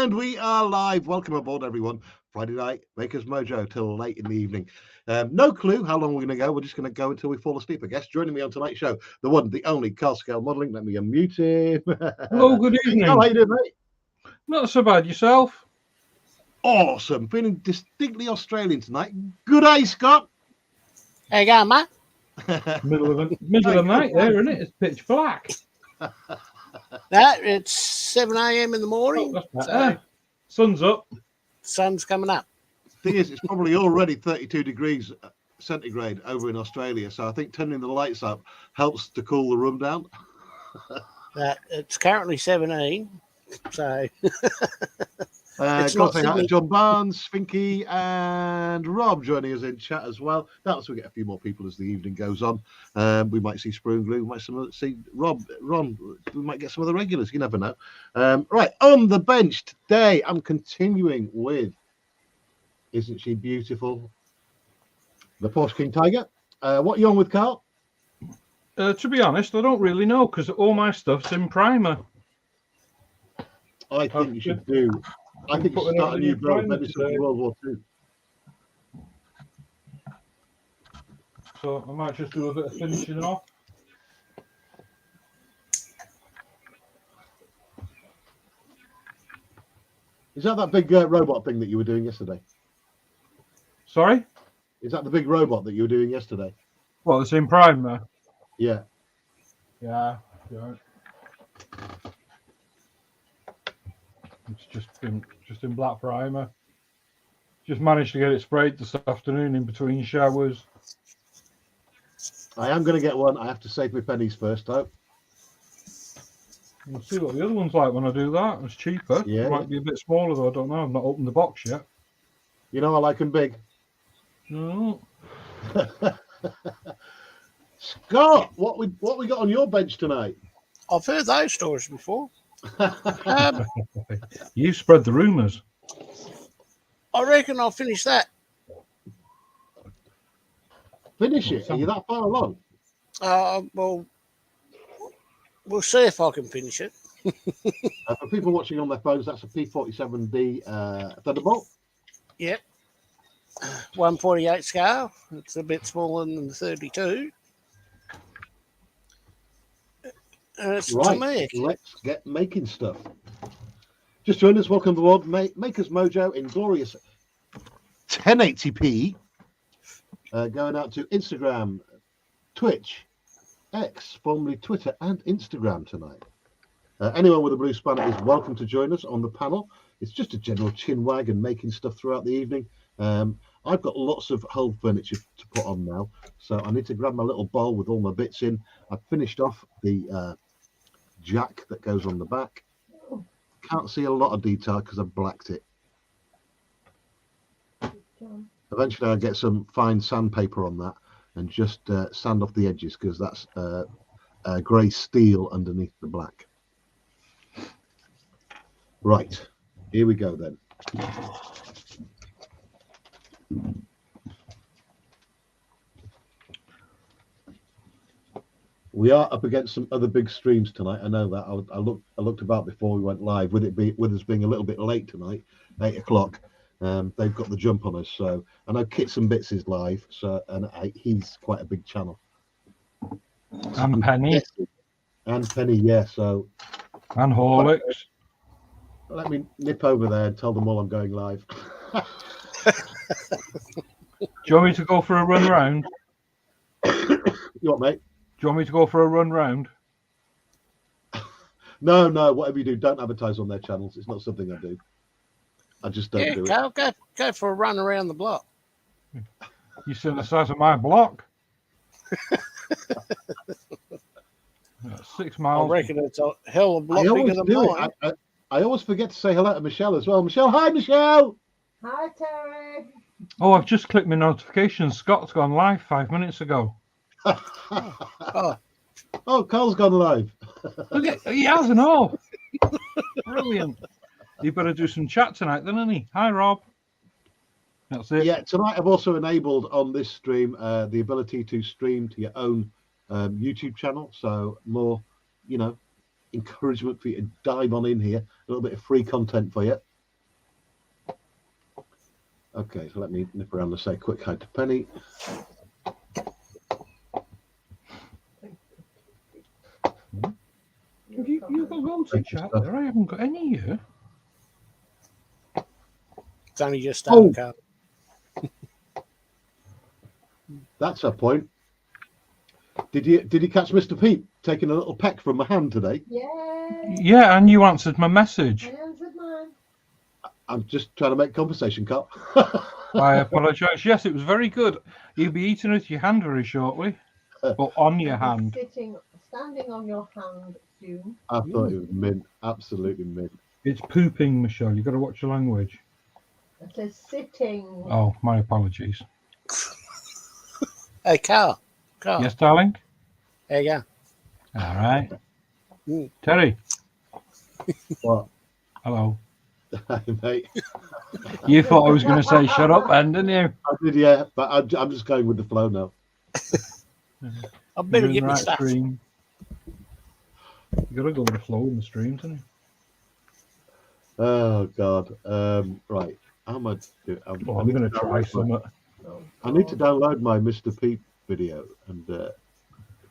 And we are live. Welcome aboard, everyone. Friday night, Makers Mojo till late in the evening. No clue how long we're going to go. We're just going to go until we fall asleep, I guess. Joining me on tonight's show, the one, the only Carl Scale Modelling. Let me unmute him. Hello, good evening. How are you doing, mate? Not so bad. Yourself? Awesome. Feeling distinctly Australian tonight. Good day, Scott. How you going, mate? Middle of the night there, isn't it? It's pitch black. It's 7 a.m. in the morning. Oh, that's better. Sun's up. Sun's coming up. Thing is, it's probably already 32 degrees centigrade over in Australia, so I think turning the lights up helps to cool the room down. It's currently 17, so Got to say hi to John Barnes, Finky, and Rob joining us in chat as well. That's we get a few more people as the evening goes on. We might see Sprue and Glue, we might see Ron. We might get some of the regulars. You never know. Right, on the bench today, I'm continuing with Isn't She Beautiful? The Porsche King Tiger. What are you on with, Carl? To be honest, I don't really know because all my stuff's in primer. I think you should do. I think you should start a new build, maybe something World War II. So I might just do a bit of finishing off. Is that big robot thing that you were doing yesterday? Sorry? Is that the big robot that you were doing yesterday? Well, it's in primer. Yeah. Yeah. It's just in black primer. Just managed to get it sprayed this afternoon in between showers. I am going to get one. I have to save my pennies first, though. We'll see what the other one's like when I do that. It's cheaper. Yeah. It might be a bit smaller, though. I don't know. I've not opened the box yet. You know I like them big. No. Scott, what we got on your bench tonight? I've heard those stories before. You spread the rumours. I reckon I'll finish that. Finish it. Are you that far along? Well, we'll see if I can finish it. For people watching on their phones, that's a P47D Thunderbolt. Yep. 148 scale. It's a bit smaller than the 32. Right, let's get making stuff. Just join us. Welcome aboard Makers Mojo in glorious 1080p. Going out to Instagram, Twitch, X, formerly Twitter, and Instagram tonight. Anyone with a blue spanner is welcome to join us on the panel. It's just a general chin wag and making stuff throughout the evening. I've got lots of whole furniture to put on now, so I need to grab my little bowl with all my bits in. I've finished off the jack that goes on the back. Can't see a lot of detail because I've blacked it. Eventually I'll get some fine sandpaper on that and just sand off the edges because that's grey steel underneath the black. Right, here we go then. We are up against some other big streams tonight. I know that. I looked about before we went live. With us being a little bit late tonight, 8 o'clock. They've got the jump on us. So I know Kits and Bits is live. So he's quite a big channel. And Penny. And Penny, yeah. So. And Horlicks. Let me nip over there and tell them all I'm going live. Do you want me to go for a run round? You what, mate? Do you want me to go for a run round? No, whatever you do, don't advertise on their channels. It's not something I do. I just don't do it. Go for a run around the block. You see the size of my block? 6 miles. I reckon it's a hell of a lot bigger than mine. I always forget to say hello to Michelle as well. Michelle, hi, Michelle. Hi, Terry. Oh, I've just clicked my notifications. Scott's gone live 5 minutes ago. Oh, Carl's gone live. Look at, he has an all. Brilliant. You better do some chat tonight, then, hasn't he? Hi, Rob. That's it. Yeah, tonight I've also enabled on this stream the ability to stream to your own YouTube channel. So more, encouragement for you to dive on in here. A little bit of free content for you. Okay, so let me nip around and say quick hi to Penny. You've got loads of chat there. I haven't got any here. It's only just Oh. Carl. That's a point. Did you catch Mr. Pete taking a little peck from my hand today? Yay! Yeah, and you answered my message. I answered mine. I'm just trying to make conversation, Carl. I apologise. Yes, it was very good. You'll be eating with your hand very shortly. Or on your I'll be hand. standing on your hand soon. I thought it was mint, absolutely mint. It's pooping, Michelle. You've got to watch your language. It says sitting. Oh, my apologies. Hey, Carl. Carl. Yes, darling? There you go. All right. Mm. Terry. What? Hello. Hi, mate. You thought I was going to say shut up then, didn't you? I did, yeah, but I'm just going with the flow now. I've been You're in give the me right stuff. stream. You got to go with the flow in the stream, don't you? Oh God. Right. How am I doing? Oh, I'm going to try some. I need to download my Mr. Pete video and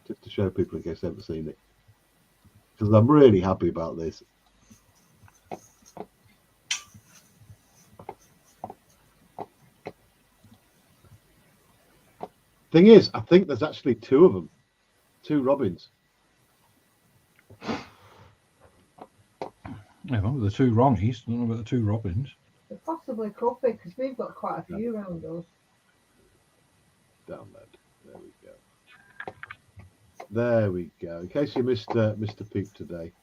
just to show people in case they haven't seen it, because I'm really happy about this. Thing is, I think there's actually two of them, two Robins. Yeah, well, the two Ronnies. I don't know about the two Robins. It possibly could be because we've got quite a few around us. Download. There we go. There we go. In case you missed Mr. Pete today,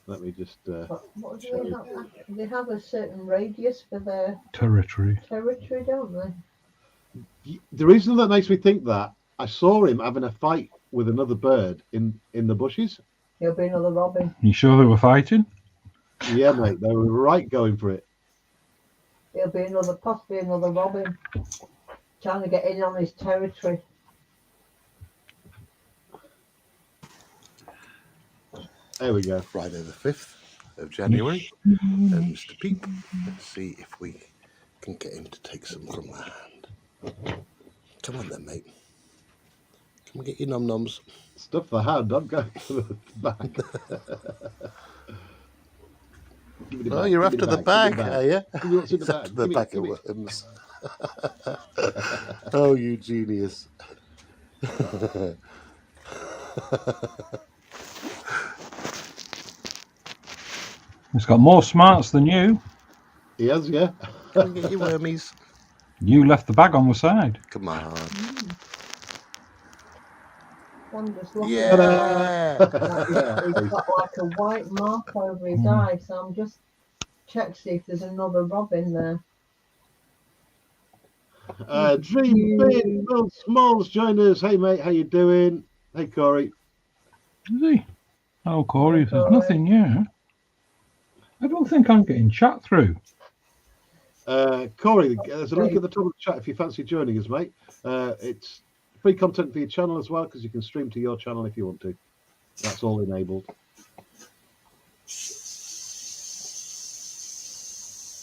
let me just. What do they have? They have a certain radius for their Territory. territory, don't they? The reason that makes me think that, I saw him having a fight with another bird in the bushes. There'll be another robin. You sure they were fighting? Yeah, mate, they were right going for it. There'll be possibly another robin trying to get in on his territory. There we go. Friday the 5th of January. And Mr. Pete, let's see if we can get him to take some from my hand. Come on then, mate. Come and get your num-nums. Stuff the hand, I'm going to the back. Give me the Oh, bag, you're give me after the bag, give me are you? Give me what's in the He's bag. after the Give me- bag give of me- worms. Oh, you genius. He's got more smarts than you. He has, yeah. Come and get your wormies. You left the bag on the side. Come on. One just looking Yeah. he's got like a white mark over his eye, so I'm just check to see if there's another robin there. Dream Big, Will Smalls join us. Hey, mate, how you doing? Hey, Corey. Is he? Oh, Corey, if there's nothing here. I don't think I'm getting chat through. Corey, there's a link at the top of the chat if you fancy joining us, mate. It's free content for your channel as well, because you can stream to your channel if you want to. That's all enabled.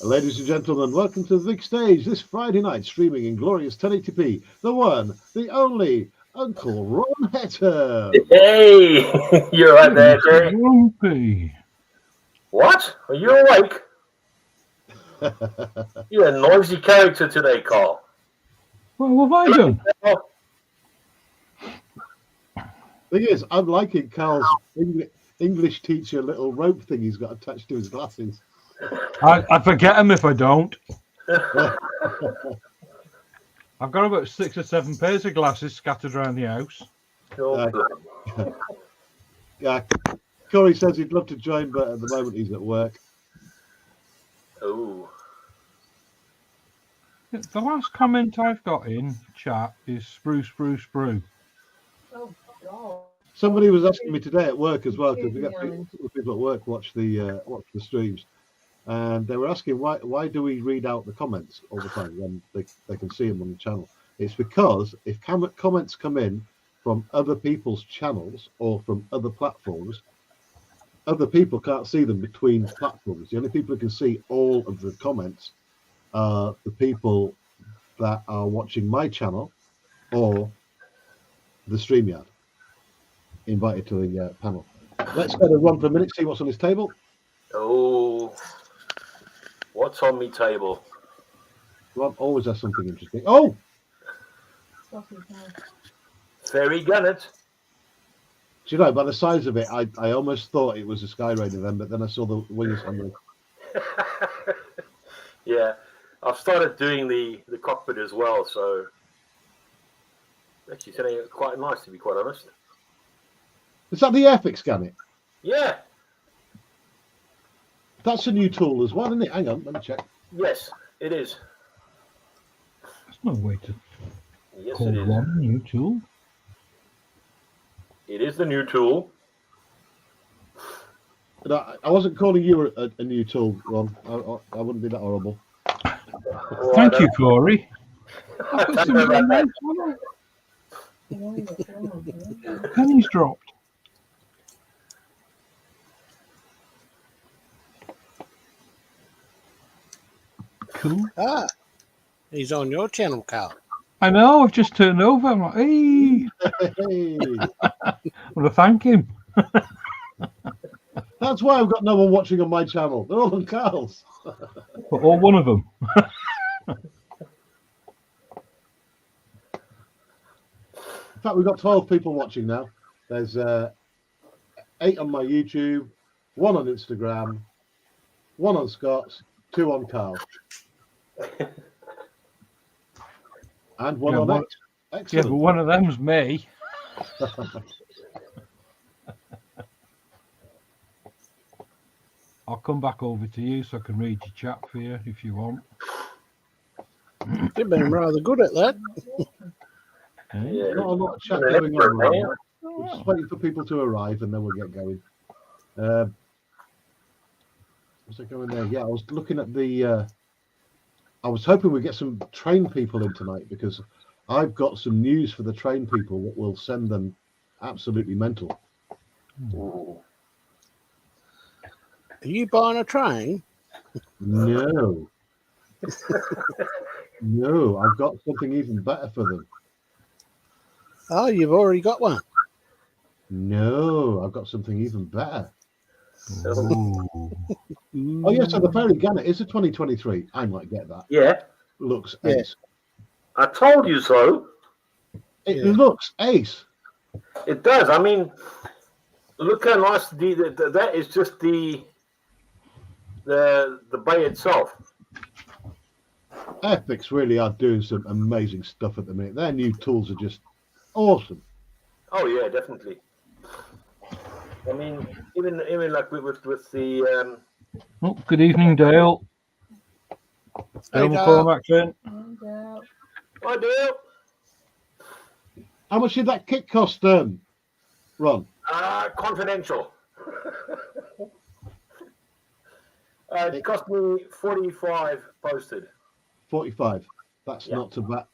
Ladies and gentlemen, welcome to the big stage this Friday night, streaming in glorious 1080p. The one, the only, Uncle Ron Hetter. Hey, you're right there, Jerry. Grumpy. What? Are you awake? You're a noisy character today, Carl. Well, what have I done? Thing is, I'm liking Carl's English teacher little rope thing he's got attached to his glasses. I forget them if I don't. I've got about 6 or 7 pairs of glasses scattered around the house. Yeah, Corey says he'd love to join, but at the moment he's at work. Oh. The last comment I've got in chat is sprue, sprue, sprue. Oh God! Somebody was asking me today at work as well, because we get people at work watch the streams, and they were asking why do we read out the comments all the time when they can see them on the channel. It's because if comments come in from other people's channels or from other platforms, other people can't see them between platforms. The only people who can see all of the comments are the people that are watching my channel or the StreamYard invited to the panel. Let's go to Ron for a minute, see what's on his table. Oh, what's on me table? Ron always has something interesting. Oh, Fairy Gunnet. do you know, by the size of it, I almost thought it was a Sky Raider then, but then I saw the wings on the... Yeah, I've started doing the cockpit as well, so actually turning out quite nice, to be quite honest. Is that the Airfix Gannet? Yeah, That's a new tool as well, isn't it? Hang on, let me check. yes, it is. There's no way to Yes, call it is. one new tool. It is the new tool. But I wasn't calling you a new tool, Ron. I wouldn't be that horrible. Oh, Thank I you, don't- Corey. I I've got don't some know about that. nice ones. Pennies dropped. Cool. Ah, he's on your channel, Carl. I know, I've just turned over. I'm like, hey, Hey, I want to thank him. that's why I've got no one watching on my channel. They're all on Carl's. Or one of them. In fact, we've got 12 people watching now. There's 8 on my YouTube, 1 on Instagram, 1 on Scott's, 2 on Carl. And 1 Yeah, on one- X. Yeah, Excellent. but one of them's me. I'll come back over to you so I can read your chat for you if you want. You've been rather good at that. Yeah. Not a lot of chat An going expert, on right man. now. We're just waiting for people to arrive and then we'll get going. Was I going there? Yeah, I was looking at the. I was hoping we'd get some train people in tonight because I've got some news for the train people that will send them absolutely mental. Ooh. Are you buying a train? No. No, I've got something even better for them. Oh, you've already got one. No, I've got something even better. Ooh. Oh, yeah, so the Fairy Gannet is a 2023. I might get that. Yeah, Looks Yeah. ace. I told you so. It Yeah. looks ace. It does. I mean, look how nice that is. Just the bay itself. Airfix really are doing some amazing stuff at the minute. Their new tools are just awesome. Oh yeah, definitely. I mean, even like with the Oh, good evening, Dale. Hey, Dale Dale. McCormack's in. I do. How much did that kit cost, Ron? Confidential. It cost me 45 posted. 45. That's Yeah. not too bad.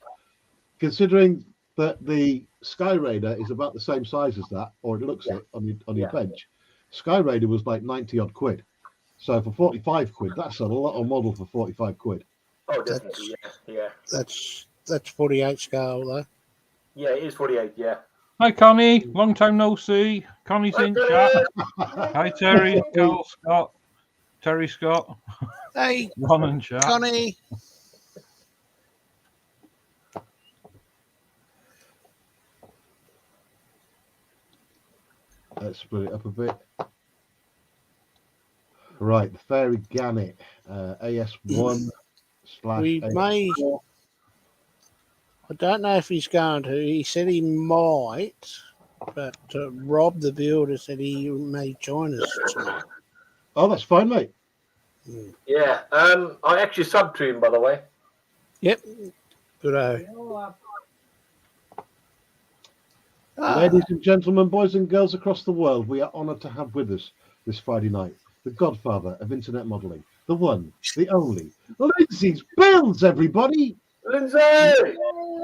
Considering that the Sky Raider is about the same size as that, or it looks it on your Yeah. bench. Sky Raider was like 90 odd quid. So for 45 quid, that's a lot of model for 45 quid. Oh, definitely. Yeah. That's 48 scale though. Yeah, it is 48. Yeah. Hi, Connie. Long time no see. Connie's in chat. Hi, Terry, Carl, Scott, Terry Scott, Hey, Ron and chat. Connie. Let's split it up a bit. Right, the Fairy Gannet, AS1 slash We AS4. may. I don't know if he's going to. He said he might, but Rob, the builder, said he may join us tonight. Oh, that's fine, mate. Yeah. I actually subbed to him, by the way. Yep. Good. Ladies and gentlemen, boys and girls across the world, we are honoured to have with us this Friday night the godfather of internet modelling, the one, the only, Lindsay's Builds, everybody. Lindsay.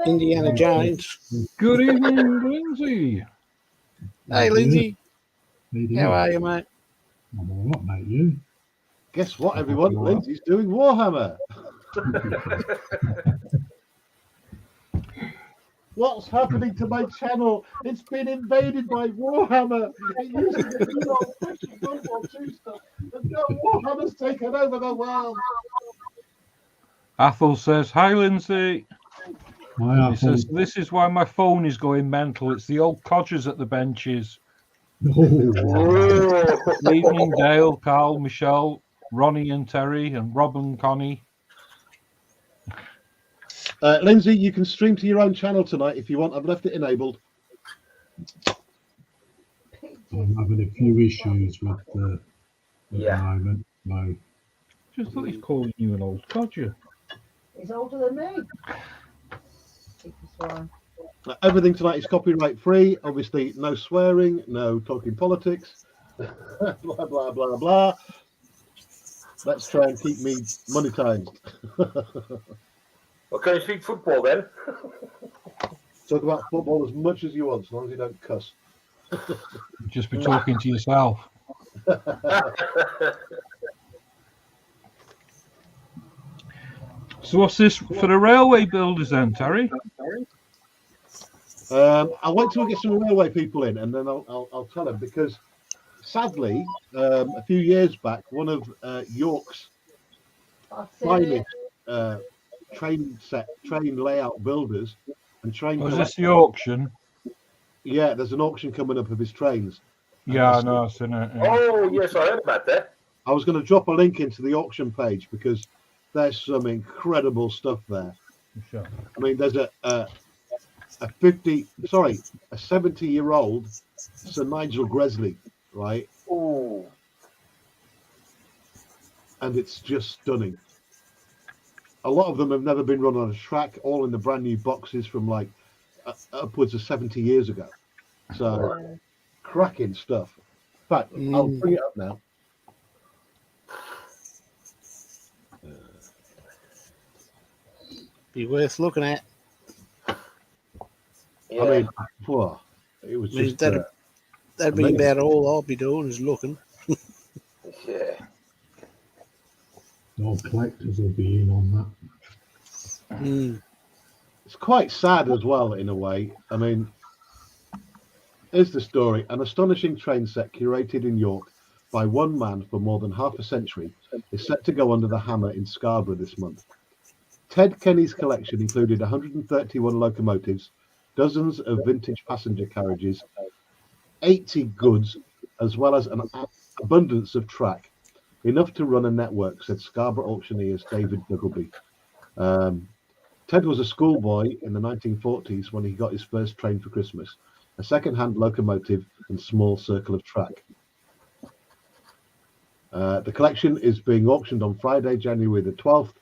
Indiana Jones. Good evening, Lindsay. Hey, Lindsay. How you doing? How are you, mate? I'm all right, mate. You? Guess what, everyone? Lindsay's doing Warhammer. What's happening to my channel? It's been invaded by Warhammer. It uses the good old fashioned World War II stuff. And now Warhammer's taken over the world. Athel says, "Hi, Lindsay." Hi, He says, "This is why my phone is going mental. It's the old codgers at the benches." Oh, Evening, Dale, Carl, Michelle, Ronnie and Terry, and Rob and Connie. Lindsay, you can stream to your own channel tonight if you want. I've left it enabled. I'm having a few issues with the moment. No. Just thought he's calling you an old codger. He's older than me. Keep the swearing. Everything tonight is copyright free. Obviously, no swearing, no talking politics. Blah, blah, blah, blah. Let's try and keep me monetized. Well, can you speak football then? Talk about football as much as you want, as long as you don't cuss. Just be talking to yourself. So what's this for the railway builders then, Terry? I'll wait till we get some railway people in, and then I'll tell them, because sadly, a few years back, one of York's That's finest it. train layout builders and train Was this the auction? yeah, there's an auction coming up of his trains. Yeah, I know, I've seen it. Yeah. Oh, yes, I heard about that. I was going to drop a link into the auction page because there's some incredible stuff there. Sure. I mean, there's a 70-year-old Sir Nigel Gresley, right? Ooh. And it's just stunning. A lot of them have never been run on a track, all in the brand new boxes from like upwards of 70 years ago. So cracking stuff. In fact, I'll bring it up now. Be worth looking at. Yeah. I mean, whoa, it was I mean, just that'd be amazing. about all I'll be doing is looking. Yeah. All collectors will be in on that. Mm. It's quite sad as well, in a way. I mean, here's the story. An astonishing train set curated in York by one man for more than half a century is set to go under the hammer in Scarborough this month. Ted Kenny's collection included 131 locomotives, dozens of vintage passenger carriages, 80 goods, as well as an abundance of track. Enough to run a network, said Scarborough auctioneer David Duggleby. Ted was a schoolboy in the 1940s when he got his first train for Christmas, a second-hand locomotive and small circle of track. The collection is being auctioned on Friday, January the 12th,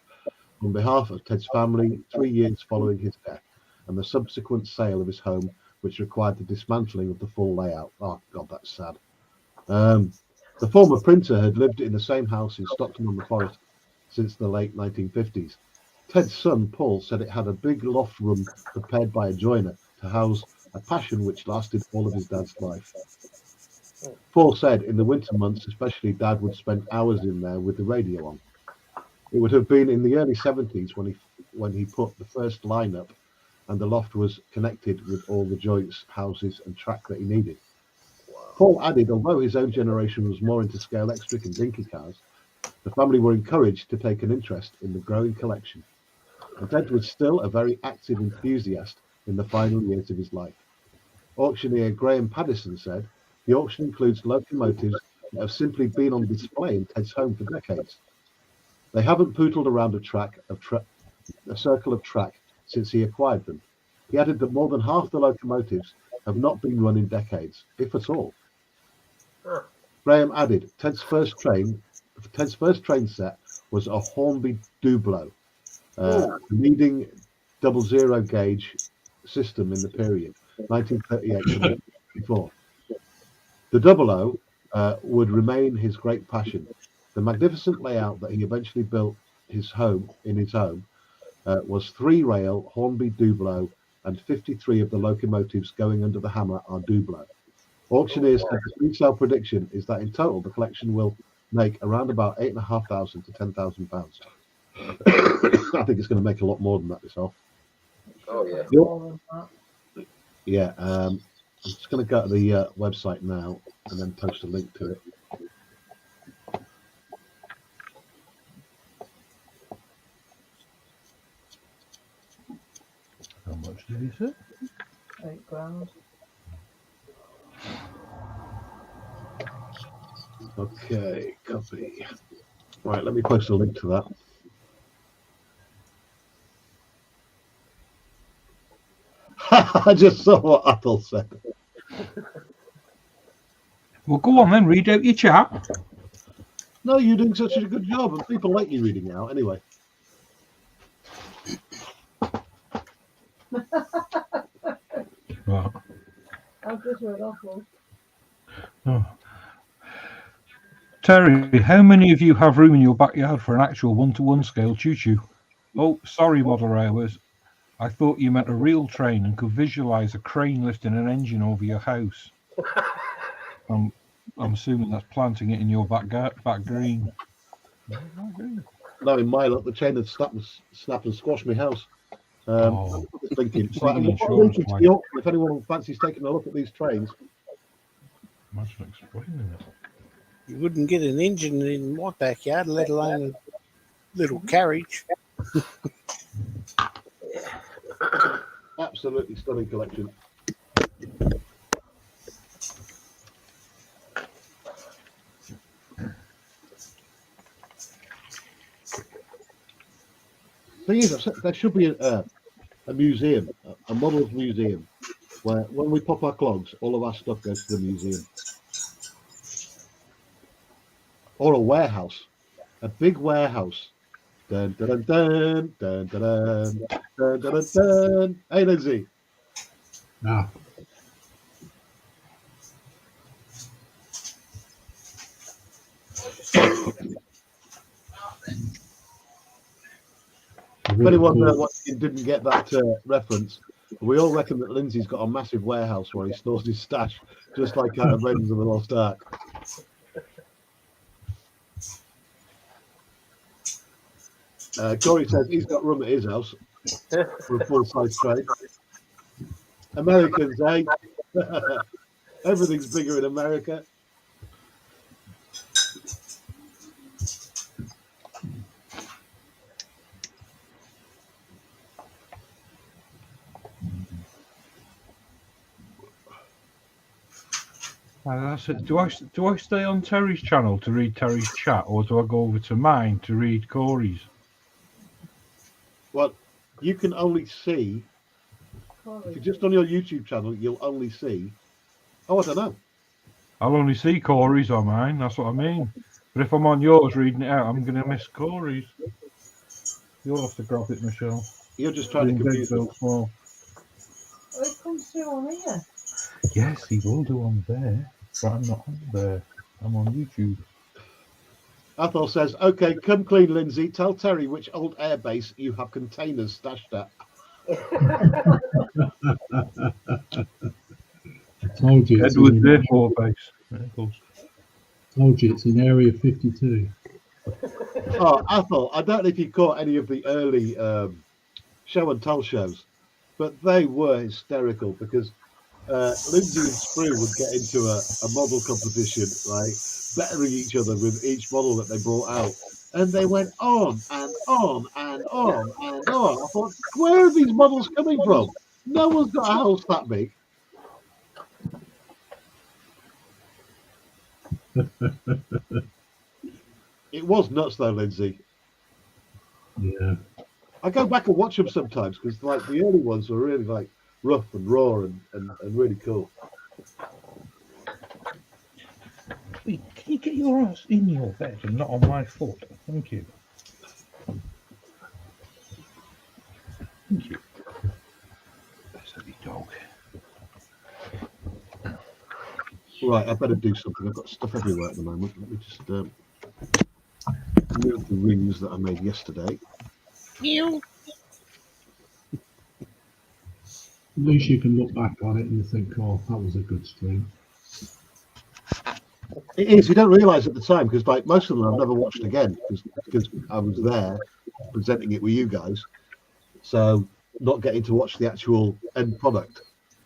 on behalf of Ted's family, 3 years following his death, and the subsequent sale of his home, which required the dismantling of the full layout. Oh, God, that's sad. The former printer had lived in the same house in Stockton-on-the-Forest since the late 1950s. Ted's son, Paul, said it had a big loft room prepared by a joiner to house a passion which lasted all of his dad's life. Paul said in the winter months, especially, Dad would spend hours in there with the radio on. It would have been in the early 70s when he put the first line up, and the loft was connected with all the joints, houses, and track that he needed. Paul added, although his own generation was more into scale electric and dinky cars, the family were encouraged to take an interest in the growing collection. And Ted was still a very active enthusiast in the final years of his life. Auctioneer Graham Paddison said, the auction includes locomotives that have simply been on display in Ted's home for decades. They haven't pootled around a circle of track since he acquired them. He added that more than half the locomotives have not been run in decades, if at all. Graham added, Ted's first train set was a Hornby Dublo, leading 00 gauge system in the period, 1938 to 1954. The 00 would remain his great passion. The magnificent layout that he eventually built in his home was 3-rail Hornby Dublo, and 53 of the locomotives going under the hammer are Dublo. Auctioneers said the resale prediction is that in total the collection will make around about £8,500 to £10,000. I think it's going to make a lot more than that myself. Oh yeah. More than that. Yeah, I'm just going to go to the website now and then post a link to it. How much did he say? £8,000. Okay, copy. Right, let me post a link to that. I just saw what Apple said. Well, go on then, read out your chat. No, you're doing such a good job, and people like you reading it out anyway. Right. I've just read off one. Oh. Terry, how many of you have room in your backyard for an actual 1-to-1 scale choo-choo? Oh, sorry, model hours. I thought you meant a real train and could visualize a crane lifting an engine over your house. I'm assuming that's planting it in your back green. No, in my look, the chain had snapped and squashed my house. Oh, Thinking, so right, the I'm insurance linking to might- York, if anyone fancies taking a look at these trains. imagine explaining it. You wouldn't get an engine in my backyard, let alone a little carriage. Absolutely stunning collection. Thing is, there should be a museum, a models museum, where when we pop our clogs, all of our stuff goes to the museum. Or a warehouse, a big warehouse. Dun dun dun dun dun dun dun dun dun dun. Hey, Lindsay. Ah, If anyone didn't get that reference, we all reckon that Lindsay's got a massive warehouse where he stores his stash, just like out of Raiders of the Lost Ark. Corey says he's got room at his house for a full-size trade. Americans, eh? Everything's bigger in America. That's it. Do I stay on Terry's channel to read Terry's chat, or do I go over to mine to read Corey's? Well, you can only see, if you're just on your YouTube channel, you'll only see, oh, I don't know. I'll only see Corey's on mine. That's what I mean. But if I'm on yours reading it out, I'm going to miss Corey's. You'll have to grab it, Michelle. You're just trying to Being confuse so them. small. Oh, it comes through on here. Yes, he will do on there, but I'm not on there. I'm on YouTube. Athol says, okay, come clean, Lindsay. Tell Terry which old airbase you have containers stashed at. I told you. It's Edward in, Air Force Base. Yeah, of course. told you it's in Area 52. Oh, Athol, I don't know if you caught any of the early show and tell shows, but they were hysterical because Lindsay and Sprue would get into a model competition, right, bettering each other with each model that they brought out. And they went on and on and on and on. I thought, where are these models coming from? No one's got a house that big. It was nuts though, Lindsay. Yeah. I go back and watch them sometimes because like the early ones were really like rough and raw and really cool. Wait, can you get your ass in your bed and not on my foot? Thank you. Thank you. Silly dog. Right, I better do something. I've got stuff everywhere at the moment. Let me just move the rings that I made yesterday. You. At least you can look back on it and think, oh, that was a good stream. It is. You don't realise at the time because like most of them I've never watched again because I was there presenting it with you guys, so not getting to watch the actual end product,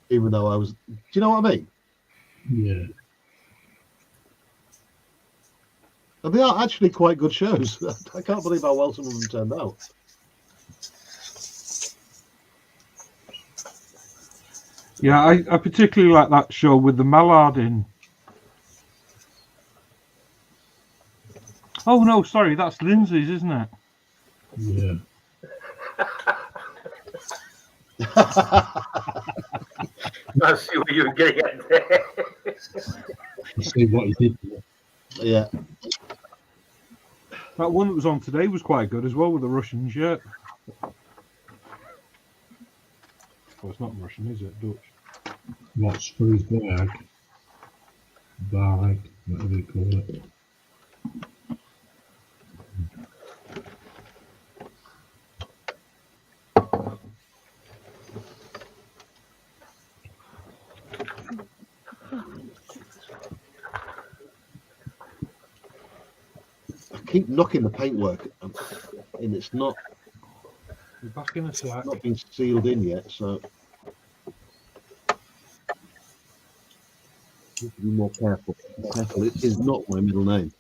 even though I was. Do you know what I mean? Yeah. And they are actually quite good shows. I can't believe how well some of them turned out. Yeah, I particularly like that show with the Mallard in. Oh no, sorry, that's Lindsay's, isn't it? Yeah. I see what you were getting at there. You see what he did there. Yeah. That one that was on today was quite good as well with the Russian shirt. Well, it's not Russian, is it? Dutch. What, Shrewsbury Bag, whatever you call it. I keep knocking the paintwork, and it's not We're back in a slack. not been sealed in yet, so need to be more careful. Careful, it is not my middle name.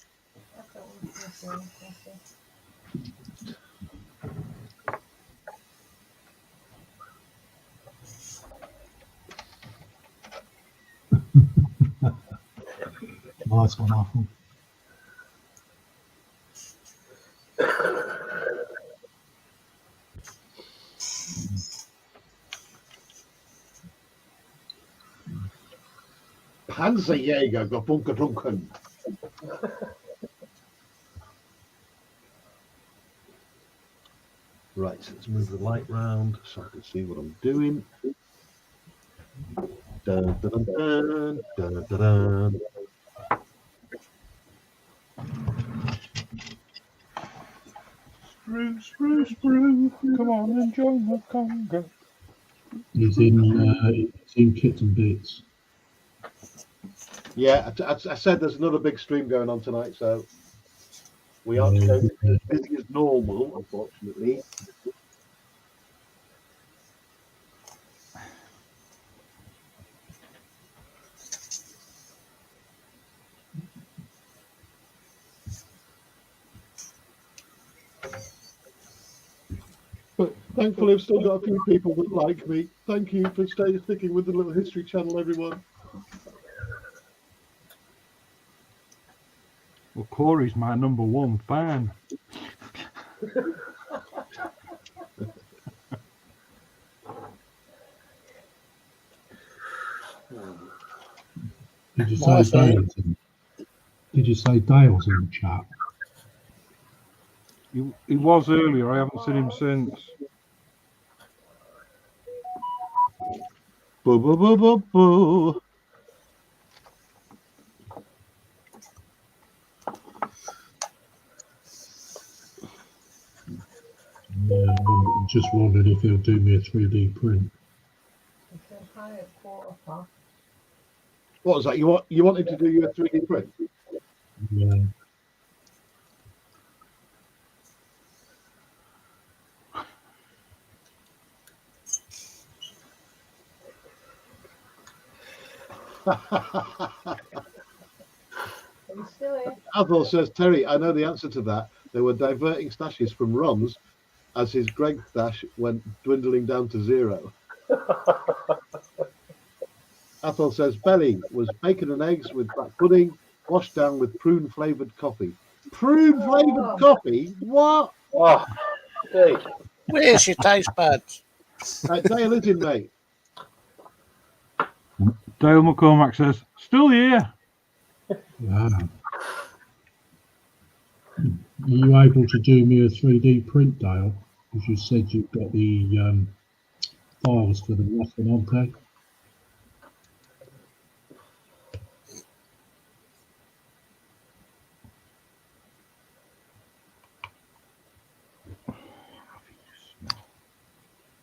Nice one, Apple. Panzerjäger gebunkerdunken. Right, so let's move the light round so I can see what I'm doing. Dun, dun, dun, dun, dun, dun. Sprue, come on and join the conga. He's in Kitten Bits. Yeah, I said there's another big stream going on tonight, so we aren't Yeah, as busy as normal, unfortunately. But thankfully, I've still got a few people that like me. Thank you for sticking with the Little History Channel, everyone. Well, Corey's my #1 fan. Did you My say fan. Dale's in? Did you say Dale's in the chat? He was earlier. I haven't seen him since. Boo, boo, boo, boo, boo. Yeah, I just wondered if he'll do me a 3D print. It says hi at quarter past. What was that? You wanted to do your 3D print? Yeah. Are you still here? Athol says, Terry, I know the answer to that. They were diverting stashes from Ron's as his Greg stash went dwindling down to 0. Athol says, Belly was bacon and eggs with black pudding, washed down with prune-flavoured coffee. Prune-flavoured coffee? What? Oh, hey. Where's your taste buds? Dale is in, mate. Dale McCormack says, still here. Wow. Are you able to do me a 3D print, Dale? Because you said you've got the files for the rough and Ampeg.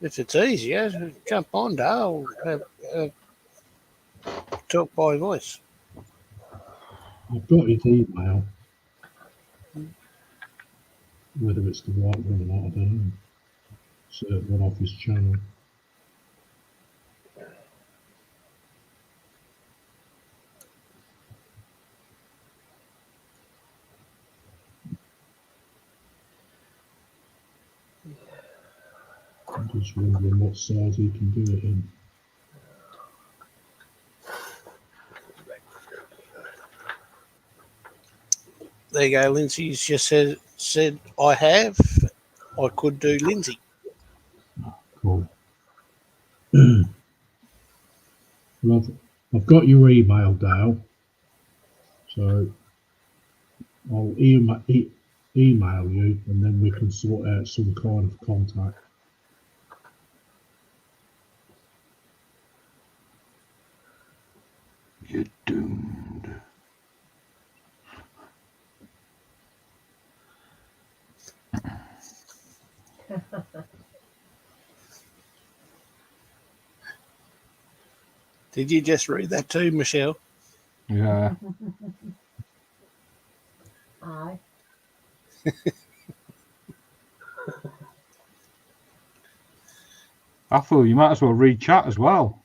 If it's easier, jump on, Dale. Talk by voice. I've got his email. Whether it's the right one or not, I don't know. Certain one off his channel. I'm just wondering what size he can do it in. There you go. Lindsay's just said I have. I could do Lindsay. Cool. Well, I've got your email, Dale. So I'll email you, and then we can sort out some kind of contact. You're doomed. Did you just read that too, Michelle? Yeah. Aye. I thought you might as well read chat as well.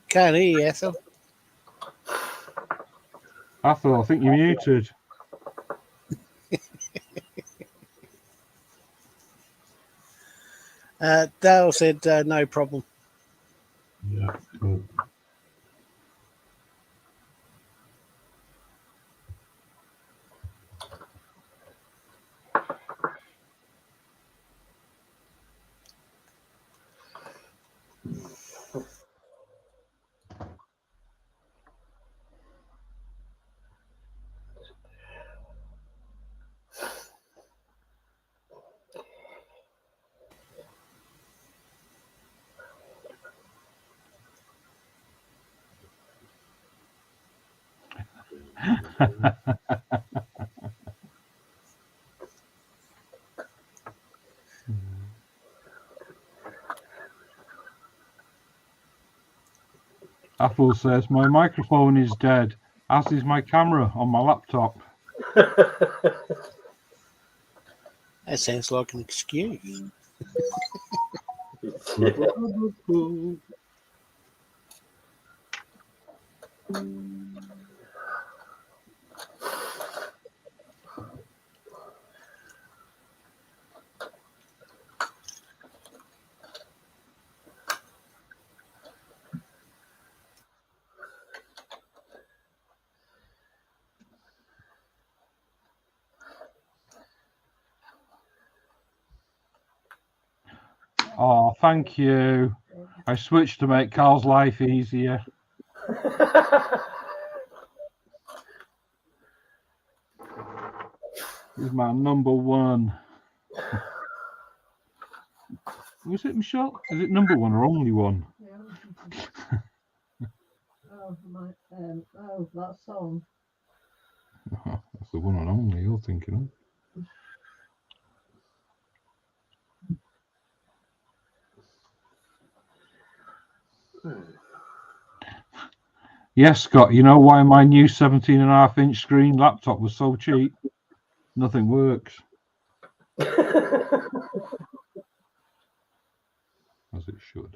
Can't hear you, Ethel. I think you're muted. Dale said no problem. Yeah, cool. Apple says my microphone is dead, as is my camera on my laptop. That sounds like an excuse. Oh, thank you. I switched to make Carl's life easier. He's my number one. Was it Michelle? Is it number one or only one? Yeah. Oh, that song. That's the one and only you're thinking of. Yes, Scott, you know why my new 17.5-inch screen laptop was so cheap? Nothing works. As it should.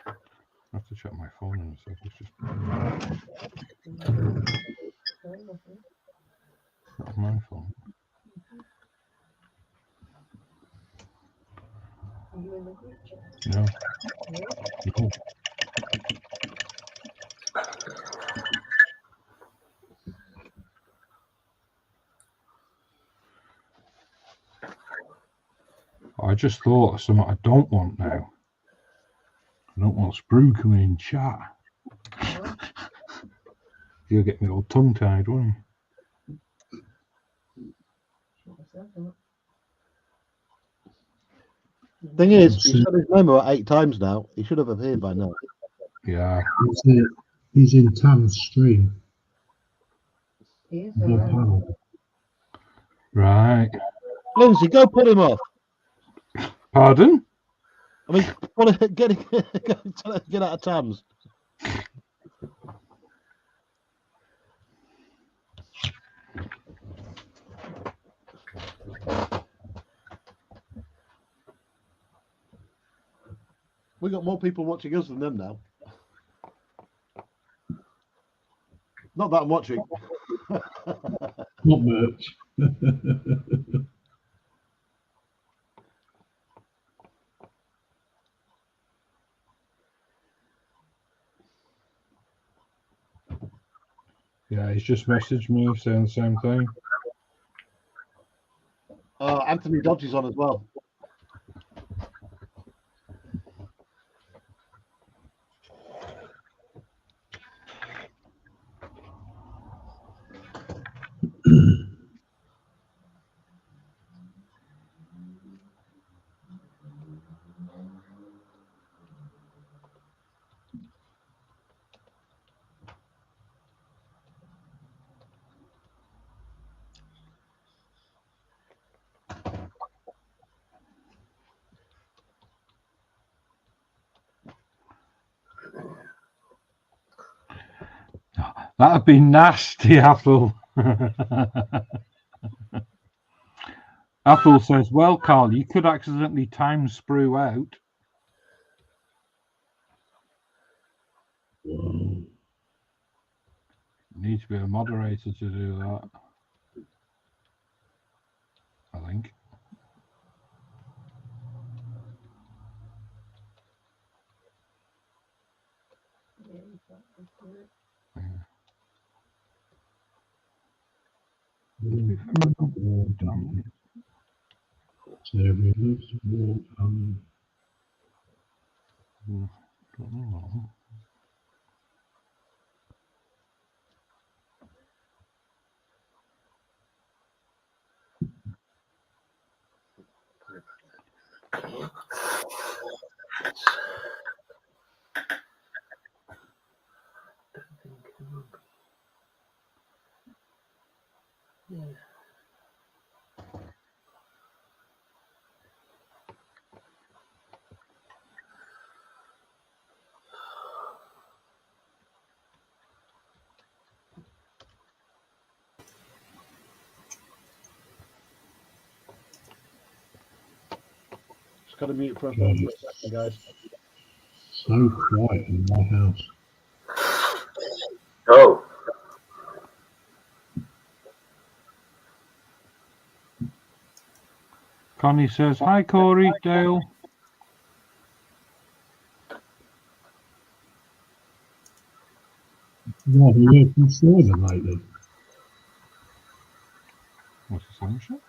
I have to check my phone in a sec. It's just not my phone. Are you in the group chat? No. No. I just thought of something I don't want now. I don't want Sprue coming in chat. You'll get me all tongue-tied, won't you? Thing is, he said his name about 8 times now. He should have appeared by now. Yeah. He's in Tam's stream. He is The around. panel. Right. Lindsay, go pull him off. Pardon? I mean, get out of Tams. We got more people watching us than them now. Not that I'm watching. Not much. Yeah, he's just messaged me saying the same thing. Anthony Dodge is on as well. That'd be nasty, Apple. Apple says, well, Carl, you could accidentally time Sprue out. Wow. You need to be a moderator to do that, I think. Terry loves to walk on. Don't know. Just got to mute for a second, guys. So quiet in my house. Oh, Connie says, hi, Corey, Dale. What have you heard from Simon lately? What's the sunshine?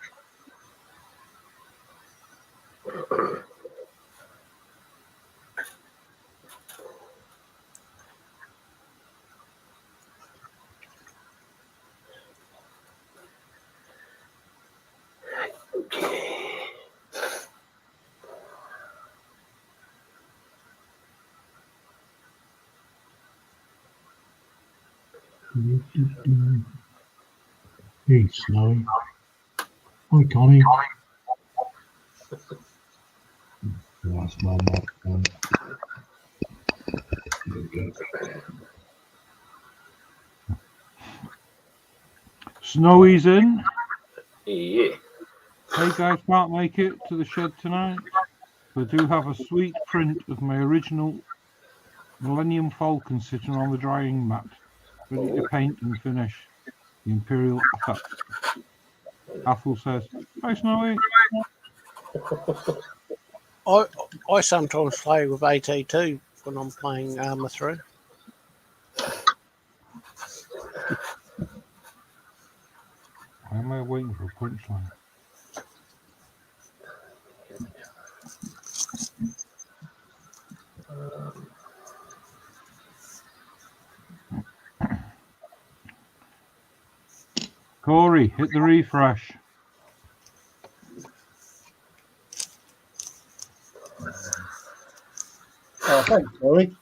Hey, Snowy. Hi, Connie. That's my microphone. There we go. Snowy's in. yeah. Hey guys, can't make it to the shed tonight, but I do have a sweet print of my original Millennium Falcon sitting on the drying mat, ready to paint and finish the Imperial effect. Apple says, hi Snowy. I sometimes play with AT2 when I'm playing Armour 3. Why am I waiting for a punchline? Corey, hit the refresh. Oh, thanks, Corey.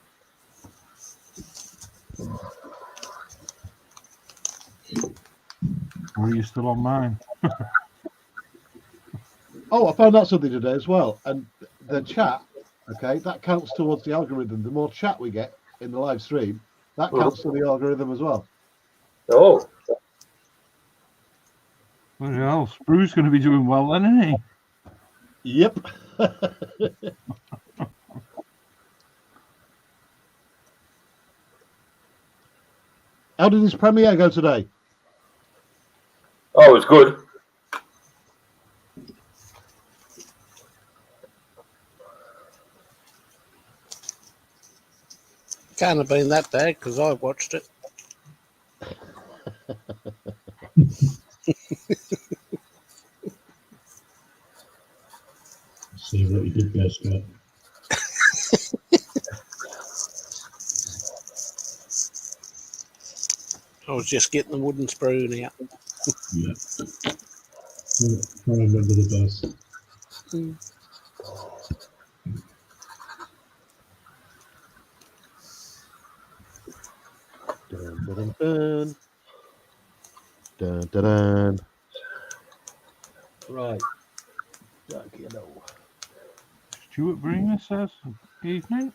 Or are you still on mine? Oh, I found out something today as well. And the chat, okay, that counts towards the algorithm. The more chat we get in the live stream, that counts to the algorithm as well. Oh, What else? Sprue's going to be doing well then, isn't he? Yep. How did his premiere go today? Oh, it's good. Can't have been that bad because I watched it. See what you did there, Scott. I was just getting the wooden spoon out. Yeah. Throw him under the bus. Dun, dun, dun, dun, dun, dun. Right. You know. Stuart Bremer says, evening.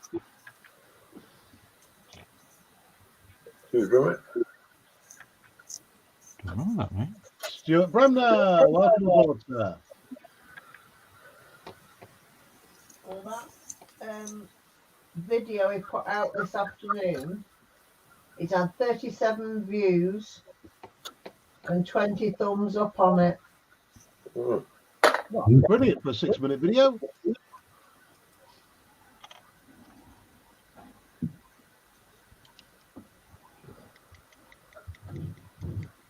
Who's doing it? Don't know that, mate. Stuart Bremner, welcome aboard, sir. Well, that video he put out this afternoon, it's had 37 views and 20 thumbs up on it. Mm. Brilliant for a 6-minute video.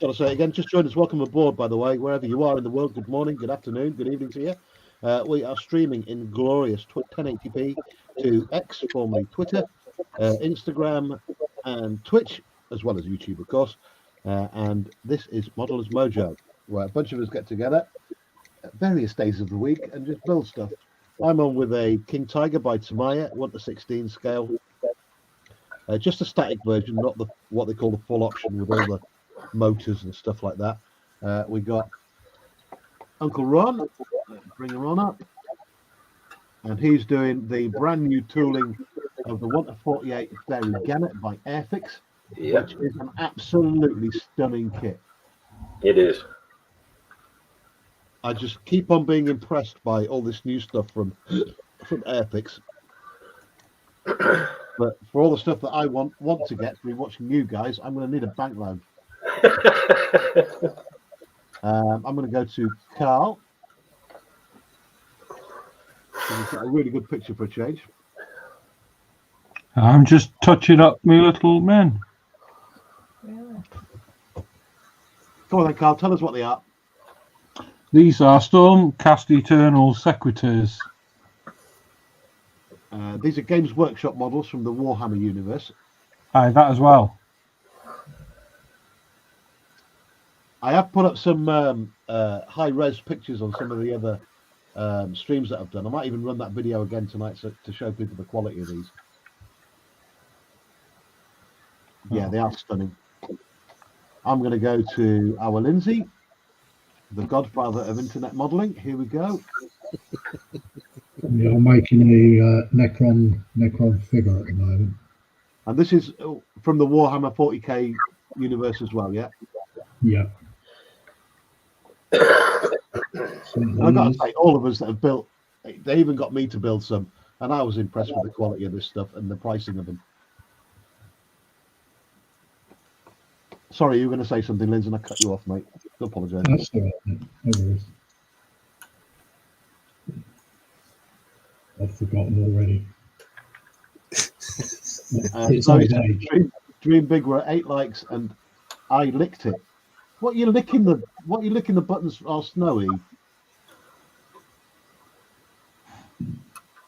Gotta say it again, just join us. Welcome aboard, by the way, wherever you are in the world. Good morning, good afternoon, good evening to you. We are streaming in glorious 1080p to X, formerly Twitter, Instagram, and Twitch, as well as YouTube, of course. And this is Modelers Mojo, where a bunch of us get together at various days of the week and just build stuff. I'm on with a King Tiger by Tamiya, 1:16 scale. Just a static version, not the what they call the full option with all the motors and stuff like that. We got Uncle Ron, bring him on up, and he's doing the brand new tooling of the 1:48 Fairy Gannet by Airfix, Yeah, which is an absolutely stunning kit. it is. I just keep on being impressed by all this new stuff from Airfix. But for all the stuff that I want to get through watching you guys, I'm going to need a bank loan. I'm going to go to Carl. He's got a really good picture for a change. I'm just touching up my little men. Really? Come on then, Carl, tell us what they are. These are Stormcast Eternal Sequitors. These are Games Workshop models from the Warhammer universe. Aye, that as well. I have put up some high-res pictures on some of the other streams that I've done. I might even run that video again tonight to show people the quality of these. Yeah, they are stunning. I'm going to go to our Lindsay, the godfather of internet modeling. Here we go. You're making a Necron figure at the moment. And this is from the Warhammer 40k universe as well, yeah? Yeah. And I've got to say, all of us that have built, they even got me to build some, and I was impressed with the quality of this stuff and the pricing of them. Sorry, you were going to say something, Lindsay, and I cut you off, mate. I apologise. That's all right. No worries. I've forgotten already. It's So old it's age. Dream Big were at 8 likes, and I licked it. What you licking the buttons are, Snowy?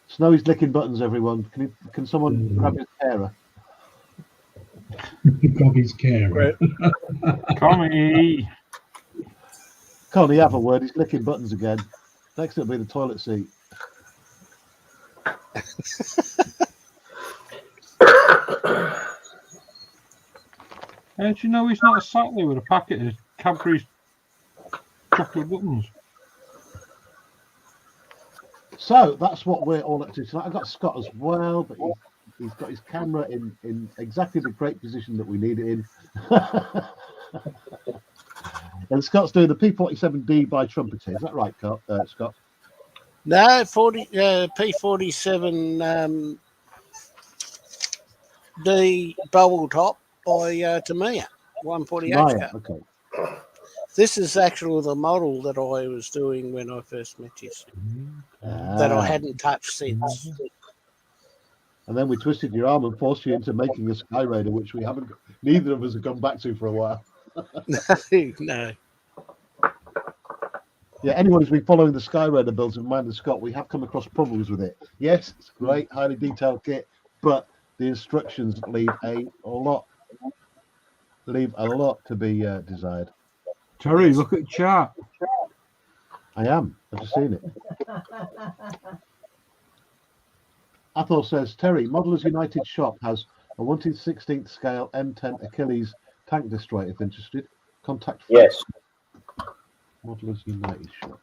Snowy's licking buttons, everyone. Can someone grab his carer? Grab his carer. Connie! Can't he have a word? He's licking buttons again. Next it'll be the toilet seat. Do you know he's not sat there with a packet of Cadbury's chocolate buttons? So that's what we're all up to tonight. I've got Scott as well, but he's got his camera in exactly the great position that we need it in. And Scott's doing the P47D by Trumpeter. Is that right, Scott? No, P47 D bubble top by Tamiya. 148 Maya, Cup. okay. This is actually the model that I was doing when I first met you, that I Ah. hadn't touched since. And then we twisted your arm and forced you into making a Sky Raider, which we haven't, neither of us have gone back to for a while. No. Yeah, anyone who's been following the Sky Raider builds of mine and Scott, we have come across problems with it. Yes, it's a great, highly detailed kit, but the instructions leave a lot to be desired. Terry, Yes. look at chat. I am. I've just seen it. Athol says, Terry, Modelers United shop has a 1/16th scale M10 Achilles tank destroyer if interested. Contact Yes. Modelers United shop.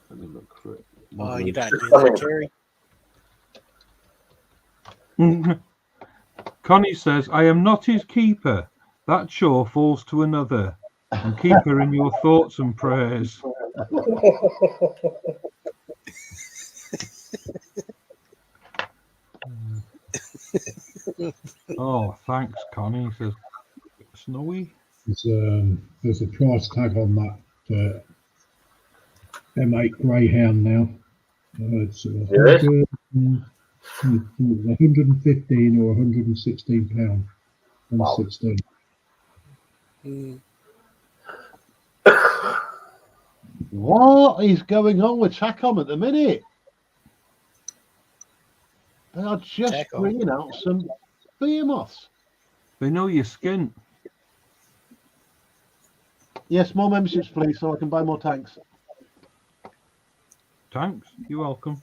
Let me look for it. Oh, you Modelers- don't do that, Terry. Connie says, I am not his keeper. That chore falls to another. And keep her in your thoughts and prayers. Oh, thanks, Connie. Says, Snowy? There's a price tag on that M8 Greyhound now. It's Yes. 115 or 116 pound. 116. Mm. What is going on with Chacom at the minute? They are just Chacom. bringing out some behemoths. They know your skin. Yes, more memberships, please, so I can buy more tanks. Thanks. You're welcome.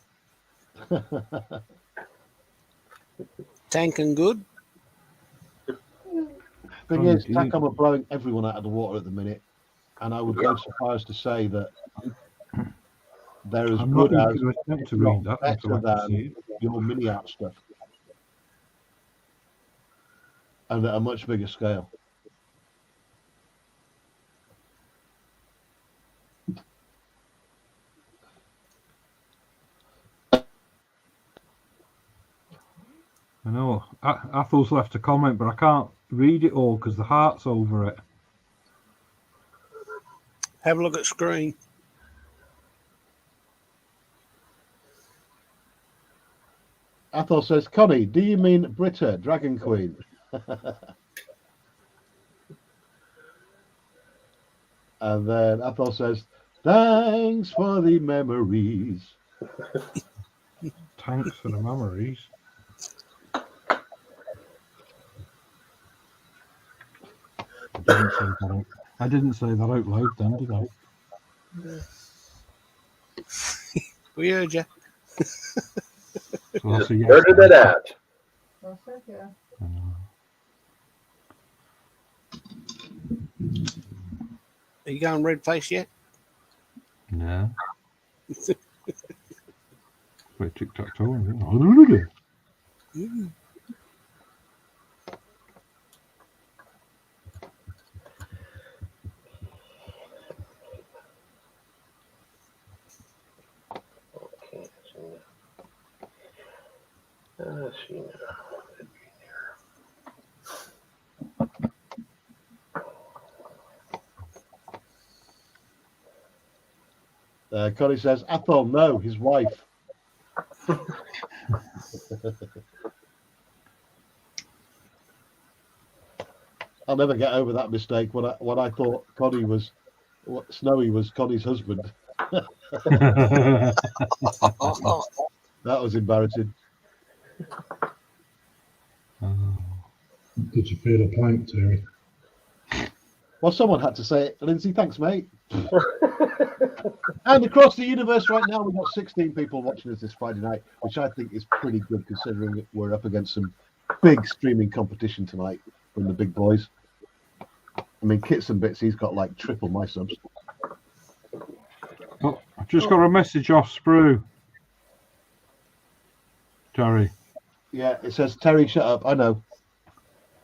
Tank and good. Thing Oh, is, dear. Chacom are blowing everyone out of the water at the minute, and I would go so far as to say that they're as I'm not good even as, going to attempt if to not read that until better I can see than it. your mini out stuff, and at a much bigger scale. I know. Athel's left a comment, but I can't read it all because the heart's over it. Have a look at screen. Athol says, Connie, do you mean Britta, Dragon Queen? And then Athol says, thanks for the memories. Thanks for the memories. I didn't say that out loud then, did I? We heard you. So that's a yes. Blurted then. it out. I said, yeah. Are you going red face yet? No. Play tic-tac-toe. isn't it? Mm. See now. Connie says, Athol, no, his wife. I'll never get over that mistake when I thought Snowy was Connie's husband. That was embarrassing. Did you feel a plank, Terry? Well, someone had to say it. Lindsay, thanks, mate. And across the universe right now, we've got 16 people watching us this Friday night, which I think is pretty good considering we're up against some big streaming competition tonight from the big boys. I mean, Kits and Bits, he's got like triple my subs. Oh, I've just got a message off Sprue. Terry. Yeah, it says, Terry, shut up. I know.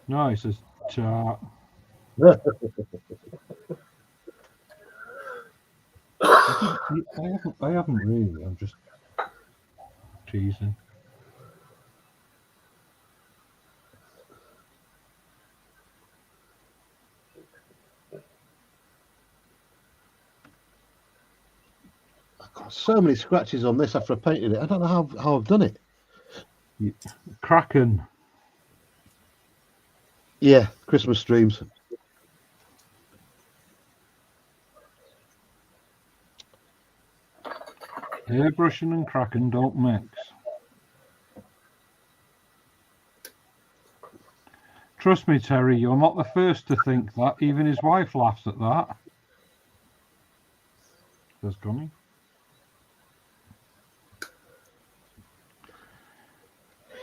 No, he says, chat. I haven't really. I'm just teasing. got so many scratches on this after I painted it. I don't know how I've done it. Kraken. Yeah, Christmas streams. Airbrushing and Kraken don't mix. Trust me, Terry, you're not the first to think that. Even his wife laughs at that. There's Connie.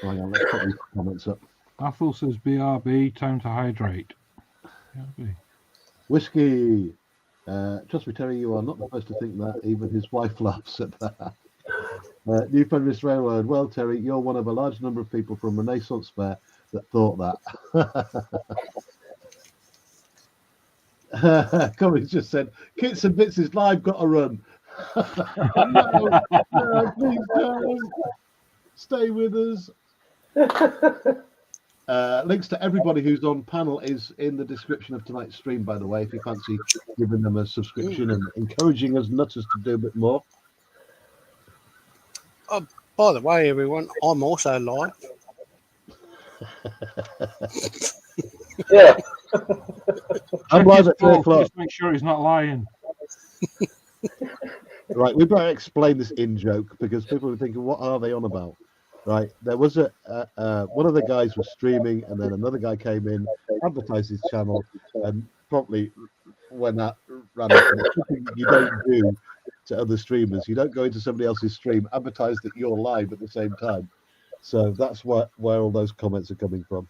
Hang on, let's put these comments up. Athel says BRB, time to hydrate. BRB. Whiskey. Trust me, Terry, you are not the first to think that. Even his wife laughs at that. New Feminist Railroad. Well, Terry, you're one of a large number of people from Renaissance Fair that thought that. Corey just said, Kits and Bits is live, got to run. No, please don't. Stay with us. Links to everybody who's on panel is in the description of tonight's stream, by the way, if you fancy giving them a subscription and encouraging us nutters to do a bit more. By the way, everyone, I'm also live. Yeah. I'm live at 3 o'clock. Just make sure he's not lying. Right, we better explain this in joke because people are thinking, what are they on about? Right, there was one of the guys was streaming, and then another guy came in, advertised his channel, and promptly when that ran up, something you don't do to other streamers. You don't go into somebody else's stream, advertise that you're live at the same time. So that's where all those comments are coming from.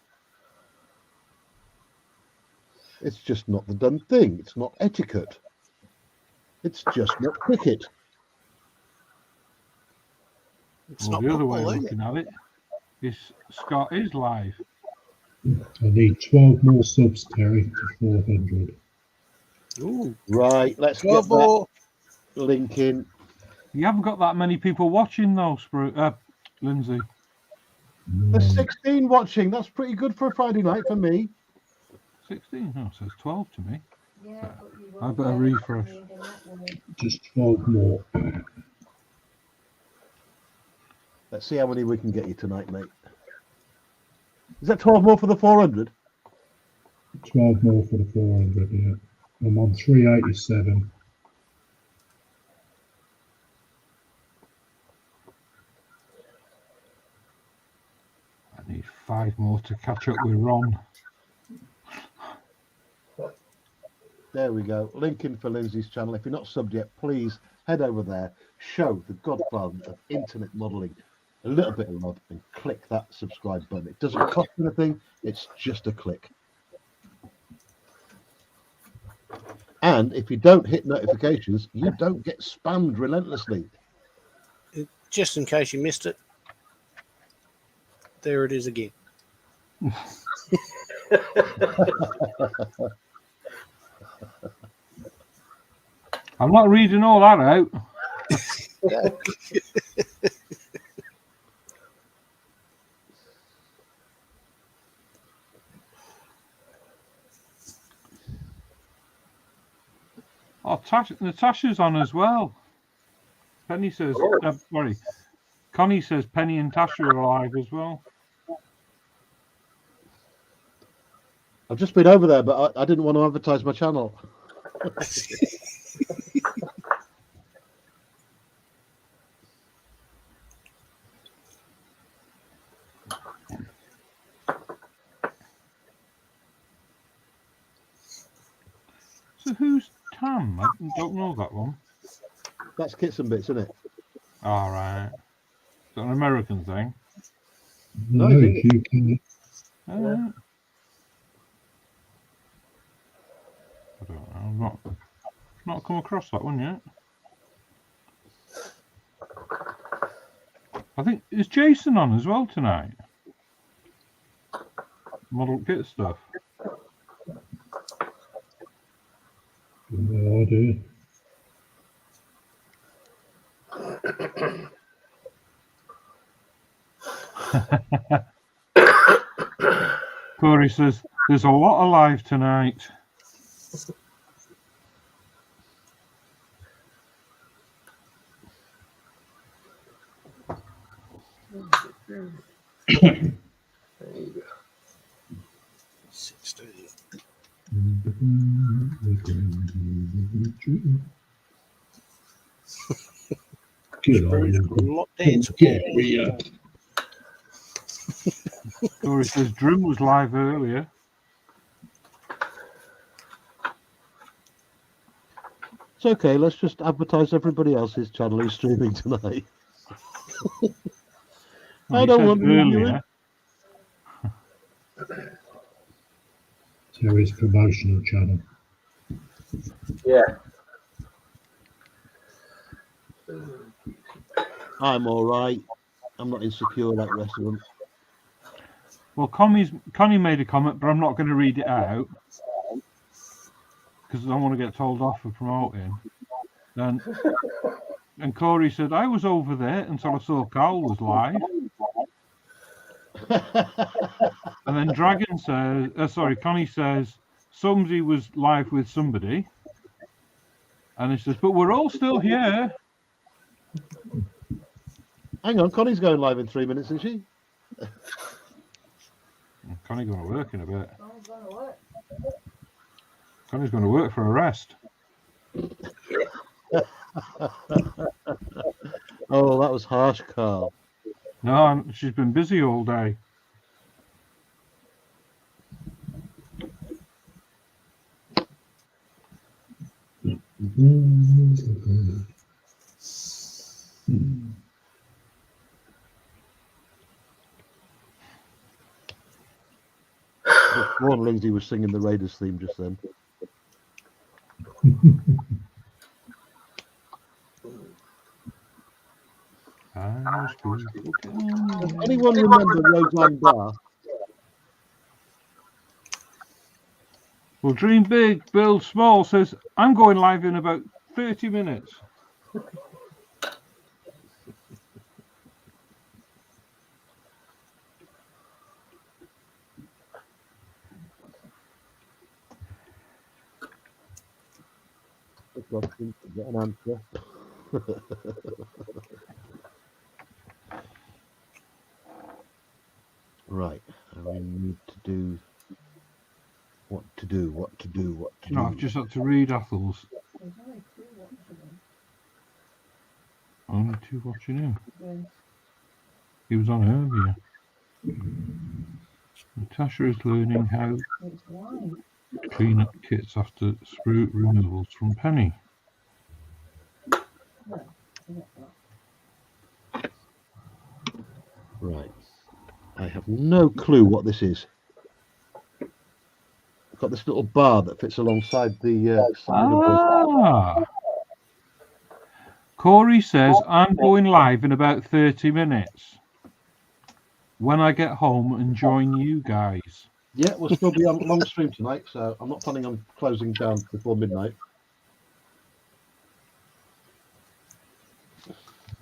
It's just not the done thing. It's not etiquette. It's just not cricket. It's Well, not the other way of football, is it? looking at it is Scott is live. I need 12 more subs, Terry, to 400. Ooh, Right, let's get that bravo. link in. You haven't got that many people watching though, Lindsay. There's 16 watching. That's pretty good for a Friday night for me. 16? No, it says 12 to me. Yeah, but you I won't better get refresh. it in that minute. Just 12 more. Let's see how many we can get you tonight, mate. Is that 12 more for the 400? 12 more for the 400, yeah. I'm on 387. I need 5 more to catch up with Ron. There we go. Link in for Lindsay's channel. If you're not subbed yet, please head over there. Show the godfather of internet modeling a little bit of love and click that subscribe button. It doesn't cost anything. It's just a click. And if you don't hit notifications, you don't get spammed relentlessly. Just in case you missed it, there it is again. I'm not reading all that out. Oh, Natasha's on as well. Penny says, sorry, Connie says Penny and Tasha are alive as well. I've just been over there, but I didn't want to advertise my channel. So who's Tam? I don't know that one. That's Kits and Bits, isn't it? All right. Is that an American thing? No, I think you can. All right. I don't know. I've not come across that one yet. I think is Jason on as well tonight. Model kit stuff. No idea. Corey says there's a lot alive tonight. There you go. 16. Good on Bruce you. got a lot to answer Get for. me, Corey says Drum was live earlier. It's okay. Let's just advertise everybody else's channel who's streaming tonight. Well, I he don't said want to be earlier. Terry's promotional channel. Yeah. I'm all right. I'm not insecure like the rest of them. Well, Connie made a comment, but I'm not going to read it out because I don't want to get told off for promoting. And Corey said, I was over there until I saw Carl was live. And then Dragon says, Connie says, somebody was live with somebody. And he says, but we're all still here. Hang on, Connie's going live in 3 minutes, isn't she? Connie's going to work in a bit. Oh, gonna work. Connie's going to work for a rest. Oh, that was harsh, Carl. No, she's been busy all day. One Lindsay was singing the Raiders theme just then. Does anyone remember Roseanne Barr? Well, Dream Big, Build Small says, I'm going live in about 30 minutes. Get an answer. Right, I need to do what to do. No, I've just had to read Athel's. There's only 2 watching Only 2 watching him. them. He was on earlier. Natasha is learning how It's wide. to clean up kits after sprue removals from Penny. Right, I have no clue what this is. I've got this little bar that fits alongside the side of the Ah! Corey says, I'm going live in about 30 minutes. When I get home and join you guys. Yeah, we'll still be on long stream tonight, so I'm not planning on closing down before midnight.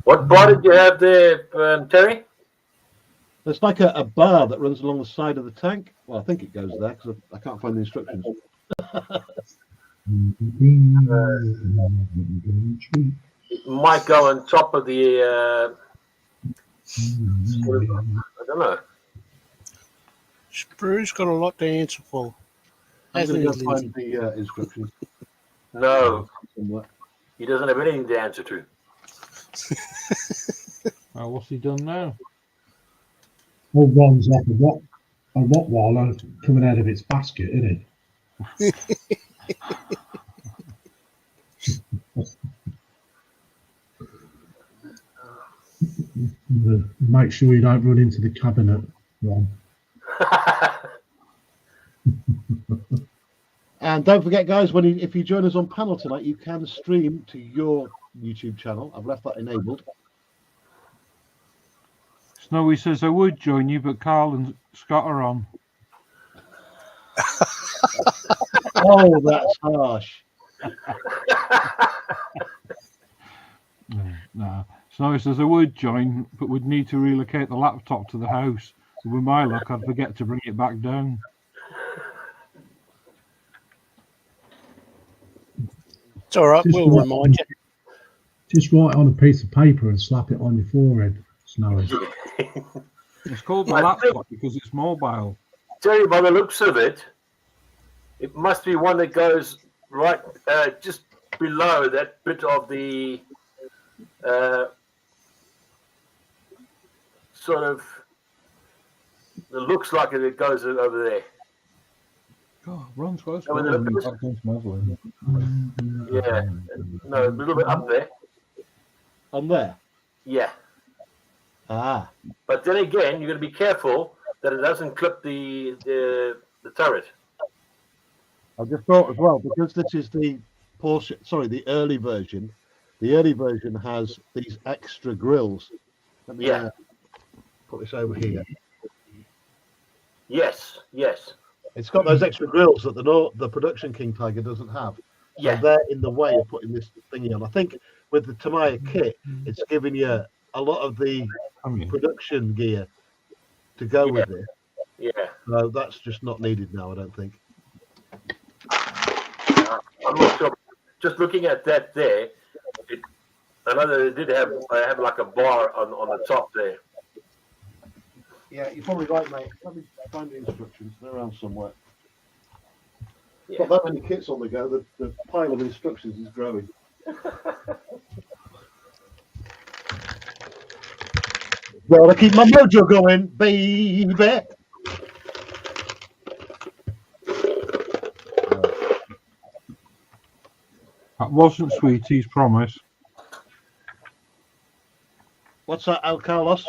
What bar did you have there, Terry? There's like a bar that runs along the side of the tank. Well, I think it goes there because I can't find the instructions. It might go on top of the. I don't know. Sprue's got a lot to answer for. I'm going to Hasn't go he, find the instructions. No, somewhere. he doesn't have anything to answer to. Oh, what's he done now? Well, Ron's like a Rottweiler coming out of its basket, isn't he? Make sure you don't run into the cabinet, Ron. And don't forget, guys, if you join us on panel tonight, you can stream to your YouTube channel. I've left that enabled. Snowy says, I would join you, but Carl and Scott are on. Oh, that's harsh. No. Snowy says, I would join, but would need to relocate the laptop to the house. With my luck, I'd forget to bring it back down. It's all right. We'll remind you. Just write on a piece of paper and slap it on your forehead, Snowy. It's called a I think- laptop because it's mobile. Tell you by the looks of it, it must be one that goes right just below that bit of the sort of. It looks like it goes over there. God, Ron's got Oh, to the- back against Madeline. Yeah, no, a little bit up there. On there. Yeah, Ah. but then again, you're going to be careful that it doesn't clip the turret. I just thought as well, because this is the Porsche, sorry, the early version. The early version has these extra grills. Let me Yeah. put this over here. Yes, yes, It's got those extra grills that the production King Tiger doesn't have. So yeah, they're in the way of putting this thingy on. I think with the Tamiya kit, it's giving you a lot of the I mean, production gear to go with it. yeah. So that's just not needed now, I don't think. I'm not sure. Just looking at that there, I know that it did have like a bar on the top there. Yeah, you're probably right, mate. Let me find the instructions. They're around somewhere. Yeah. Got that many kits on the go. The pile of instructions is growing. Gotta keep my mojo going, baby. that wasn't Sweetie's promise. What's that, Al Carlos?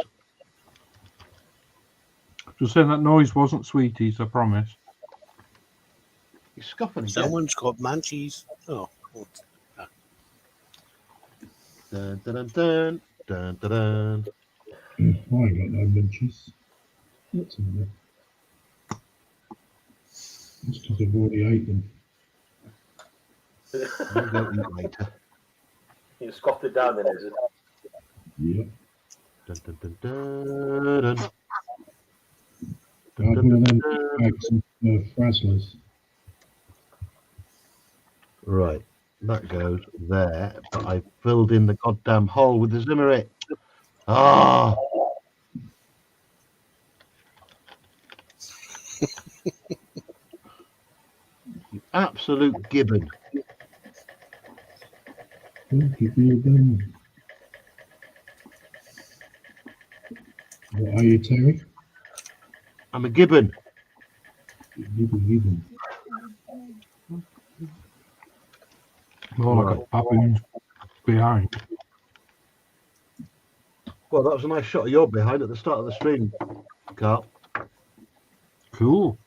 Just saying that noise wasn't Sweetie's, I promise. He's scoffing again. Someone's got munchies. Oh, Dun, dun, dun, dun, dun, dun, dun. I ain't got no munchies. What's in there? That's because I've already ate them. We'll go eat later. You scoffed it down then, is it? Yeah. Dun, dun, dun, dun, dun. I had one of them bags of Frazzlers. Right, that goes there, but I filled in the goddamn hole with the Zimmerit. Ah! You absolute gibbon. Don't give me a gun. What are you, Terry? I'm a gibbon. Gibbon. More like a baboon behind. Well, that was a nice shot of your behind at the start of the stream, Carl. Cool.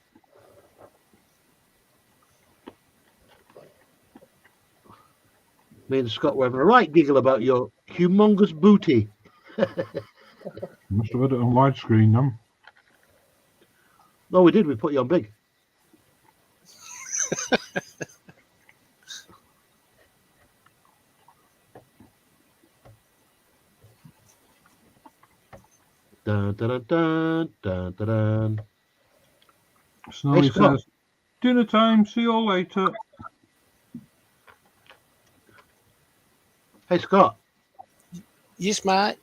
Me and Scott were having a right giggle about your humongous booty. Must have had it on widescreen then. No, we did. We put you on big. Dun, dun, dun, dun, dun, dun, dun. Snowy Hey, Scott. says, dinner time, see you all later. Hey, Scott. yes, mate.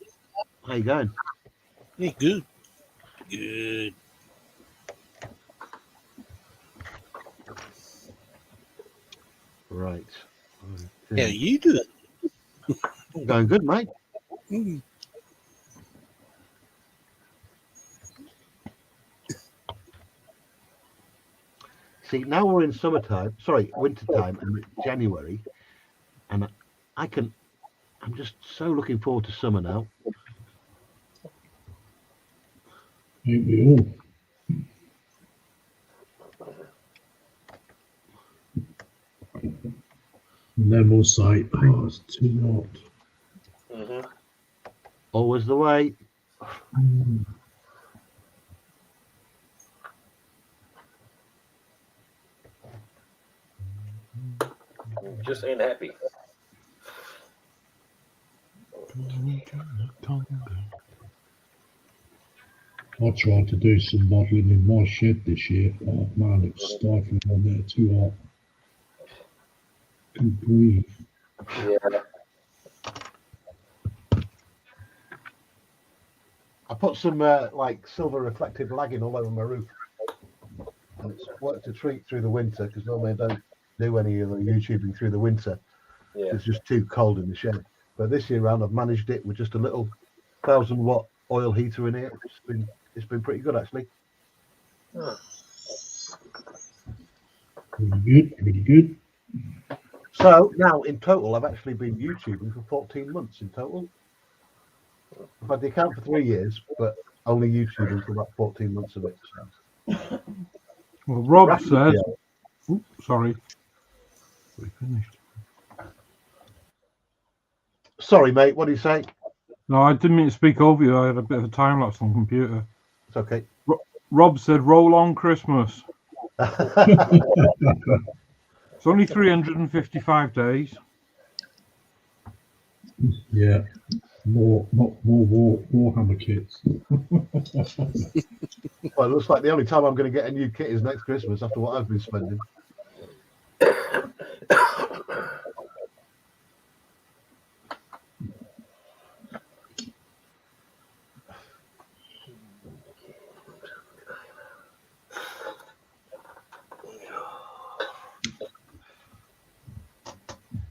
How you going? Yeah, good. Good. Right. How you doing? Going good, mate. Mm. See, now we're in summertime, sorry, wintertime, and it's January, and I'm just so looking forward to summer now. Ain't we all? And then we'll say, oh, it's too hot. Mm-hmm. Always the way. Mm. Just ain't happy. I tried to do some modelling in my shed this year. Oh man, it's stifling on there, too hot. Couldn't breathe. Yeah. I put some like silver reflective lagging all over my roof, and it's worked a treat through the winter because normally I don't do any of the YouTubing through the winter. Yeah. It's just too cold in the shed. But this year round, I've managed it with just a little 1,000-watt oil heater in here. It's been pretty good actually. Really good, really good. So now in total, I've actually been YouTubing for 14 months in total. I've had the account for 3 years, but only YouTubing for about 14 months of it. So. Well, Rob Rapid, says, yeah. Oops, sorry. We finished. Sorry, mate. What do you say? No, I didn't mean to speak over you. I had a bit of a time lapse on the computer. It's okay. Rob said, roll on Christmas. It's only 355 days. Yeah. More Warhammer kits. Well, it looks like the only time I'm going to get a new kit is next Christmas after what I've been spending.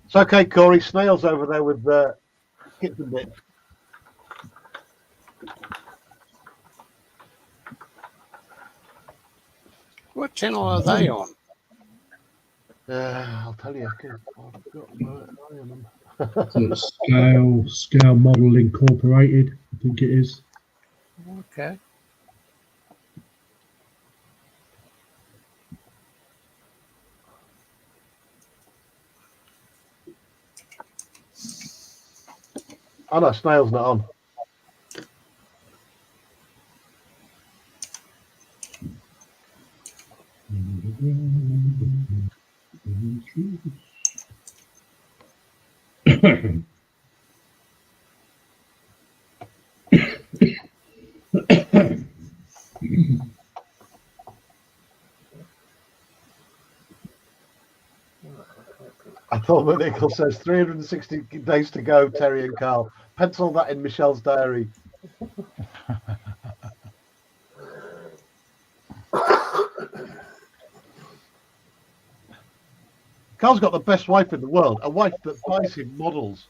It's okay, Corey. Snail's over there with kits and bits. What channel are they on? I'll tell you. I've got my eye on them. So Scale Model Incorporated, I think it is. Okay. Oh no, Snail's not on. I thought that Nickel says 360 days to go, Terry and Carl. Pencil that in Michelle's diary. Carl's got the best wife in the world, a wife that buys him models.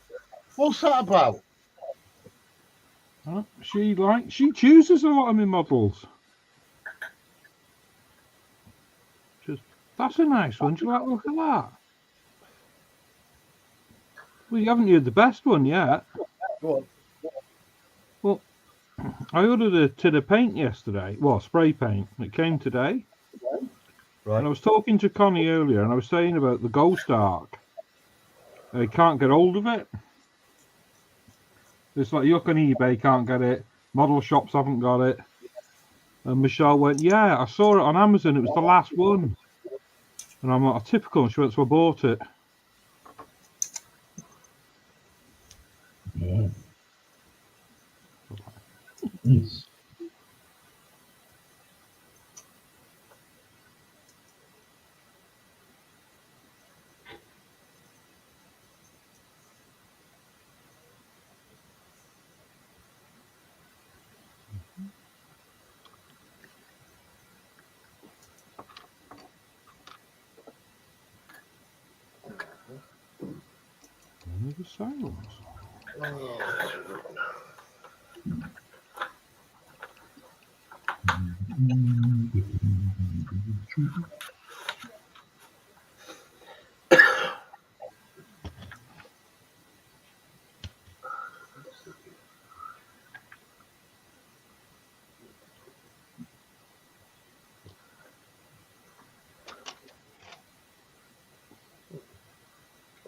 What's that about? Huh? She chooses a lot of my models. That's a nice one. Do you like the look at that? Well, you haven't used the best one yet. Go on. Well, I ordered a tin of paint yesterday. Well, spray paint. It came today. Right. And I was talking to Connie earlier, and I was saying about the Ghost Ark. They can't get hold of it. It's like you look on eBay, can't get it. Model shops haven't got it. And Michelle went, yeah, I saw it on Amazon. It was the last one. And I'm like, typical. And she went, so I bought it. Yeah. Nice. Only the silence.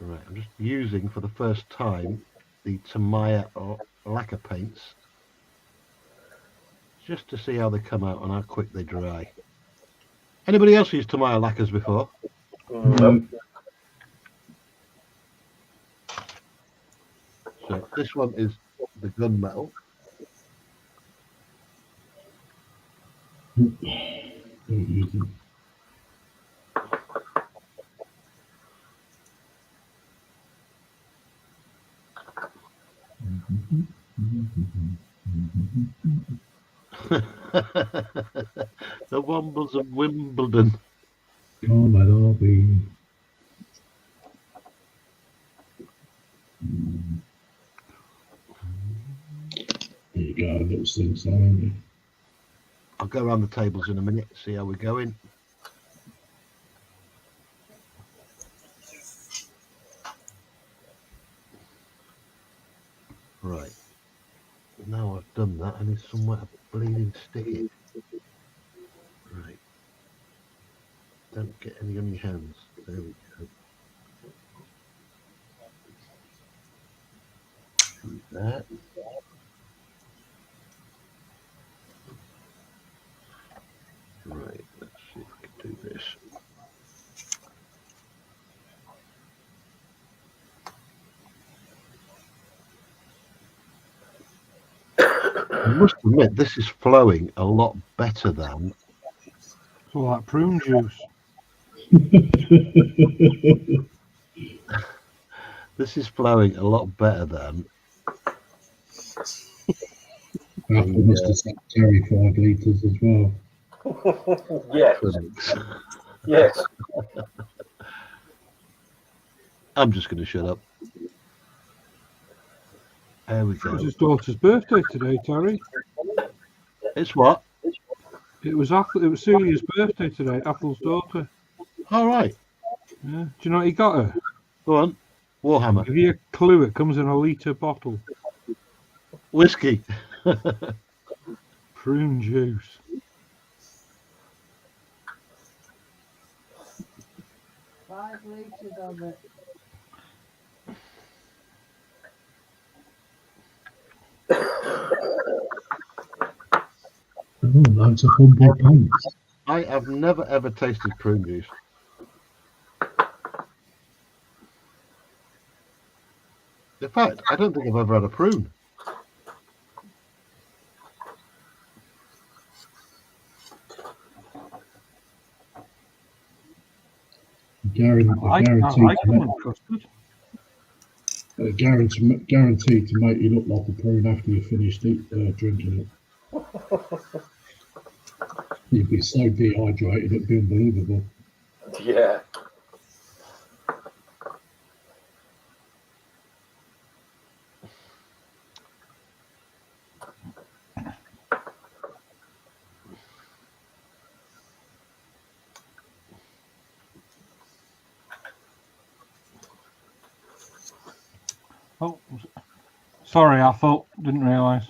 Right, I'm just using for the first time the Tamiya lacquer paints just to see how they come out and how quick they dry. Anybody else used Tamiya lacquers before? So this one is the gunmetal. The Wombles of Wimbledon. Come at Derby. There you go, little sing song, haven't you? I'll go around the tables in a minute, see how we're going. Right. Now I've done that, I need somewhere to bleeding stick it. Right. Don't get any on your hands. There we go. Do that. Right, let's see if we can do this. I must admit, this is flowing a lot better than. It's all that prune juice. This is flowing a lot better than. Apple must have sucked Terry 5 litres as well. Yes, Clinics. yes. I'm just going to shut up. There we It was go. his daughter's birthday today, Terry. It's what? It was Celia's birthday today, Apple's daughter. All right. Yeah. Do you know what he got her? Go on. Warhammer. Give you a clue, it comes in a litre bottle. Whiskey. Prune juice. Five litres of it. Oh, loads of humble pints. I have never ever tasted prune juice. In fact, I don't think I've ever had a prune. I like them with custard. Guaranteed to make you look like a prune after you finished drinking it. You'd be so dehydrated, it'd be unbelievable. Yeah. Oh, sorry, I thought, didn't realise.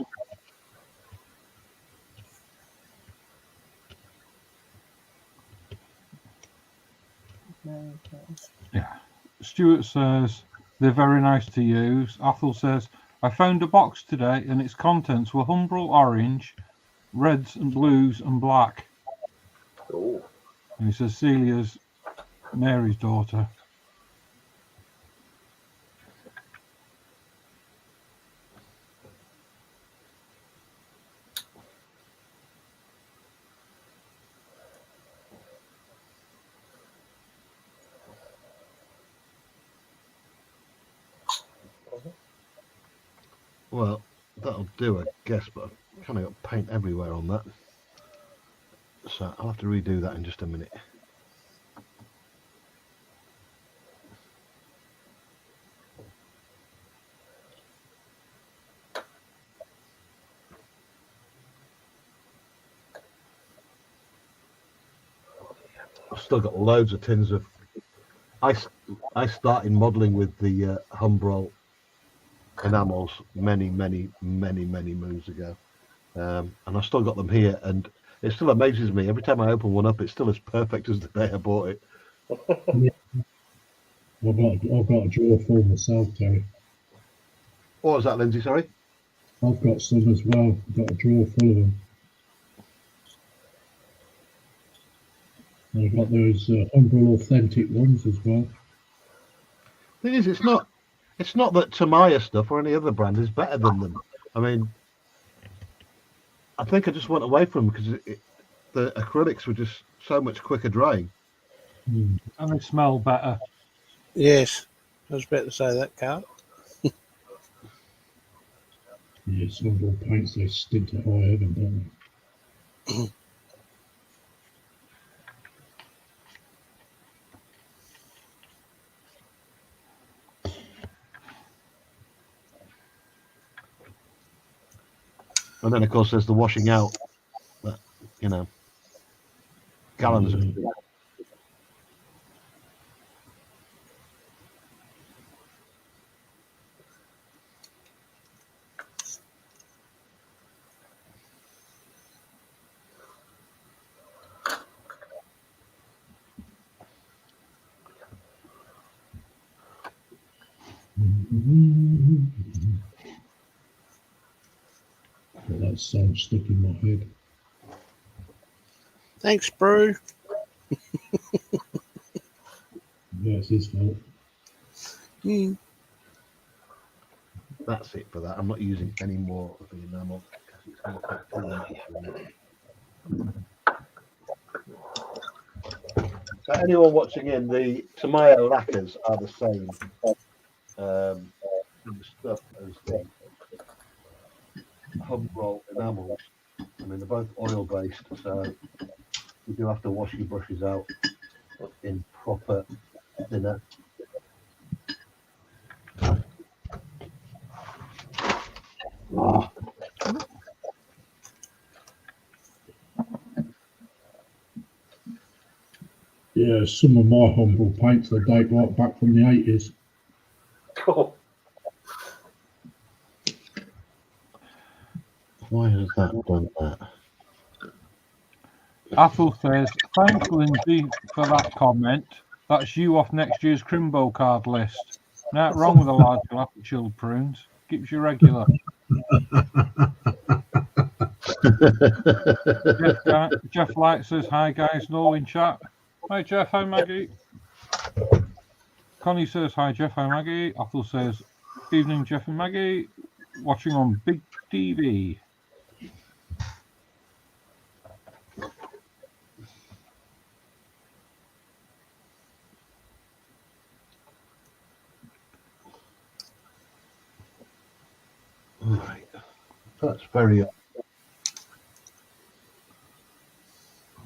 Yeah. Stuart says they're very nice to use. Athel says I found a box today and its contents were Humbrol orange, reds and blues and black. Oh. And he says Celia's Mary's daughter. Well, that'll do, I guess, but I've kind of got paint everywhere on that. So I'll have to redo that in just a minute. I've still got loads of tins of. I started modelling with the Humbrol enamels many moons ago, and I've still got them here, and it still amazes me every time I open one up. It's still as perfect as the day I bought it. I've got a drawer full myself, Terry. What was that, Lindsay? Sorry. I've got some as well. I've got a drawer full of them. And I've got those Humbrol authentic ones as well. Thing is, it's not that Tamiya stuff or any other brand is better than them. I mean, I think I just went away from them because the acrylics were just so much quicker drying. And they smell better. Yes, I was about to say that, Carl. Yeah, Humbrol paints, they stint at high heaven, don't And then, of course, there's the washing out. That, you know, gallons of. That song stuck in my head. Thanks, Brew. Yeah, it's his fault. Mm. That's it for that. I'm not using any more of the enamel because it's going to take too long. So anyone watching in, the Tamiya lacquers are the same stuff as the hub roll enamels. I mean, they're both oil based, so you do have to wash your brushes out in proper thinner. Yeah, some of my humble paints they date right back from the 80s. Cool. Why has that done that? Athel says, thanks, Lindsay, for that comment. That's you off next year's Crimbo card list. Not wrong with a large glass of chilled prunes. Keeps you regular. Jeff Light says, hi guys, no in chat. Hi Jeff, hi Maggie. Connie says, hi Jeff, hi Maggie. Athel says, evening Jeff and Maggie. Watching on big TV. Right. That's very.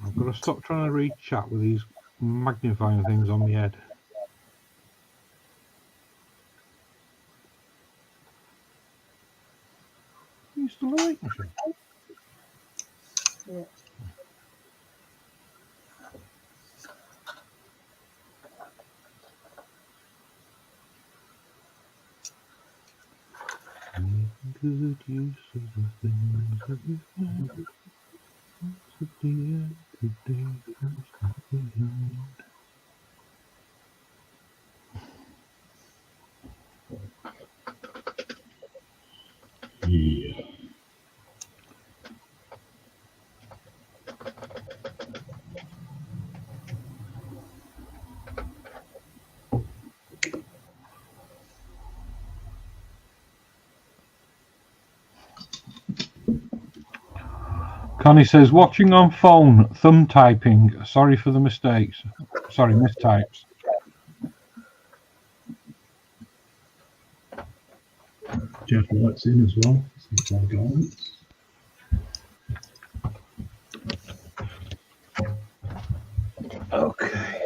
I've got to stop trying to read chat with these magnifying things on my head. You still awake, Michelle? Yeah. Good use of the things that we find. At the end of the day, comes not behind. Yeah. Connie says, watching on phone, thumb typing. Sorry for the mistakes. Sorry, mistypes. Jeff Light's in as well. Since I got it. Okay.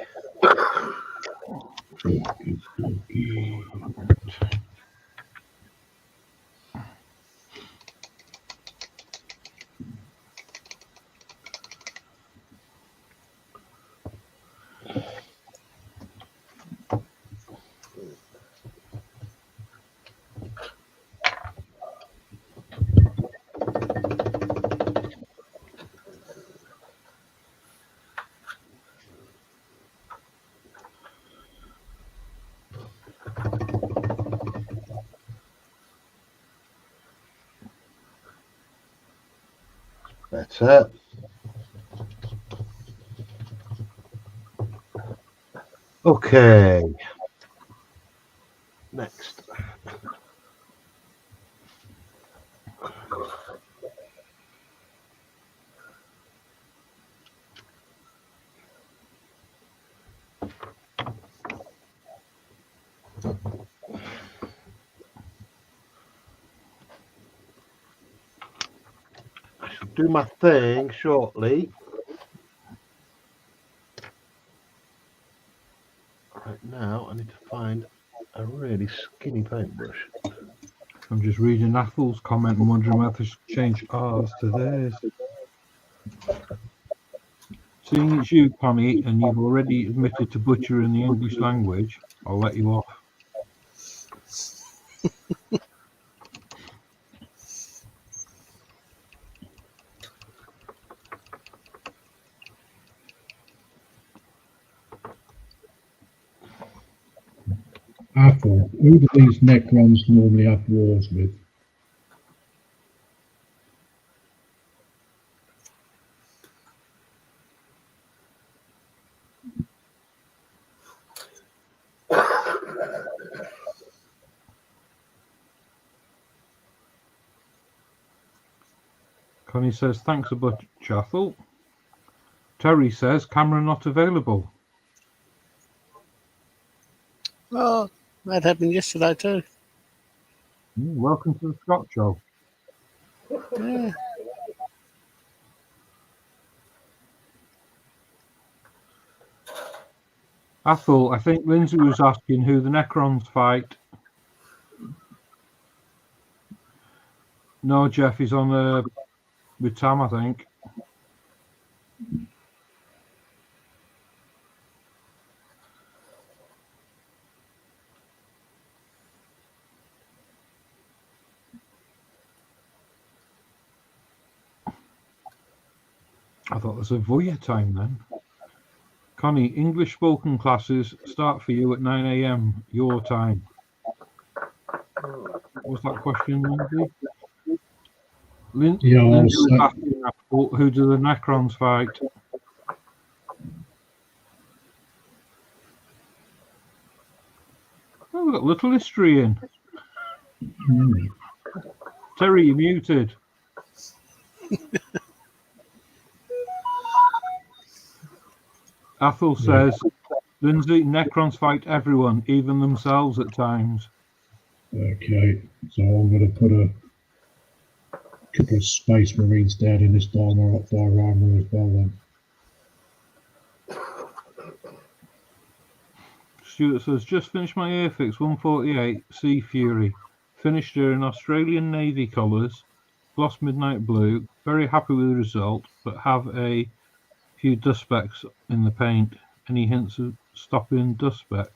That's it. Okay. Next. I shall do my thing shortly. Right now, I need to find a really skinny paintbrush. I'm just reading Athel's comment and wondering whether to change ours to theirs. Seeing it's you, Connie, and you've already admitted to butchering the English language, I'll let you off. Apple, who do these Necrons normally have wars with? Connie says, thanks a bunch, Athel. Terry says, camera not available. Oh, that happened yesterday too. Welcome to the Scott Show. Yeah. Athel, I think Lindsay was asking who the Necrons fight. No, Jeff is on with Tam, I think. I thought it was a Voya time then. Connie, English spoken classes start for you at 9 a.m. your time. What was that question, Lindsay? Yeah, Lindsay was asking who do the Necrons fight? Oh, we've got a little history in. Terry, you're muted. Athel says, Lindsay, Necrons fight everyone, even themselves at times. Okay, so I'm going to put a couple of Space Marines down in this diorama as well then. Stuart says, just finished my Airfix 148 Sea Fury. Finished her in Australian Navy colours, gloss midnight blue. Very happy with the result, but have a few dust specks in the paint. Any hints of stopping dust specks?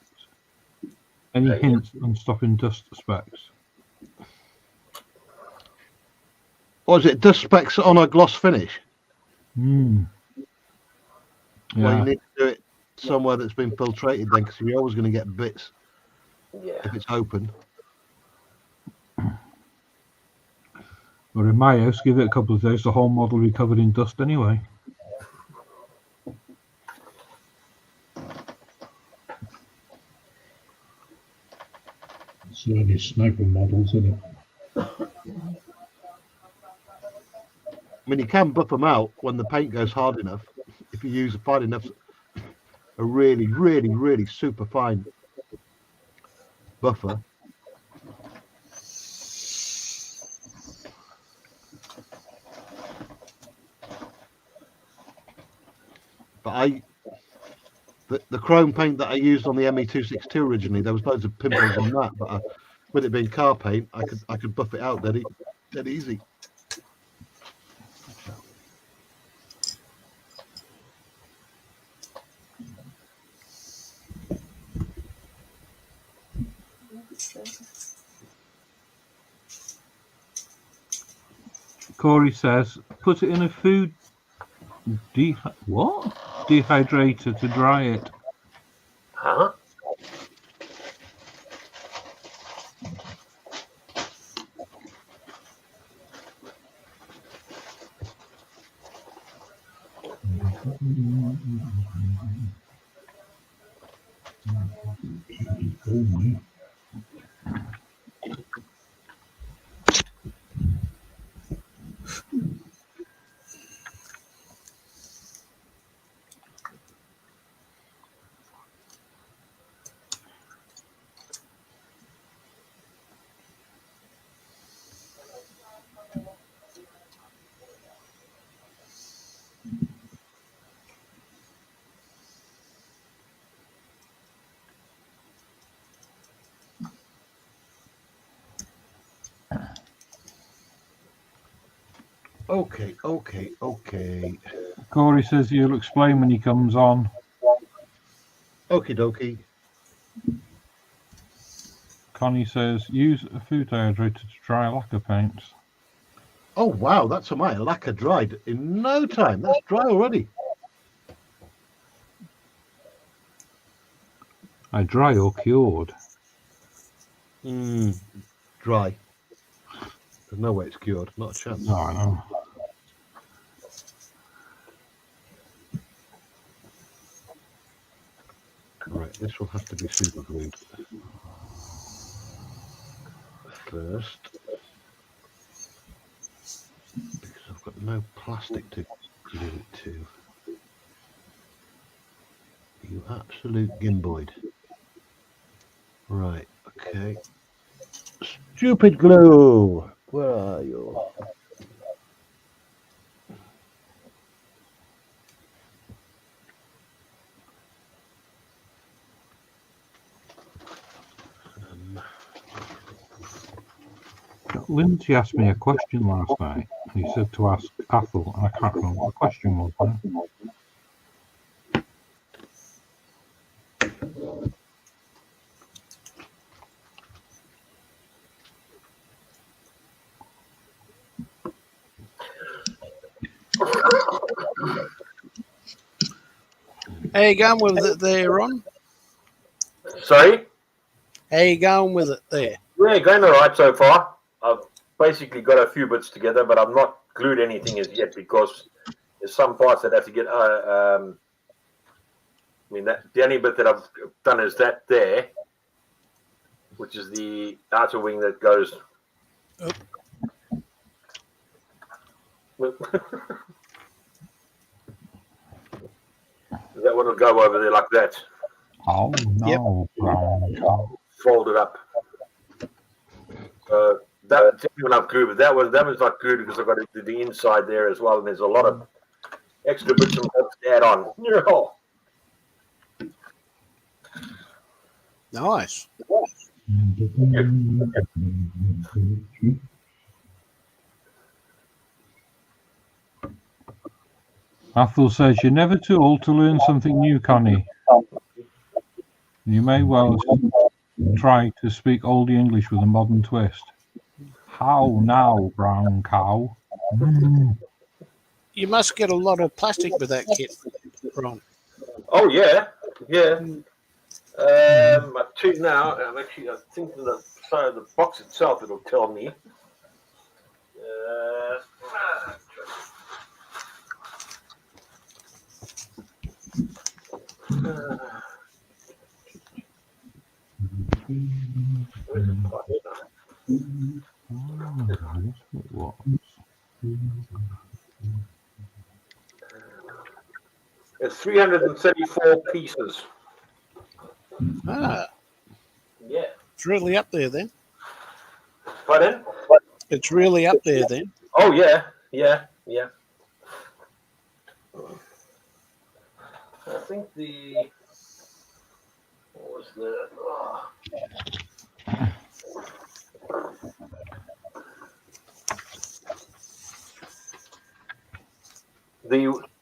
Any hints on stopping dust specks? Or is it dust specks on a gloss finish? Yeah. Well, you need to do it somewhere that's been filtrated then, because you're always going to get bits if it's open. Or in my house, give it a couple of days, the whole model will be covered in dust anyway. It's only sniper models, isn't it? I mean, you can buff them out when the paint goes hard enough. If you use a fine enough, a really, really, really super fine buffer. But the chrome paint that I used on the ME262 originally, there was loads of pimples on that. But with it being car paint, I could buff it out dead easy. Corey says, put it in a food dehydrator to dry it. Huh? Okay. Corey says he'll explain when he comes on. Okie dokie. Connie says use a food dehydrator to dry lacquer paints. Oh wow, that's my lacquer dried in no time. That's dry already. Dry or cured? Dry. There's no way it's cured. Not a chance. No, I know. Right, this will have to be super glued first because I've got no plastic to glue it to. You absolute gimboid. Right, okay. Stupid glue! Where are you? Lindsay asked me a question last night, and he said to ask Athel, and I can't remember what the question was now. How you going with it there, Ron? Sorry? How you going with it there? Yeah, going all right so far. I've basically got a few bits together, but I've not glued anything as yet because there's some parts that have to get. I mean, the only bit that I've done is that there, which is the outer wing that goes. Oh. That one will go over there like that. Oh no, brown cow. Fold it up. That's when I've glued it. That was not glued because I've got it to the inside there as well, and there's a lot of extra bits and bobs to add on. Oh. Nice. Athel says you're never too old to learn something new, Connie. You may well try to speak old English with a modern twist. How now, brown cow? You must get a lot of plastic with that kit, Ron. Oh yeah. I check now. I think the side of the box itself it'll tell me. It's 334 pieces. Ah, Yeah. it's really up there then. Pardon? It's really up there then. Oh yeah. I think what was the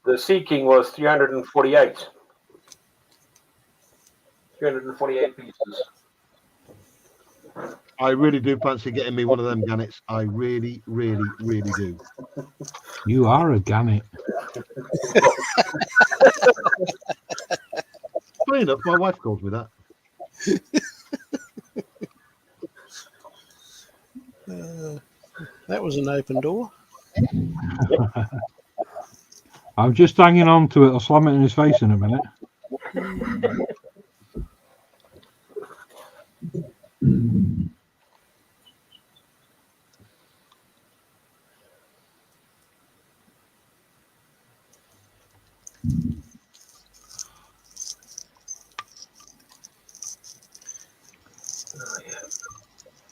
the Sea King was 348. 348 pieces. I really do fancy getting me one of them gannets. I really, really, really do. You are a gannet. Funny enough, my wife calls me that. That was an open door. I'm just hanging on to it. I'll slam it in his face in a minute.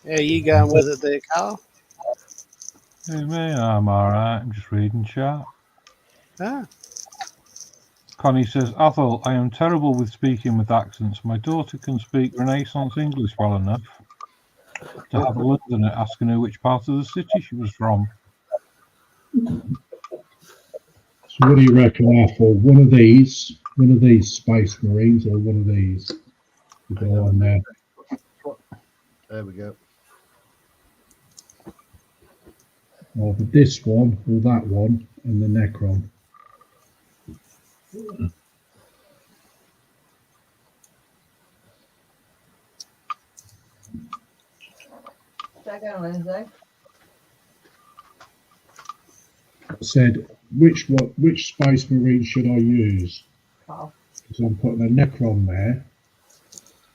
How you going with it there, Carl? Hey, me, I'm all right. I'm just reading chat. Ah, Connie says, Athel, I am terrible with speaking with accents. My daughter can speak Renaissance English well enough to have a Londoner asking her which part of the city she was from. So what do you reckon, Apple? One of these Space Marines, or one of these? To go on there. There we go. Either this one or that one, and the Necron. Second, Lindsay. I said, which Space Marine should I use? Oh, Because I'm putting a Necron there.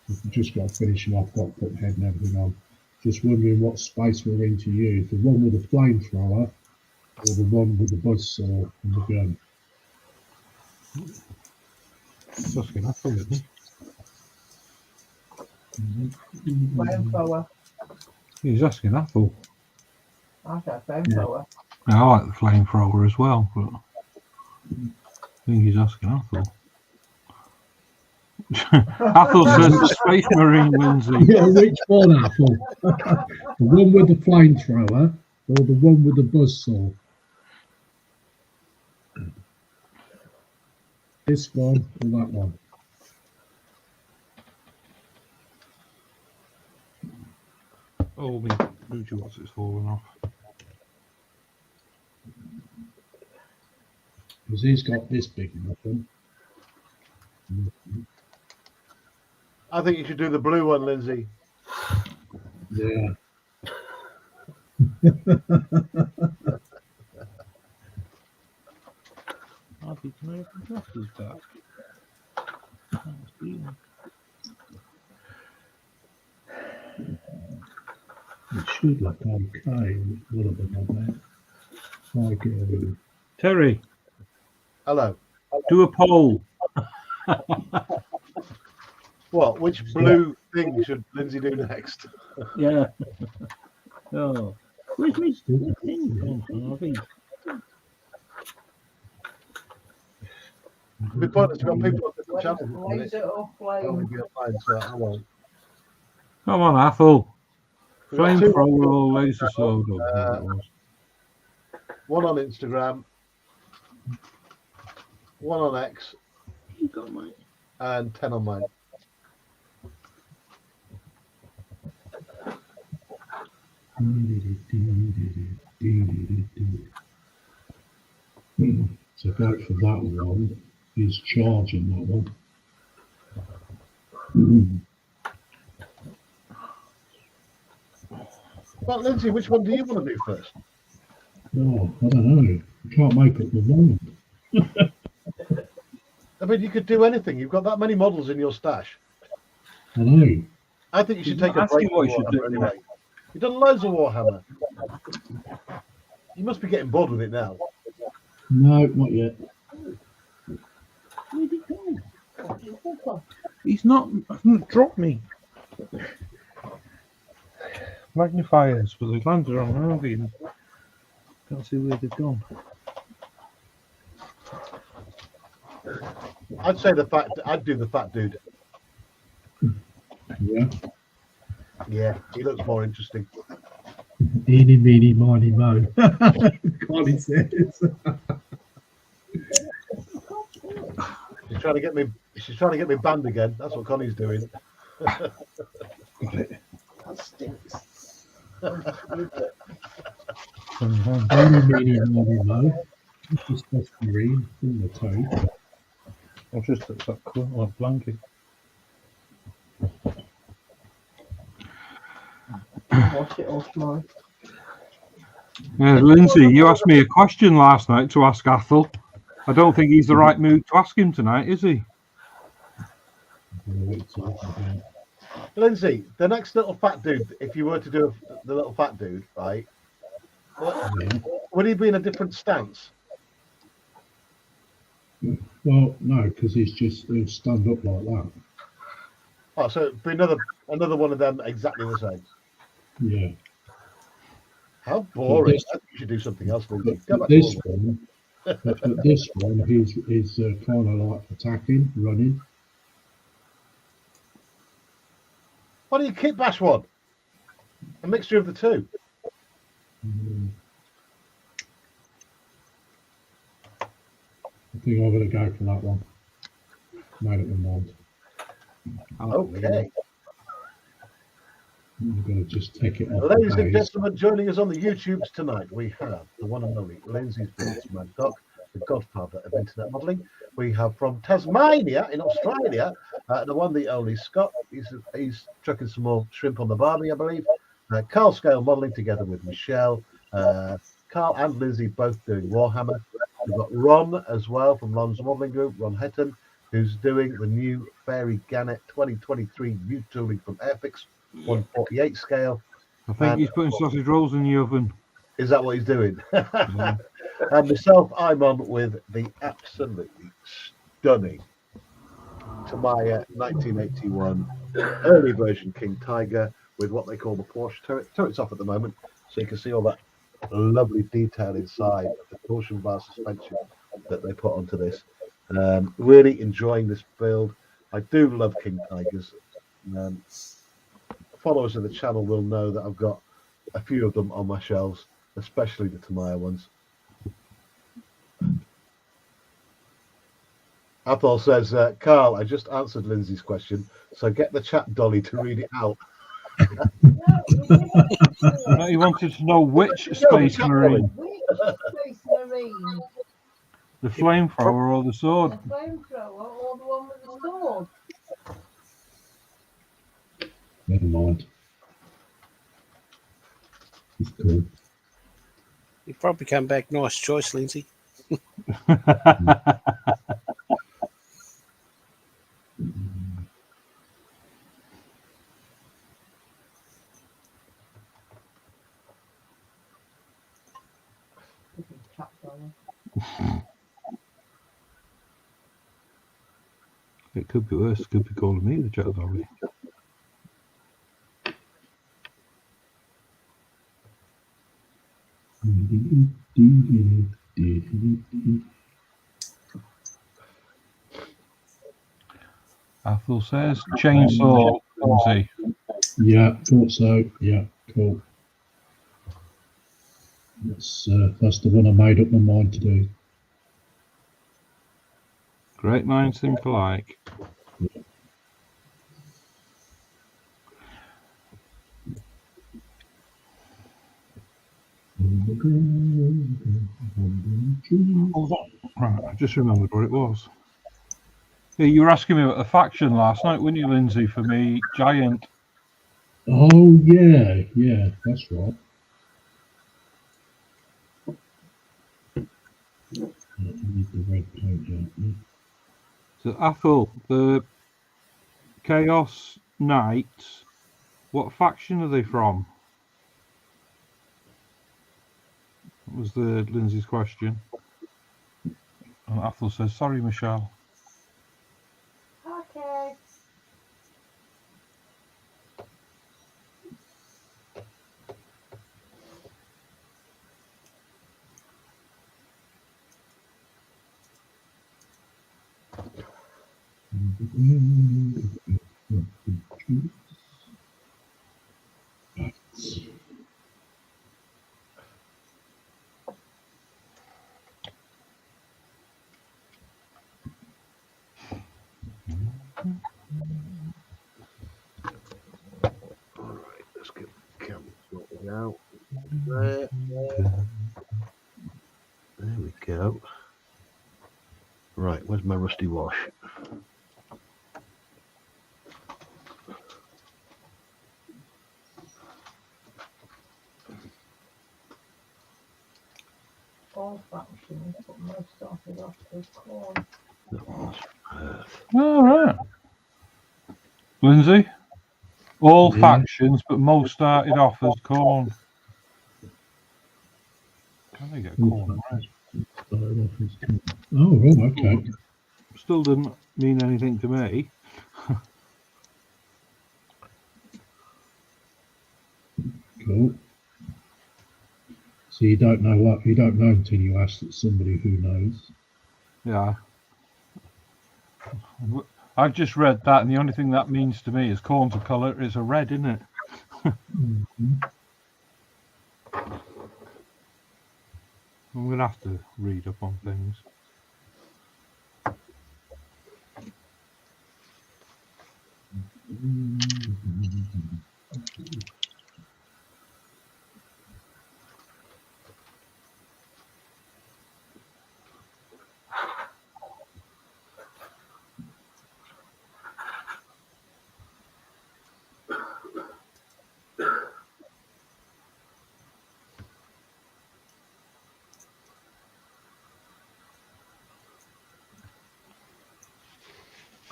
I've just got to finish him off, got to put the head and everything on. Just wondering what Space Marine to use. The one with the flamethrower or the one with the buzzsaw and the gun. He's asking Athel, isn't flamethrower. he? He's asking Athel. I said flamethrower. I like the flamethrower as well, but I think he's asking Athel. Athel says the Space Marine, Lindsay. Yeah, which one, Apple? The one with the flamethrower or the one with the buzzsaw? This one or that one? Oh, me Luigi, what's it's falling off? Because he's got this big enough one. I think you should do the blue one, Lindsay. Yeah. Harvey, can I have the glasses back? It should look okay. One of them on there. I get everything. Terry, Hello. do a poll. What? Which blue thing should Lindsay do next? Yeah. Oh. Where's my thing gone, Harvey? It'd be pointless to got people on different channels. wouldn't it? Laser or That would flame? be fine, so I won't. Come on, Athel. We've got two Flamethrower or laser sword. Or whatever it was. One on Instagram, one on X, You got mine. and 10 on mine. So go for that one. He's charging that one. But Lindsay, which one do you want to do first? Oh, I don't know. I can't make up my mind. I mean, you could do anything. You've got that many models in your stash. I know. I think you should He's take not a break. asking what you from should do. Warhammer anyway. You've done loads of Warhammer. You must be getting bored with it now. No, not yet. Where'd he go? He's not dropped me. Magnifiers, but they landed on Harvey and can't see where they've gone. I'd say I'd do the fat dude. Yeah. Yeah, he looks more interesting. Eeny, meeny, miny, mo. Colin says. She's trying to get me. She's trying to get me banned again. That's what Connie's doing. Got it. That stinks. Eeny, meeny, miny, mo. Just Space Marine in the toe. I'll just put that cool blanket. Wash it off tomorrow. Lindsay, you asked me a question last night to ask Athel. I don't think he's the right mood to ask him tonight, is he? I don't know what you're talking about. Lindsay, the next little fat dude. If you were to do the little fat dude, right? Yeah. Would he be in a different stance? Well, no, because he'll stand up like that. Oh, so it'd be another one of them exactly the same. Yeah. How boring! this- I think you should do something else, Lindsay. Go But back this to one, but this one, he's kind of like attacking, running. Why do you kit bash one? A mixture of the two. Mm. I think I'm going to go for that one. Made up my mind. Okay. I'm going to just take it off. Ladies the and base. gentlemen, joining us on the YouTubes tonight, we have the one and only Lindsay's Builds, Mad Dog, the godfather of internet modelling. We have from Tasmania in Australia, the one, the only Scott. He's chucking some more shrimp on the barbie, I believe. Carl Scale modelling together with Michelle. Carl and Lindsay both doing Warhammer. We've got Ron as well from Ron's Modelling Group, Ron Hetton, who's doing the new Fairy Gannet 2023 new tooling from Airfix, 148 scale. I think he's putting sausage rolls in the oven. Is that what he's doing? Yeah. And myself, I'm on with the absolutely stunning Tamiya 1981 early version King Tiger with what they call the Porsche turret. Turret's off at the moment, so you can see all that lovely detail inside of the torsion bar suspension that they put onto this. Really enjoying this build. I do love King Tigers. Followers of the channel will know that I've got a few of them on my shelves, especially the Tamiya ones. Athol says, Carl, I just answered Lindsay's question, so get the chat dolly to read it out. No, he wanted to know which Space Marine, Which Space Marine? the flamethrower or the sword. The flamethrower or the one with the sword? Never mind. It's cool. You probably come back. Nice choice, Lindsay. Chat dolly. It could be worse. It could be calling me the chat dolly. Athel says chainsaw, Lindsay. Yeah, thought so. Yeah, cool. That's the one I made up my mind to do. Great minds think alike. Right, I just remembered what it was. Yeah, you were asking me about the faction last night, weren't you, Lindsay, for me, Giant? Oh yeah, yeah, that's right. I need the red paint, don't you? So, Athel, the Chaos Knights, what faction are they from? That was the Lindsay's question. And Athel says, sorry, Michelle. Okay. All right, let's get the camera sorted out. There. There we go. Right, where's my rusty wash? All factions, but most started off with corn. That was Earth. All right. Lindsay? All Yeah. factions, but most started off as corn. Can they get corn? Right. Started off as corn. Oh, right, okay. Still didn't mean anything to me. Cool. So you don't know what you don't know until you ask somebody who knows. Yeah. I've just read that, and the only thing that means to me is corn's a colour, it's a red, isn't it? Mm-hmm. I'm going to have to read up on things.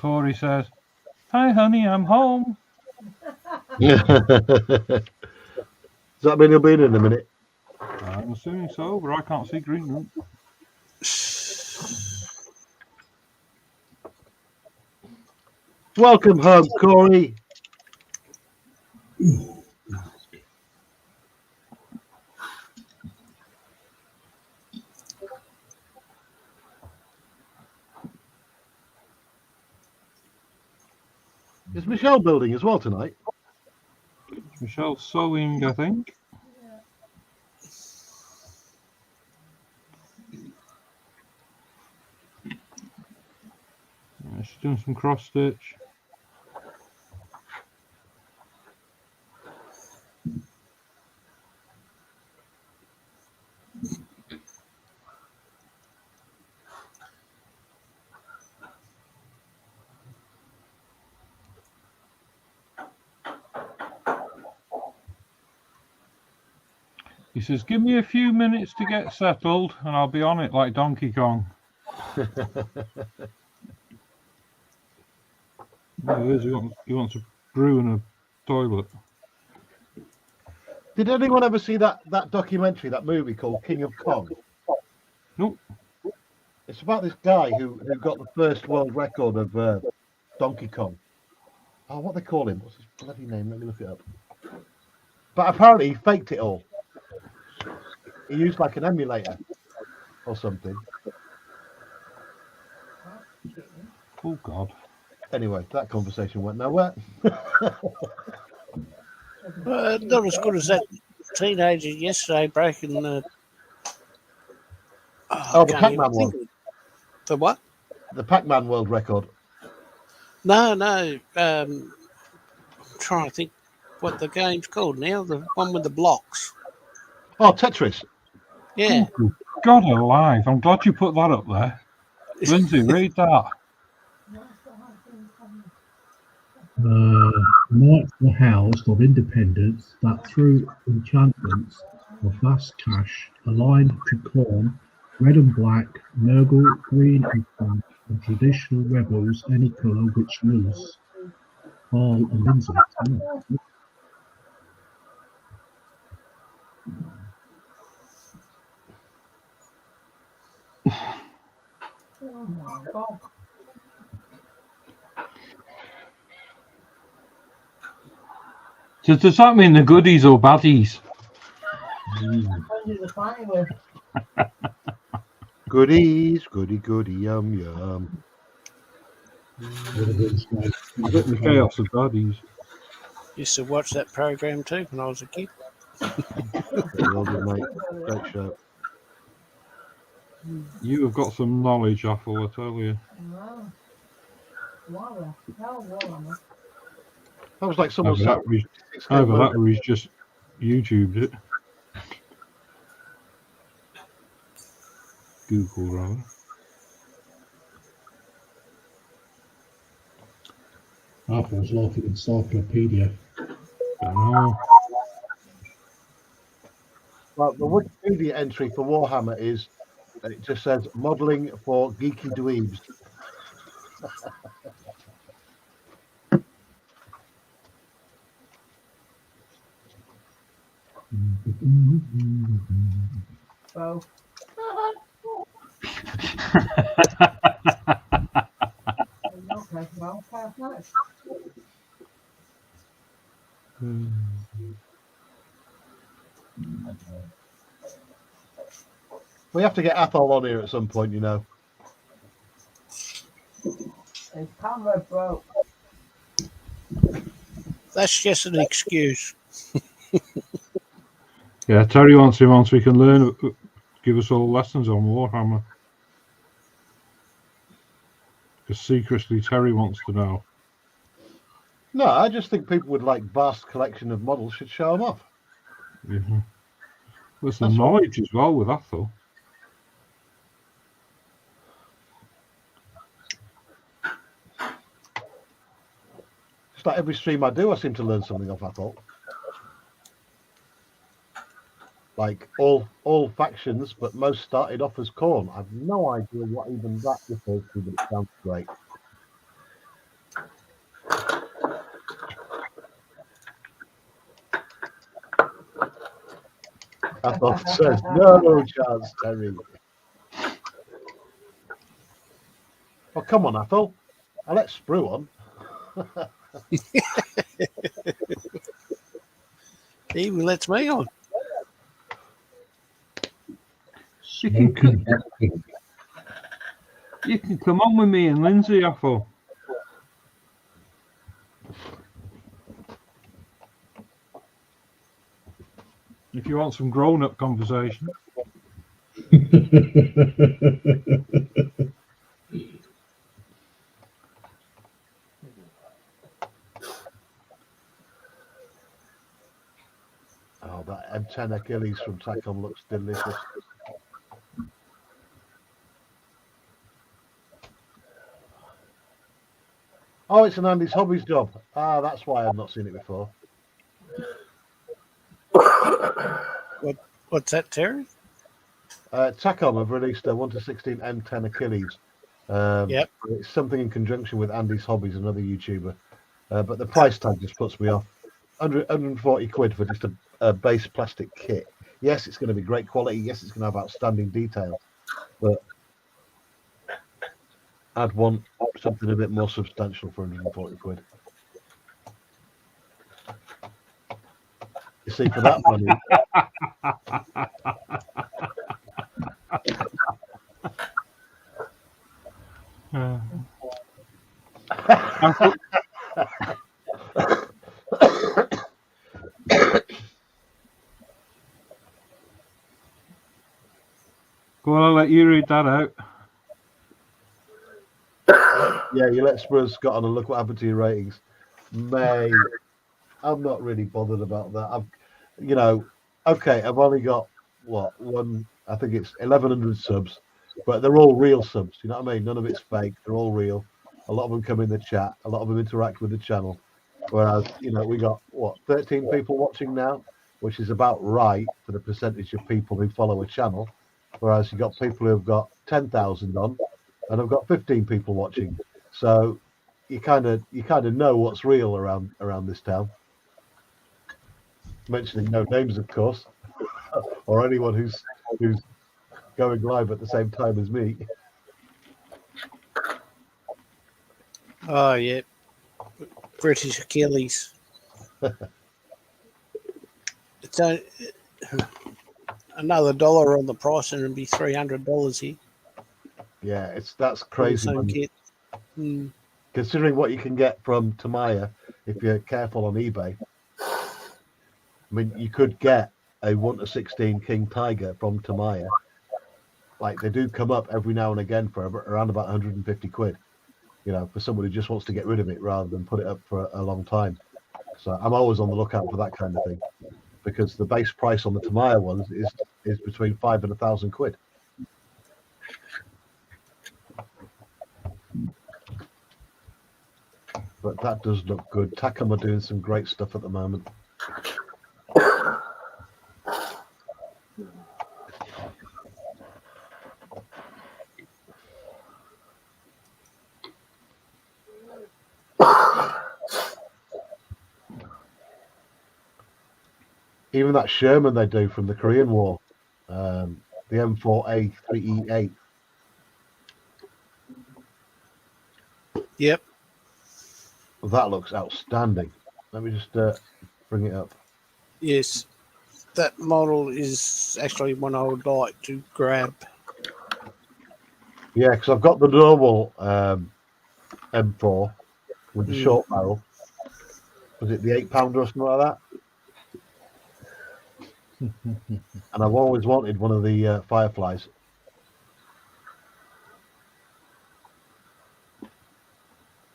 Corey says, "Hi, honey, I'm home." Does that mean he'll be in a minute? I'm assuming so, but I can't see green room. Welcome home, Corey. Is Michelle building as well tonight? Michelle's sewing, I think. Yeah, she's doing some cross stitch. He says, "Give me a few minutes to get settled, and I'll be on it like Donkey Kong." There it is. He wants a brew and a toilet. Did anyone ever see that documentary, that movie called King of Kong? Nope. It's about this guy who got the first world record of Donkey Kong. Oh, what they call him? What's his bloody name? Let me look it up. But apparently he faked it all. He used like an emulator or something. Oh God. Anyway, that conversation went nowhere. Not as good as that teenager yesterday breaking the. Oh, the Pac-Man one. The what? The Pac-Man world record. No. I'm trying to think what the game's called now. The one with the blocks. Oh, Tetris. Yeah. Oh, God alive. I'm glad you put that up there. Lindsay, read that. Knights the House of Independence that through enchantments of vast cash aligned to corn, red and black, Nurgle, green and tan, and traditional rebels any colour which loose. Paul and Lindsay. Oh my God. So does that mean the goodies or baddies? Depends who they're playing with. Goodies, goody, yum. I bet the chaos of baddies. Used to watch that program too when I was a kid. Very well done, mate. Great show. You have got some knowledge, Apple, I tell you. Wow. Wow. How well, That was like someone Either that or he's just YouTubed it. Google, rather. Apple's like an encyclopedia. Oh, Well, the Wikipedia entry for Warhammer is, it just says modelling for geeky dweebs. both. Okay, well, nice. We have to get Athol on here at some point, you know. His camera broke. That's just an excuse. yeah, Terry wants him on so he can learn, give us all lessons on Warhammer. Because secretly Terry wants to know. No, I just think people with like vast collection of models should show them off. Yeah. There's some That's knowledge as well with Athol. Just like every stream I do, I seem to learn something off Athol. Like all factions, but most started off as Khorne. I've no idea what even that refers to, but it sounds great. Athol says, no chance, Terry. Oh, come on, Athol. I'll let Sprue on. He even lets me on. Smoking hot. You can come on with me and Lindsay, Athol. If you want some grown-up conversation. Oh, that M10 Achilles from Tacom looks delicious. Oh, it's an Andy's Hobbies job. Ah, that's why I've not seen it before. What's that, Terry? Tacom have released a 1-16 M10 Achilles. Yep. It's something in conjunction with Andy's Hobbies, another YouTuber. But the price tag just puts me off. 140 quid for just a base plastic kit. Yes, it's going to be great quality. Yes, it's going to have outstanding detail. But I'd want something a bit more substantial for 140 quid. You see, for that money, Go on, I'll let you read that out. yeah, you let Spurs Scott on and look what happened to your ratings. Mate, I'm not really bothered about that. I've only got I think it's 1,100 subs, but they're all real subs. You know what I mean? None of it's fake. They're all real. A lot of them come in the chat. A lot of them interact with the channel. Whereas, we got 13 people watching now, which is about right for the percentage of people who follow a channel. Whereas you got people who've got 10,000 on, and I've got 15 people watching. So you kind of know what's real around this town. Mentioning no names, of course, or anyone who's going live at the same time as me. Oh, yeah. British Achilles. It's another $1 on the price and it'd be $300 here. Yeah, that's crazy. Same kit. Considering what you can get from Tamiya, if you're careful on eBay. I mean, you could get a 1-16 King Tiger from Tamiya. Like, they do come up every now and again for around about 150 quid. For someone who just wants to get rid of it rather than put it up for a long time. So I'm always on the lookout for that kind of thing, because the base price on the Tamiya ones is between 5 and 1,000 quid. But that does look good. Tacom are doing some great stuff at the moment. Even that Sherman they do from the Korean War, the M4A3E8. Yep. That looks outstanding. Let me just bring it up. Yes. That model is actually one I would like to grab. Yeah, because I've got the normal M4 with the short barrel. Was it the 8-pounder or something like that? And I've always wanted one of the Fireflies.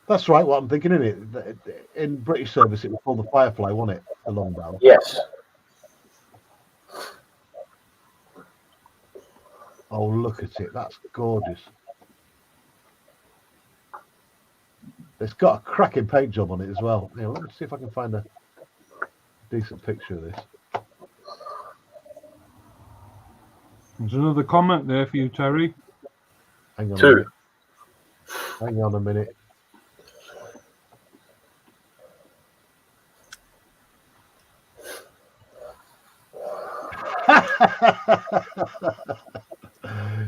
That's right, what I'm thinking, isn't it? In British service, it was called the Firefly, wasn't it? The long barrel. Yes. Oh, look at it. That's gorgeous. It's got a cracking paint job on it as well. Let me see if I can find a decent picture of this. There's another comment there for you, Terry. Hang on 2. a minute. Hang on a minute.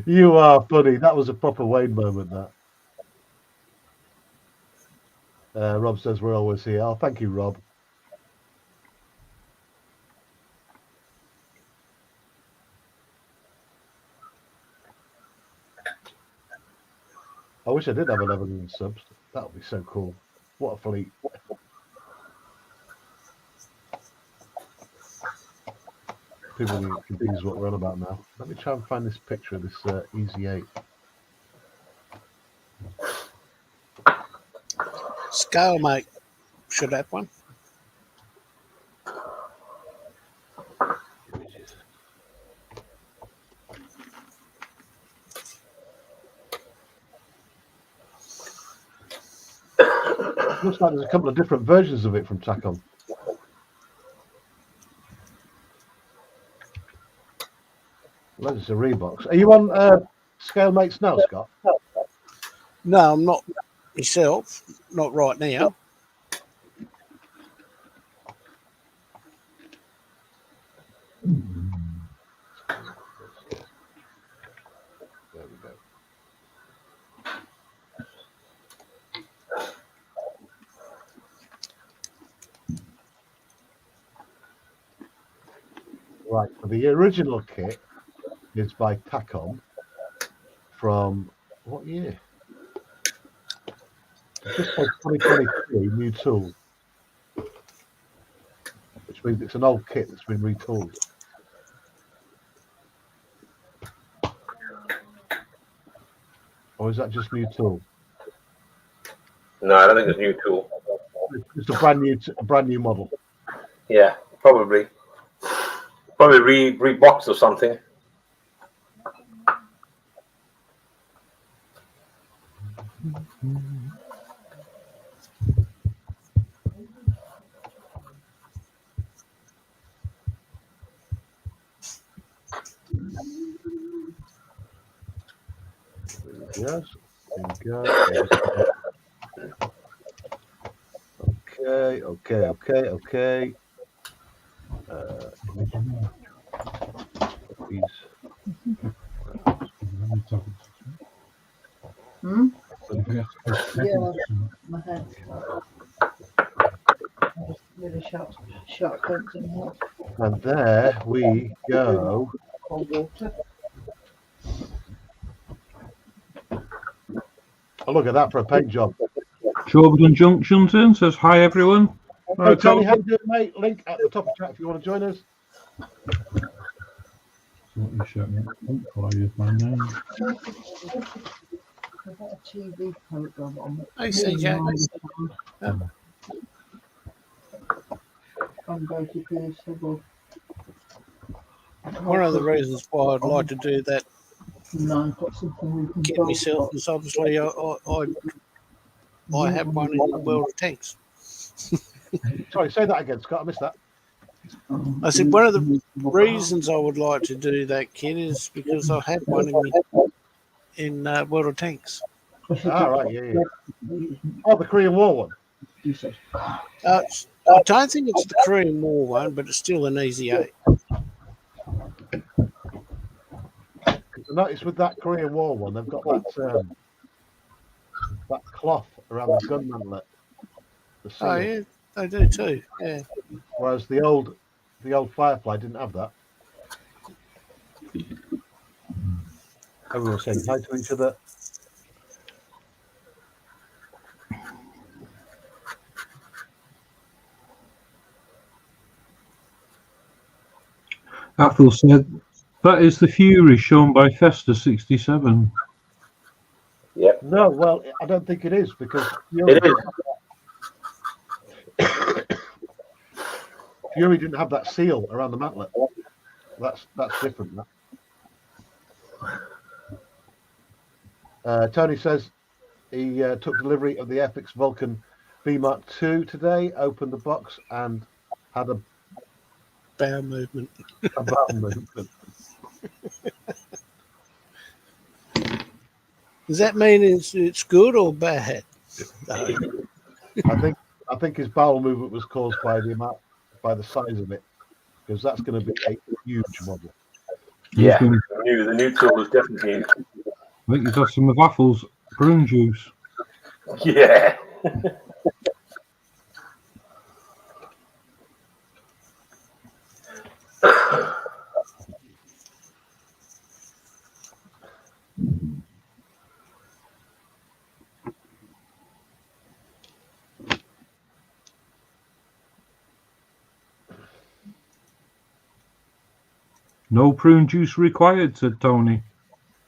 You are funny. That was a proper Wayne moment, that. Rob says we're always here. Oh, thank you, Rob. I wish I did have 11 subs. That would be so cool. What a fleet. People get confused what we're on about now. Let me try and find this picture of this Easy 8. Scalemate should have one. Looks like there's a couple of different versions of it from Tacom. Loads of Reeboks. Are you on Scale Mates now, Scott? No, I'm not myself. Not right now. There we go. Right, so the original kit is by Tacom from what year? It just says 2023 new tool, which means it's an old kit that's been retooled. Or is that just new tool? No, I don't think it's a new tool. It's a brand new model. Yeah, probably reboxed or something. Yes. There we go. Okay. These. Hmm? Yeah. Yeah, my head. Just really sharp pencil here. And there we go. Cold water. Oh, look at that for a paint job. Chorberton Junction says hi everyone. Hey, Tony, how you doing, mate? Link at the top of the chat if you want to join us. What you shouting at? Fire is my name. I've got a TV program on it. Hey, CJ. I'm going to do civil. One of the reasons why I'd like to do that, No, I've got something we can get both myself, is obviously I have one in the World of Tanks. Sorry, say that again, Scott. I missed that. I said one of the reasons I would like to do that kit is because I had one in World of Tanks. Ah, right, yeah. Oh, the Korean War one. I don't think it's the Korean War one, but it's still an Easy 8. I noticed with that Korean War one, they've got that cloth around the gun mantlet. The seal. Oh yeah, they do too. Yeah. Whereas the old Firefly didn't have that. Everyone was saying hi to each other. Athel said, that is the Fury shown by Festa 67. Yep. No, well, I don't think it is because It is. Fury didn't have that seal around the mantlet. That's different. Tony says he took delivery of the FX Vulcan V Mark II today, opened the box and had a Bow movement. bowel movement. Does that mean it's good or bad? No. I think his bowel movement was caused by the size of it, because that's going to be a huge model. Yeah, He's been- the new tool is definitely. I think he's had some of Apple's prune juice. Yeah. No prune juice required, said Tony.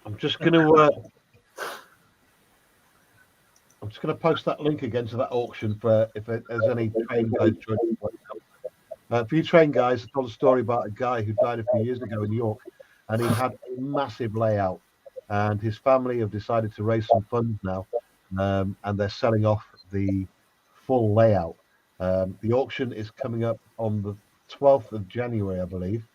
I'm just going to post that link again to that auction for if there's any train guys joining. For you train guys, I told a story about a guy who died a few years ago in York, and he had a massive layout, and his family have decided to raise some funds now, and they're selling off the full layout. The auction is coming up on the 12th of January, I believe,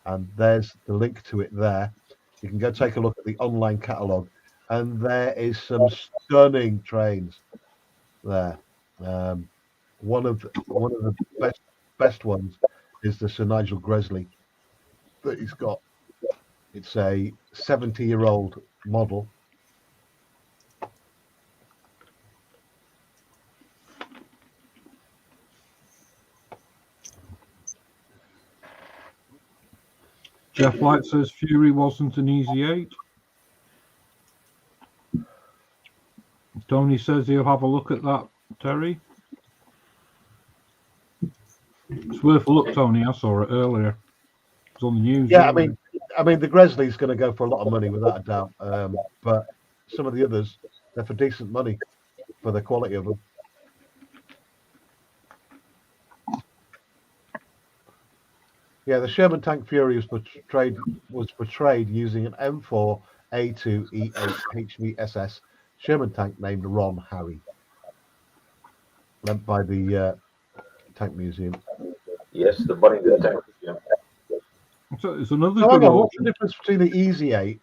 and there's the link to it there. You can go take a look at the online catalogue, and there is some stunning trains there. One of the best ones is the Sir Nigel Gresley that he's got. It's a 70-year-old model. Jeff Light says Fury wasn't an easy 8. Tony says he'll have a look at that, Terry. It's worth a look, Tony. I saw it earlier. It was on the news. Yeah, earlier. I mean, the Gresley's going to go for a lot of money without a doubt. But some of the others, they're for decent money for the quality of them. Yeah, the Sherman Tank Fury was portrayed using an M4 A2 E8 HVSS Sherman tank named Ron Harry, lent by the Tank Museum. Yes, the Boddington Tank. Yeah. So it's another So good hang on, what's auction. the difference between the Easy 8?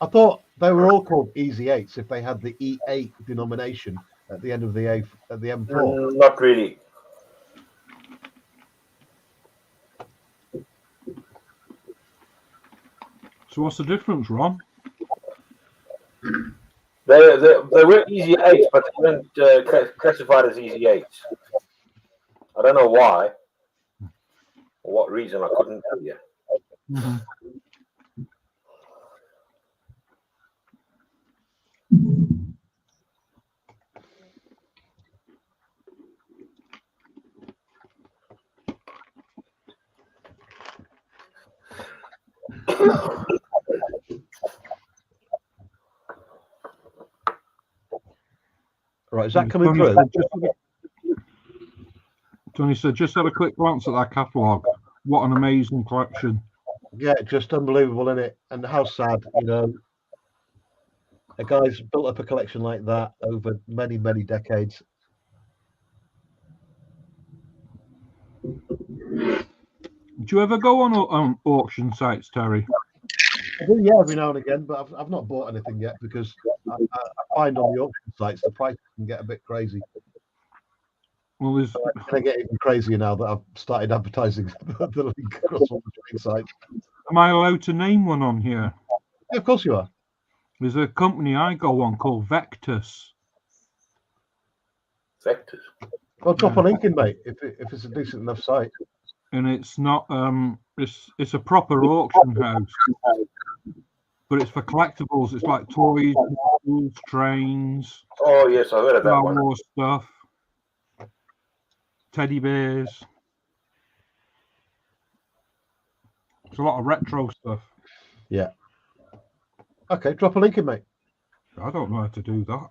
I thought they were all called Easy 8s if they had the E8 denomination at the end of the at the M4. Not really. So what's the difference, Ron? They were easy 8s, but they weren't classified as easy 8s. I don't know why. For what reason, I couldn't tell you. Mm-hmm. Right, is that coming Tony through? Tony said, just had a quick glance at that catalogue. What an amazing collection. Yeah, just unbelievable, isn't it? And how sad, you know, a guy's built up a collection like that over many, many decades. Do you ever go on auction sites, Terry? I do, yeah, every now and again, but I've not bought anything yet because I find on the auction sites the price can get a bit crazy. Well, there's, So it's going to get even crazier now that I've started advertising the link across all the trading sites. am I allowed to name one on here? Yeah, of course you are. There's a company I go on called Vectus. Vectors. Well, drop a link in, mate, if it's a decent enough site. And it's not it's a proper auction house, but it's for collectibles. It's like toys, models, trains, Oh, yes, I heard of that Star one. Wars stuff, teddy bears. It's a lot of retro stuff. Yeah. Okay, drop a link in, mate. I don't know how to do that.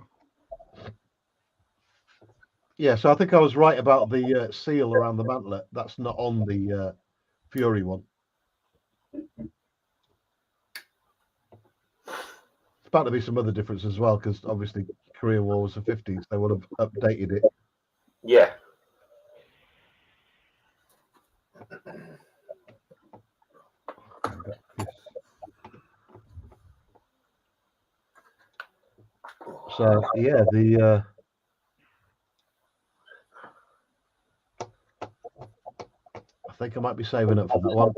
Yeah, so I think I was right about the seal around the mantlet. That's not on the Fury one. It's bound to be some other difference as well, because obviously Korean War was the 50s. They would have updated it. Yeah. So yeah, the I think I might be saving up for that one.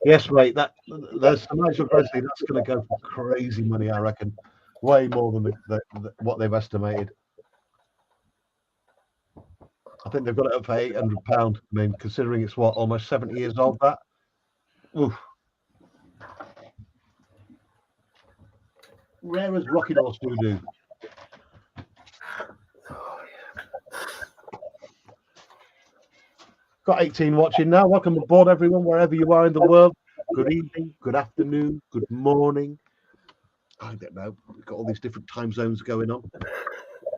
Yes, mate. There's some actual Grizzly. That's going to go for crazy money, I reckon. Way more than what they've estimated. I think they've got it up for £800. I mean, considering it's what, almost 70 years old. That. Oof. Rare as Rocking Horse Voodoo. Got 18 watching now. Welcome aboard, everyone, wherever you are in the world. Good evening, good afternoon, good morning. I don't know. We've got all these different time zones going on.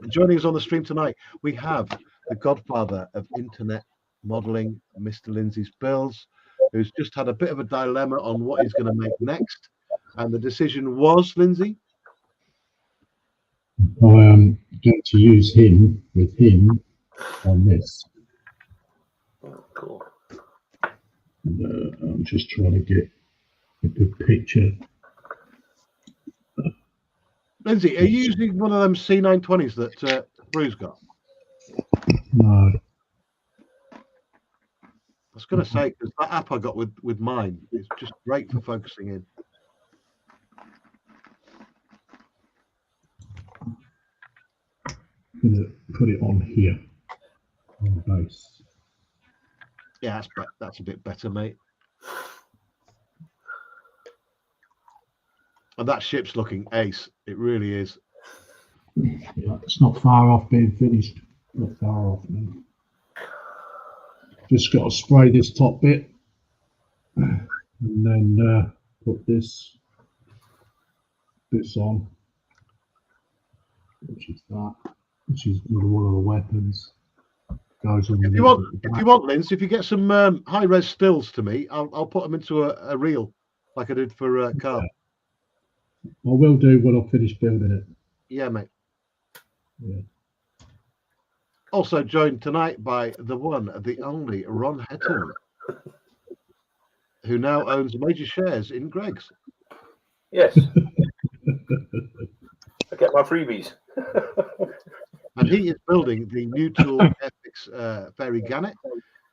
And joining us on the stream tonight, we have the godfather of internet modeling, Mr. Lindsay Spills, who's just had a bit of a dilemma on what he's going to make next. And the decision was, Lindsay? I am going to use him with him on this. Oh, cool. I'm just trying to get a good picture. Lindsay, are you using one of them C920s that Bruce got? No, I was going to say, because that app I got with mine is just great for focusing in. I'm going to put it on here on base. Yeah, that's a bit better, mate. And that ship's looking ace. It really is. Yeah, it's not far off being finished. Not far off now. Just got to spray this top bit and then put this on, which is one of the weapons. Goes on. If you want, Linz, if you get some high res stills to me, I'll put them into a reel like I did for Carl. I will do when I finish building it. Yeah, mate. Yeah. Also joined tonight by the one, the only Ron Hetton, who now owns major shares in Greg's. Yes. I get my freebies. And he is building the new tool FX Fairy Gannet,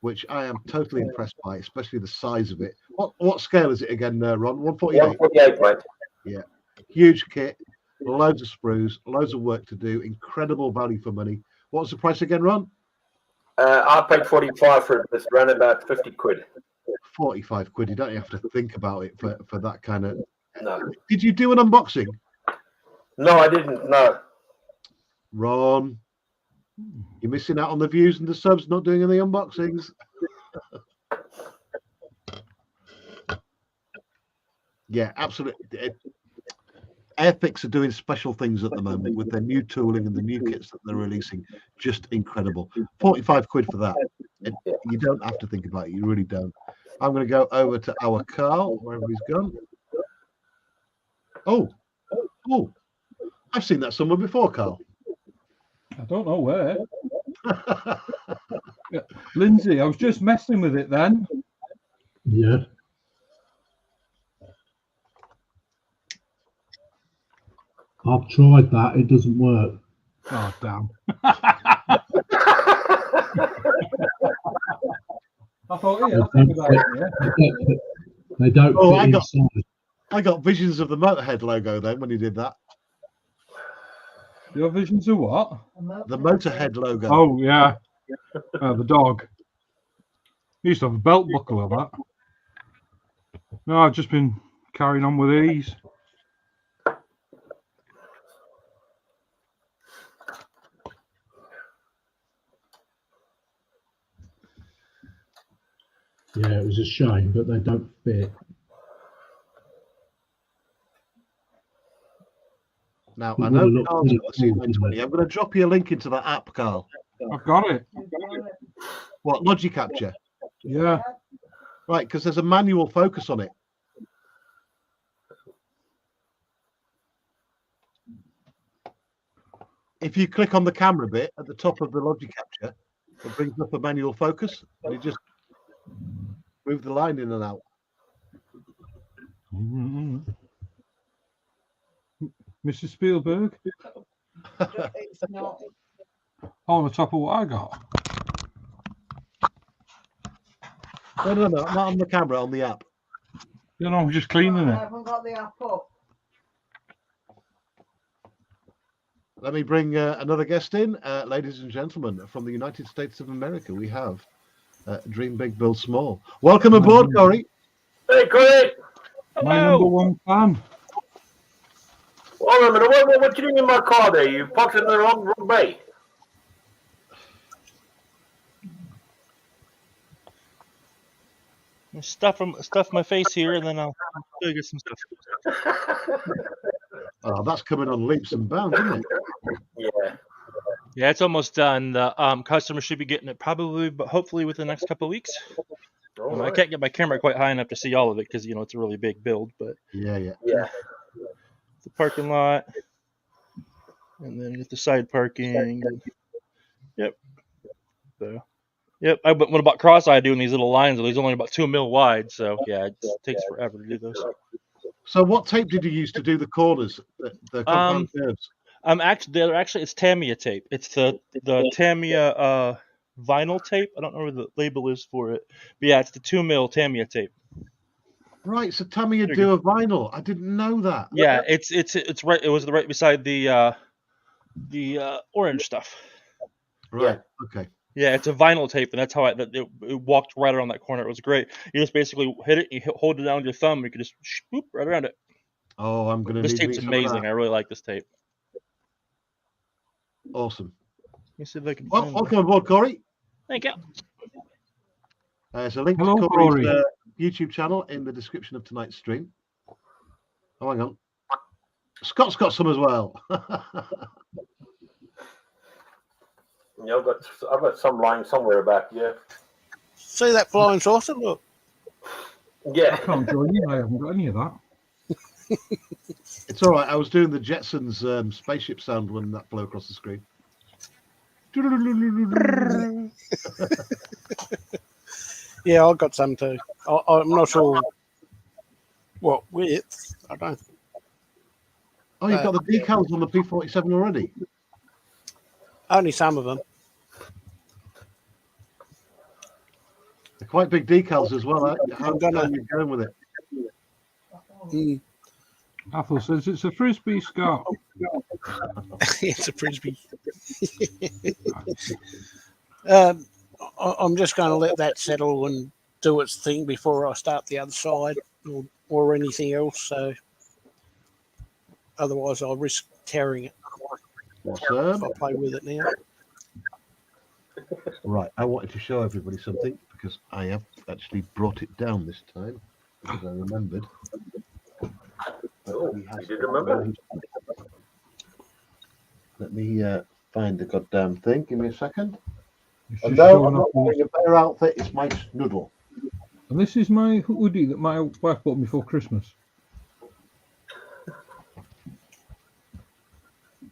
which I am totally impressed by, especially the size of it. What scale is it again, Ron? 148? 148, mate. Yeah. Huge kit, loads of sprues, loads of work to do, incredible value for money. What's the price again, Ron? I paid 45 for it. It's around about 50 quid. 45 quid. You don't have to think about it for that kind of... No. Did you do an unboxing? No, I didn't. No. Ron, you're missing out on the views and the subs, not doing any unboxings. Yeah, absolutely. Airfix are doing special things at the moment with their new tooling and the new kits that they're releasing. Just incredible. 45 quid for that. You don't have to think about it. You really don't. I'm going to go over to our Carl, wherever he's gone. Oh, I've seen that somewhere before, Carl. I don't know where. Yeah. Lindsay, I was just messing with it then. Yeah. I've tried that. It doesn't work. Oh, damn. I thought, yeah, they don't fit inside. I got visions of the Motorhead logo then when you did that. Your visions of what? The Motorhead logo. Oh, yeah. The dog. He used to have a belt buckle of that. No, I've just been carrying on with these. Yeah, it was a shame, but they don't fit. Now, I know Carl's got the C920. I'm going to drop you a link into that app, Carl. I've got it. What, Logicapture? Yeah. Right, because there's a manual focus on it. If you click on the camera bit at the top of the Logicapture, it brings up a manual focus, and you just move the line in and out. Mm-hmm. Mr. Spielberg? It's not. On the top of what I got. No, not on the camera, on the app. You know, I'm just cleaning I it. haven't got the app up. Let me bring another guest in. Ladies and gentlemen, from the United States of America, we have Dream Big, Build Small. Welcome aboard, Corey. Hey, Corey. My number one fan. Hold on a minute. What you doing in my car there? You parked in the wrong bay. Stuff my face here, and then I'll go get some stuff. Oh, that's coming on leaps and bounds, isn't it? Yeah. Yeah, it's almost done. The customer should be getting it probably, but hopefully within the next couple of weeks. All I right. can't get my camera quite high enough to see all of it because it's a really big build. But Yeah. Yeah. the parking lot, and then get the side parking. Yep. So, yep. When about cross-eye doing these little lines, these only about 2 mil wide. So yeah, it takes forever to do those. So, what tape did you use to do the corners, the compound curves? Actually it's Tamiya tape. It's the Tamiya vinyl tape. I don't know where the label is for it, but yeah, it's the 2 mil Tamiya tape. Right. So, Tamiya There you do a vinyl. I didn't know that. Yeah, it's right. It was right beside the orange stuff. Right. Okay. Yeah, it's a vinyl tape, and that's how it walked right around that corner. It was great. You just basically hit it, you hold it down with your thumb, you could just swoop right around it. Oh, I'm going to This need tape's some of amazing. that. I really like this tape. Awesome. Let me see if I can Well, find welcome aboard, Corey. Thank you. There's a link Hello, to Corey's Corey. YouTube channel in the description of tonight's stream. Oh, hang on. Scott's got some as well. Yeah, I've got some lying somewhere back. Yeah. See that flying saucer? Look. I Yeah. can't join you. I haven't got any of that. It's all right. I was doing the Jetsons spaceship sound when that flew across the screen. Yeah, I got some too. I'm not sure what width. I don't. Oh, you've got the decals on the P-47 already? Only some of them. They're quite big decals as well. How I'm gonna- are you going with it? Mm. Athel says it's a frisbee, Scott. It's a frisbee. I'm just going to let that settle and do its thing before I start the other side or anything else. So otherwise, I'll risk tearing it if Awesome. I play with it now. Right, I wanted to show everybody something because I have actually brought it down this time because I remembered. Oh, you did remember? Let me find the goddamn thing. Give me a second. It's And just no, showing I'm not off all- wearing a better outfit. It's my snoodle. And this is my hoodie that my wife bought me for Christmas.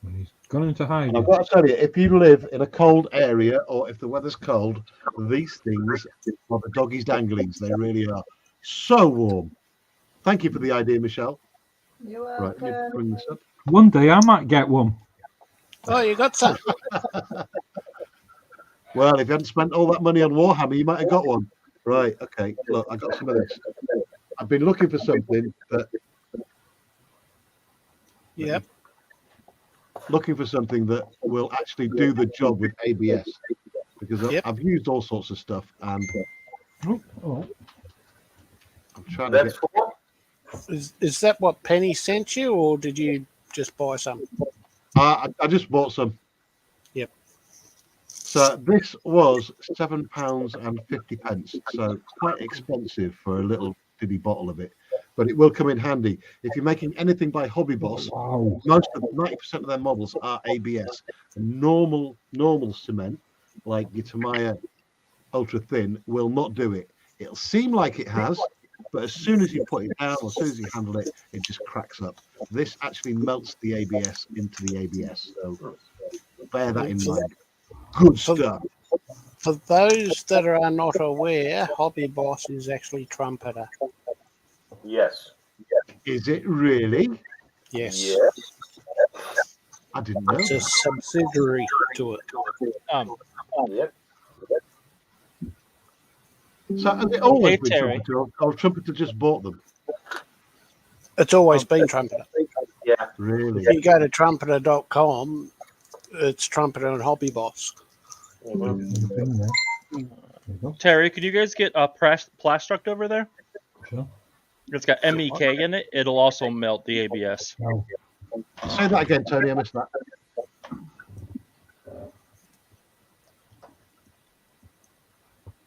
And he's gone into And hiding. I've got to tell you, if you live in a cold area or if the weather's cold, these things are the doggies danglies. They really are so warm. Thank you for the idea, Michelle. You're Right, let me welcome. bring this up. One day I might get one. Oh, you got some. Well, if you hadn't spent all that money on Warhammer, you might have got one. Right, okay. Look, I got some of this. I've been looking for something that Yep. will actually do the job with ABS. Because Yep. I've used all sorts of stuff and Oh, I'm trying to That's get for. Is that what Penny sent you, or did you just buy some? I just bought some. Yep. So this was £7.50. So quite expensive for a little bitty bottle of it, but it will come in handy if you're making anything by Hobby Boss. wow. Most of 90% of their models are ABS. Normal cement, like your Tamiya Ultra Thin, will not do it. It'll seem like it has, but as soon as you put it down, or as soon as you handle it, it just cracks up. This actually melts the ABS into the ABS. So bear that in mind. Good stuff. For those that are not aware, Hobby Boss is actually Trumpeter. Yes. Is it really? Yes. Yes. I didn't know. It's a subsidiary to it. Yep. So has it always Hey, been Terry. Trumpeter, or Trumpeter just bought them? It's always been Trumpeter. Yeah. Really? If you go to trumpeter.com, it's Trumpeter and Hobby Boss. Terry, could you guys get a Plastruct over there? Sure. It's got MEK in it. It'll also melt the ABS. Oh, Say that again, Tony. I missed that.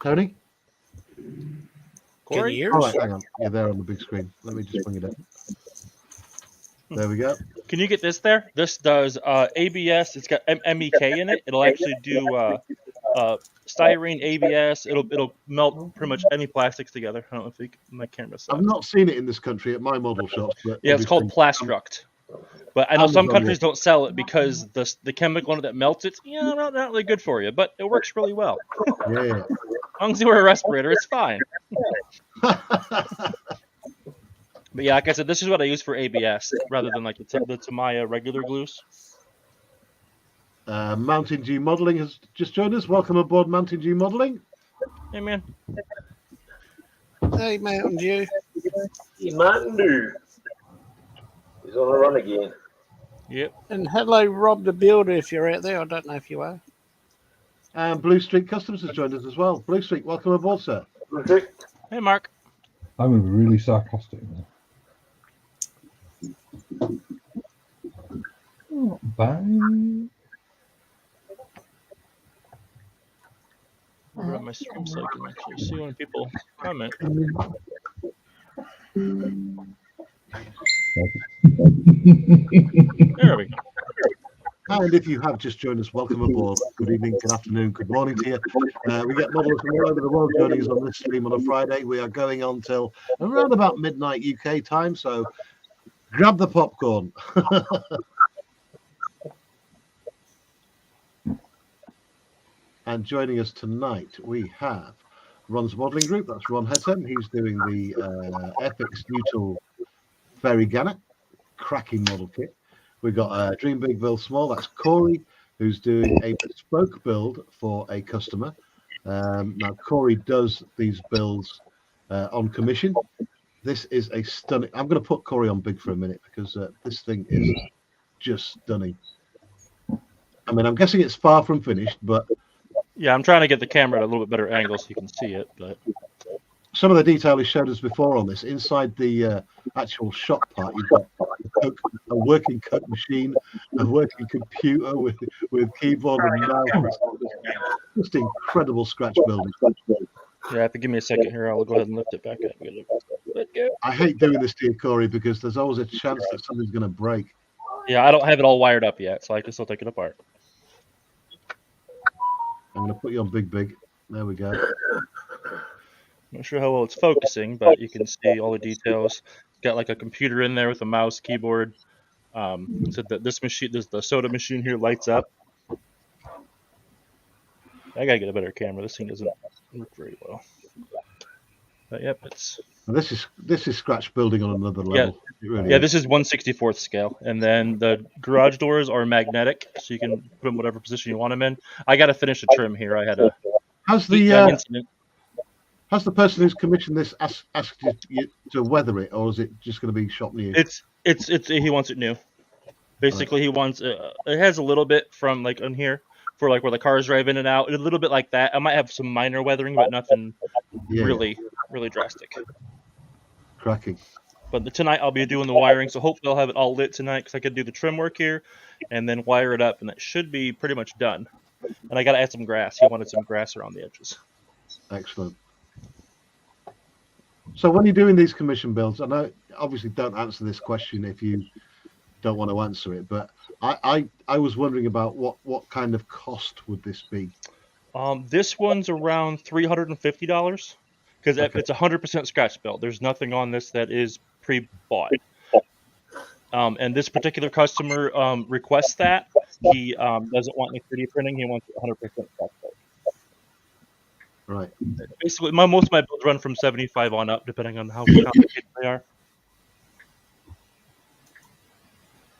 Tony? Can Corey? you hear All us? right, hang on. You're there on the big screen. Let me just bring it up. There we go. Can you get this there? This does ABS. It's got MEK in it. It'll actually do styrene ABS. It'll melt pretty much any plastics together. I don't know if my camera's I've set. not seen it in this country at my model shops. But Yeah, it's called obviously- Plastruct. But I know some Amazon countries don't sell it because the chemical in it that melts it, not really good for you. But it works really well. Yeah. As long as you wear a respirator, it's fine. But yeah, like I said, this is what I use for ABS rather than like the Tamiya regular glues. Mountain G Modeling has just joined us. Welcome aboard, Mountain G Modeling. Hey man, Hey, Mountain Dew. Hey, Mountain Dew. He's on a run again. yep. And hello, Rob the Builder, if you're out there. I don't know if you are. And Blue Street Customs has joined us as well. Blue Street, welcome aboard, sir. Okay. Hey Mark. I'm going to be really sarcastic now. Not bad. I'll grab my stream so I can actually see when people comment. There we go. And if you have just joined us, welcome aboard. Good evening, good afternoon, good morning to you. We get models from all over the world joining us on this stream on a Friday. We are going on till around about midnight UK time, so grab the popcorn. And joining us tonight, we have Ron's modelling group. That's Ron Hetten. He's doing the FX Neutral Fairy Gannet, cracking model kit. We've got Dream Big Build Small. That's Corey, who's doing a bespoke build for a customer. Now, Corey does these builds on commission. This is a stunning. I'm going to put Corey on big for a minute because this thing is just stunning. I mean, I'm guessing it's far from finished, but Yeah, I'm trying to get the camera at a little bit better angle so you can see it. But some of the detail he showed us before on this. Inside the actual shop part, you've got a working Coke machine, a working computer with keyboard and mouse. Just incredible scratch building. yeah, if you give me a second here, I'll go ahead and lift it back up. Let go. I hate doing this to you, Corey, because there's always a chance that something's going to break. Yeah, I don't have it all wired up yet, so I can still take it apart. I'm going to put you on big. There we go. Not sure how well it's focusing, but you can see all the details. It's got like a computer in there with a mouse, keyboard. So that this machine, the soda machine here, lights up. I gotta get a better camera. This thing doesn't work very well. But yep, it's And this is scratch building on another level. It really yeah. is. This is 1/64th scale, and then the garage doors are magnetic, so you can put them whatever position you want them in. I gotta finish the trim here. I had a Has incident. Has the person who's commissioned this asked you to weather it, or is it just going to be shop new? It's he wants it new. Basically, he wants it has a little bit from like on here for like where the cars drive in and out, a little bit like that. I might have some minor weathering, but nothing Yeah, really drastic. cracking. But tonight I'll be doing the wiring, so hopefully I'll have it all lit tonight because I could do the trim work here and then wire it up, and that should be pretty much done. And I got to add some grass. He wanted some grass around the edges. Excellent. So when you're doing these commission builds, I know obviously don't answer this question if you don't want to answer it, but I was wondering about what kind of cost would this be? This one's around $350 because Okay. it's 100% scratch built. There's nothing on this that is pre-bought. And this particular customer requests that. He doesn't want any 3D printing. He wants 100% scratch built. Right. Basically, most of my builds run from 75 on up, depending on how complicated they are.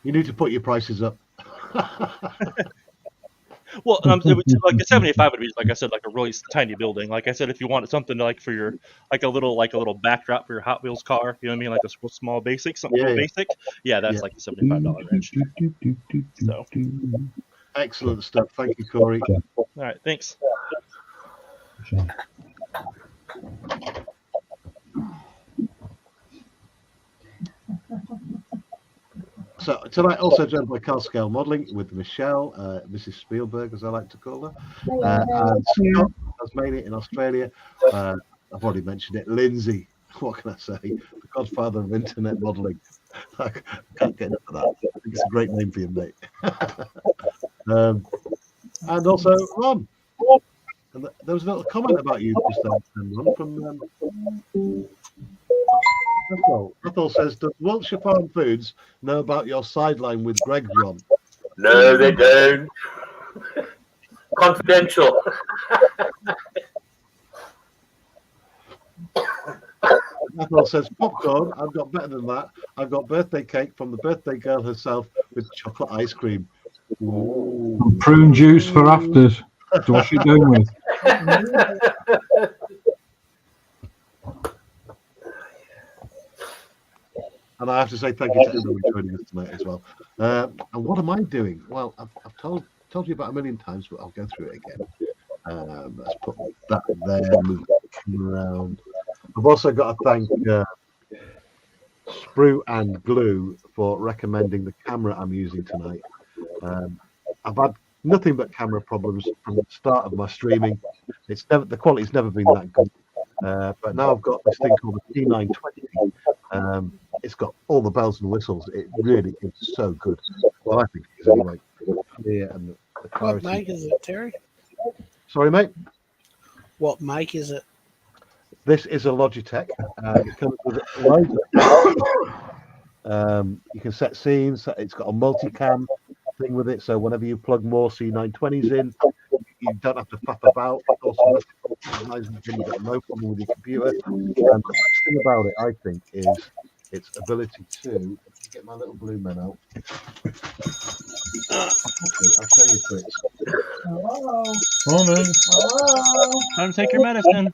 You need to put your prices up. Well, it would, like a 75 would be, like I said, like a really tiny building. Like I said, if you wanted something like for your like a little backdrop for your Hot Wheels car, you know what I mean, like a small basic, something Yeah, real yeah. basic. Yeah, that's Yeah. like the $75 range. So, Excellent stuff. Thank you, Corey. all right, thanks. So, So tonight also joined by Carl Scale Modelling with Michelle, Mrs. Spielberg, as I like to call her, and Scott, Tasmania in Australia. I've already mentioned it. Lindsay, what can I say? The godfather of internet modelling. I can't get enough of that. I think it's a great name for you, mate. And also Ron. And there was a little comment about you just then, Ron, from Ethel says, does Wiltshire Farm Foods know about your sideline with Greg, Ron? No, they don't. Confidential. Ethel says, popcorn, I've got better than that. I've got birthday cake from the birthday girl herself with chocolate ice cream. Ooh. Prune juice for afters. So what's she doing with? And I have to say thank you to everyone joining us tonight as well. And what am I doing? Well, I've told you about a million times, but I'll go through it again. Let's put that there, move the camera around. I've also got to thank Sprue and Glue for recommending the camera I'm using tonight. I've had nothing but camera problems from the start of my streaming. The quality's never been that good. But now I've got this thing called the T920. It's got all the bells and whistles. It really is so good. Well, I think it is anyway. Yeah, and the What clarity. make is it, Terry? Sorry, mate. What make is it? This is a Logitech. It comes with loads of you can set scenes. It's got a multicam thing with it, so whenever you plug more C920s in, you don't have to faff about. It's also you've got no problem with your computer. And the best thing about it, I think, is its ability to get my little blue men out. Actually, I'll show you tricks. Hello. Morning. Hello. Time to take your medicine.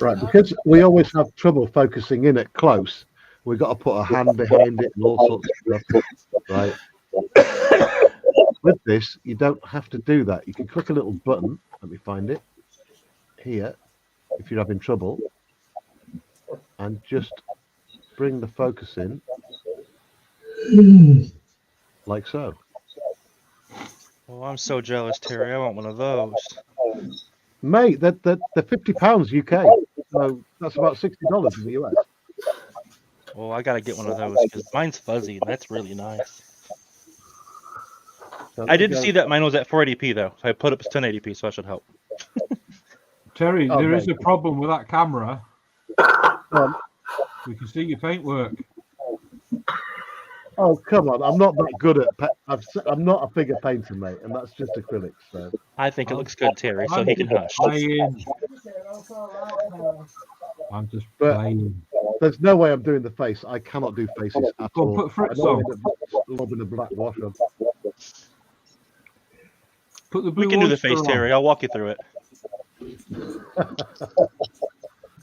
Right, because we always have trouble focusing in at close, we've got to put a hand behind it and all sorts of stuff. Right. With this, you don't have to do that. You can click a little button. Let me find it here. If you're having trouble, and just bring the focus in, like so. Oh, I'm so jealous, Terry. I want one of those. Mate, they're £50 UK, so that's about $60 in the US. Oh, I gotta get one of those because mine's fuzzy and that's really nice. So I didn't see that mine was at 480p though, so I put up as 1080p, so that should help. Terry, Oh, there is mate. a problem with that camera. We can see your paintwork. Oh, come on! I'm not that good at. I'm not a figure painter, mate, and that's just acrylics. So I think it looks good, Terry, so I'm he can just hush. playing. I'm just But- playing. there's no way I'm doing the face. I cannot do faces at Go on, all. put Fritz I don't on. end up lobbing a black wash on. Put the blue We can do the oyster face, on. Terry. I'll walk you through it.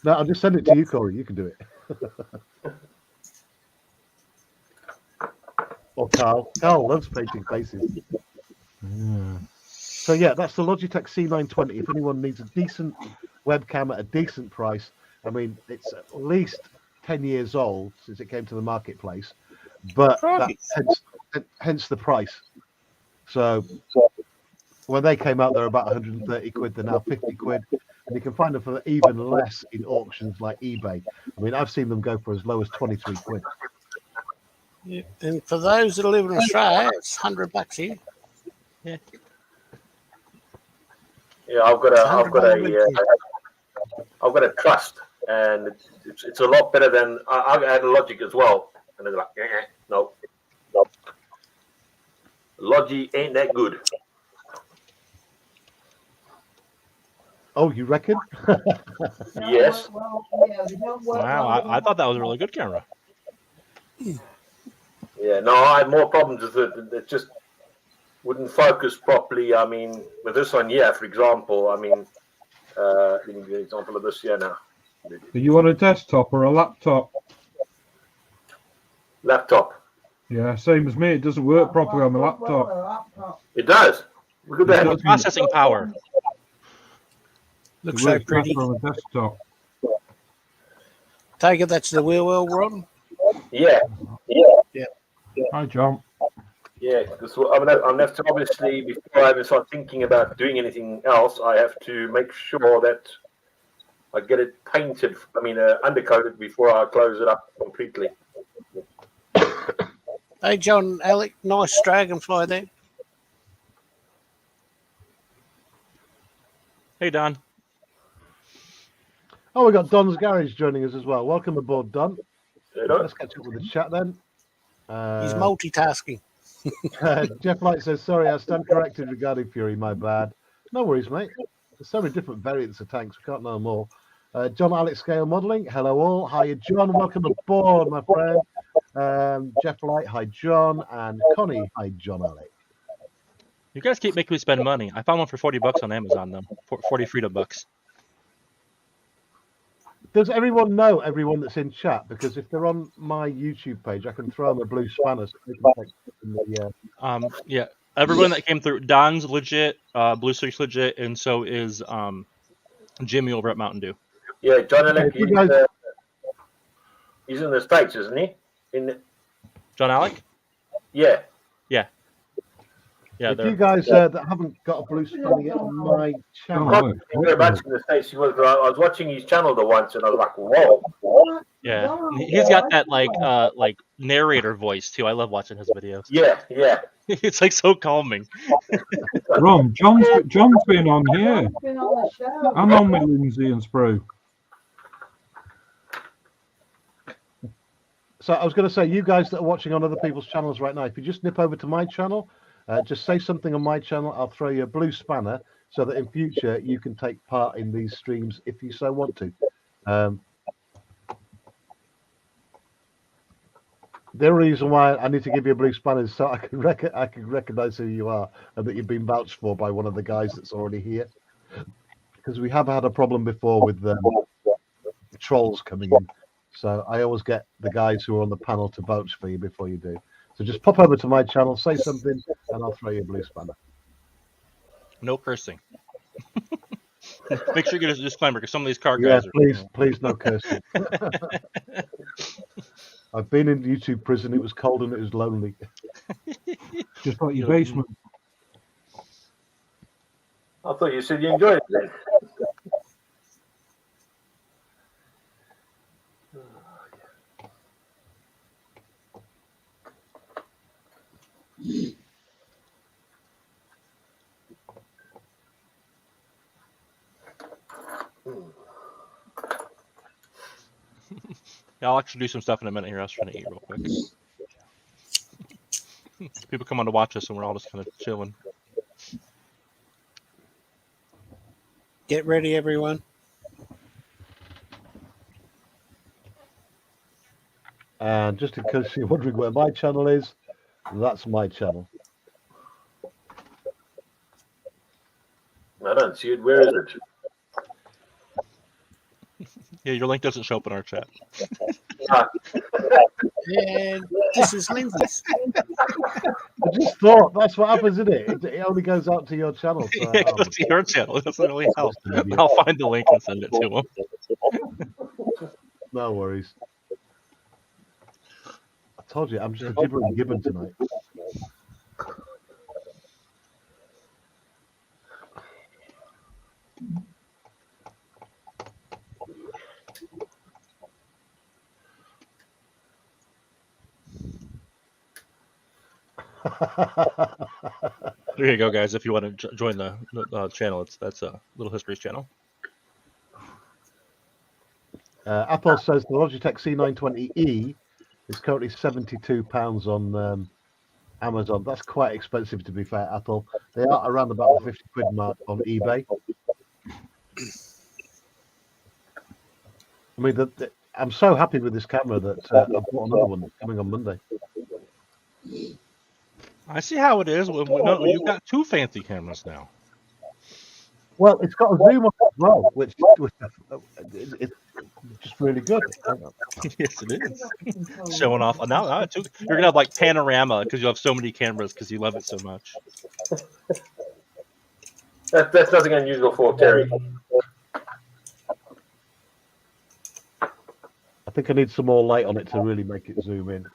No, I'll just send it to you, Corey. You can do it. Or Carl. Carl loves painting faces. Yeah. So yeah, that's the Logitech C920. If anyone needs a decent webcam at a decent price, I mean, it's at least 10 years old since it came to the marketplace, but hence the price. So when they came out, they were about 130 quid. They're now 50 quid, and you can find them for even less in auctions like eBay. I mean, I've seen them go for as low as 23 quid. Yeah. And for those that live in Australia, it's $100 here. Yeah, I've got a Trust, and it's a lot better than I had a Logic as well, and they're like, no, Logic ain't that good. Oh, you reckon? Yes. Well, yeah, they don't work Wow, well I thought that was a really good camera. Yeah, no, I had more problems with it. It just wouldn't focus properly. I mean, with this one here, for example, I mean, let me give you an example of this here now. Are you on a desktop or a laptop? Laptop. Yeah, same as me. It doesn't work properly on the laptop. It does. Look at It that. doesn't- Processing power. Looks it so works pretty. better on a desktop. Take it that's the wheel well, Ron. Yeah, Hi, John. yeah. Because I'm gonna have to obviously, before I even start thinking about doing anything else, I have to make sure that I get it painted. I mean, undercoated before I close it up completely. Hey, John, Alec, nice dragonfly there. Hey, Don. Oh, we got Don's Garage joining us as well. Welcome aboard, Don. You know? Let's catch up with the chat then. He's multitasking. Jeff Light says, sorry, I stand corrected regarding Fury, my bad. No worries, mate. There's so many different variants of tanks, we can't know them all. John Alex Scale Modelling, hello all. Hi, John, welcome aboard, my friend. Jeff Light, hi, John. And Connie, hi, John Alex. You guys keep making me spend money. I found one for $40 on Amazon, though. 40 freedom bucks. Does everyone know everyone that's in chat? Because if they're on my YouTube page, I can throw them a blue spanner. So they can take in the, Yeah. Everyone that came through, Don's legit, Blue Streak's legit, and so is Jimmy over at Mountain Dew. Yeah, John Alec, you guys- he's in the States, isn't he? John Alec? Yeah. Yeah, if you they're guys that haven't got a blue spanner yet on my channel, Oh, Thank you very much in the States. I was watching his channel the once, and I was like, whoa. yeah. He's got that like narrator voice too. I love watching his videos. Yeah, yeah. It's like so calming. Ron, John's been on here. Been on the show. I'm on with Lindsay and Sprue. So I was going to say, you guys that are watching on other people's channels right now, if you just nip over to my channel, just say something on my channel, I'll throw you a blue spanner so that in future you can take part in these streams if you so want to. The reason why I need to give you a blue spanner is so I can recognize who you are and that you've been vouched for by one of the guys that's already here. Because we have had a problem before with trolls coming in. So I always get the guys who are on the panel to vouch for you before you do. So just pop over to my channel, say something, and I'll throw you a blue spanner. No cursing. Make sure you get a disclaimer because some of these car Yeah, guys are. please, no cursing. I've been in YouTube prison. It was cold and it was lonely. Just like your basement. I thought you said you enjoyed it then. Yeah, I'll actually do some stuff in a minute here. I was trying to eat real quick. People come on to watch us, and we're all just kind of chilling. Get ready, everyone. And just in case you're wondering where my channel is, that's my channel. I don't see it. Where is it? Yeah, your link doesn't show up in our chat. And this is Lindsay's. I just thought that's what happens, isn't it? It only goes out to your channel. So, Yeah, it goes to your channel. It doesn't really help. I'll find the link and send it to him. no worries. I told you, I'm just a gibbering gibbon tonight. There you go, guys. If you want to join the channel, that's a Little Histories channel. Apple says the Logitech C920E is currently £72 on Amazon. That's quite expensive, to be fair, Apple. They are around about the 50 quid mark on eBay. I mean, I'm so happy with this camera that I bought another one coming on Monday. I see how it is. No, you've got two fancy cameras now. Well, it's got a zoom on as well, which it's just really good. Yes, it is. Showing off. Now you're gonna have like panorama because you have so many cameras because you love it so much. That's nothing unusual for Terry. I think I need some more light on it to really make it zoom in.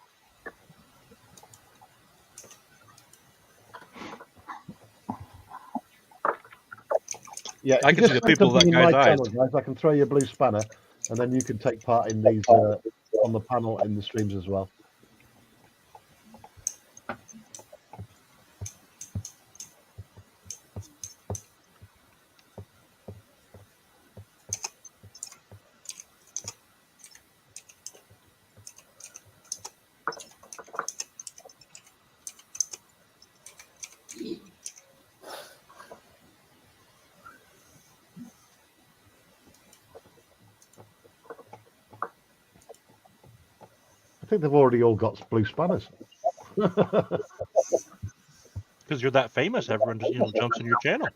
Yeah, I can see the people that guy's eyes. Guys, I can throw you a blue spanner, and then you can take part in these on the panel in the streams as well. I think they've already all got blue spanners. Because you're that famous, everyone just jumps in your channel.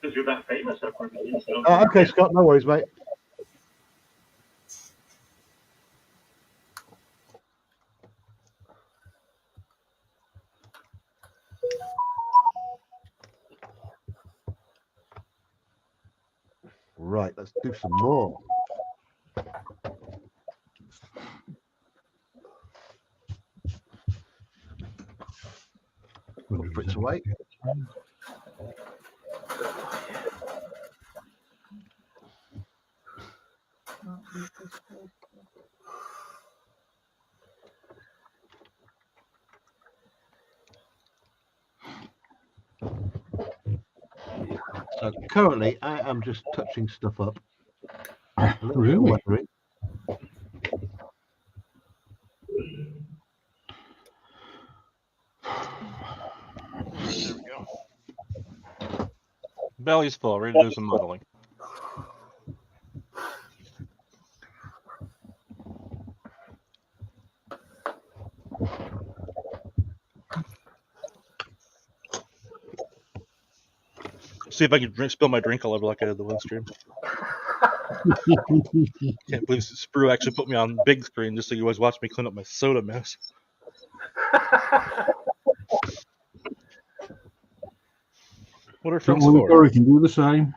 Because you're that famous, everyone just jumps. Okay, Scott, no worries, mate. Right, let's do some more. Fritz away. So currently, I am just touching stuff up. A little bit of Really? weathering. There we go. Belly's full. Ready to do some modeling. See if I can spill my drink all over like I did the one stream. Can't believe Sprue actually put me on big screen just so you always watch me clean up my soda mess. What are Don't friends worry, for? Gary can do the same.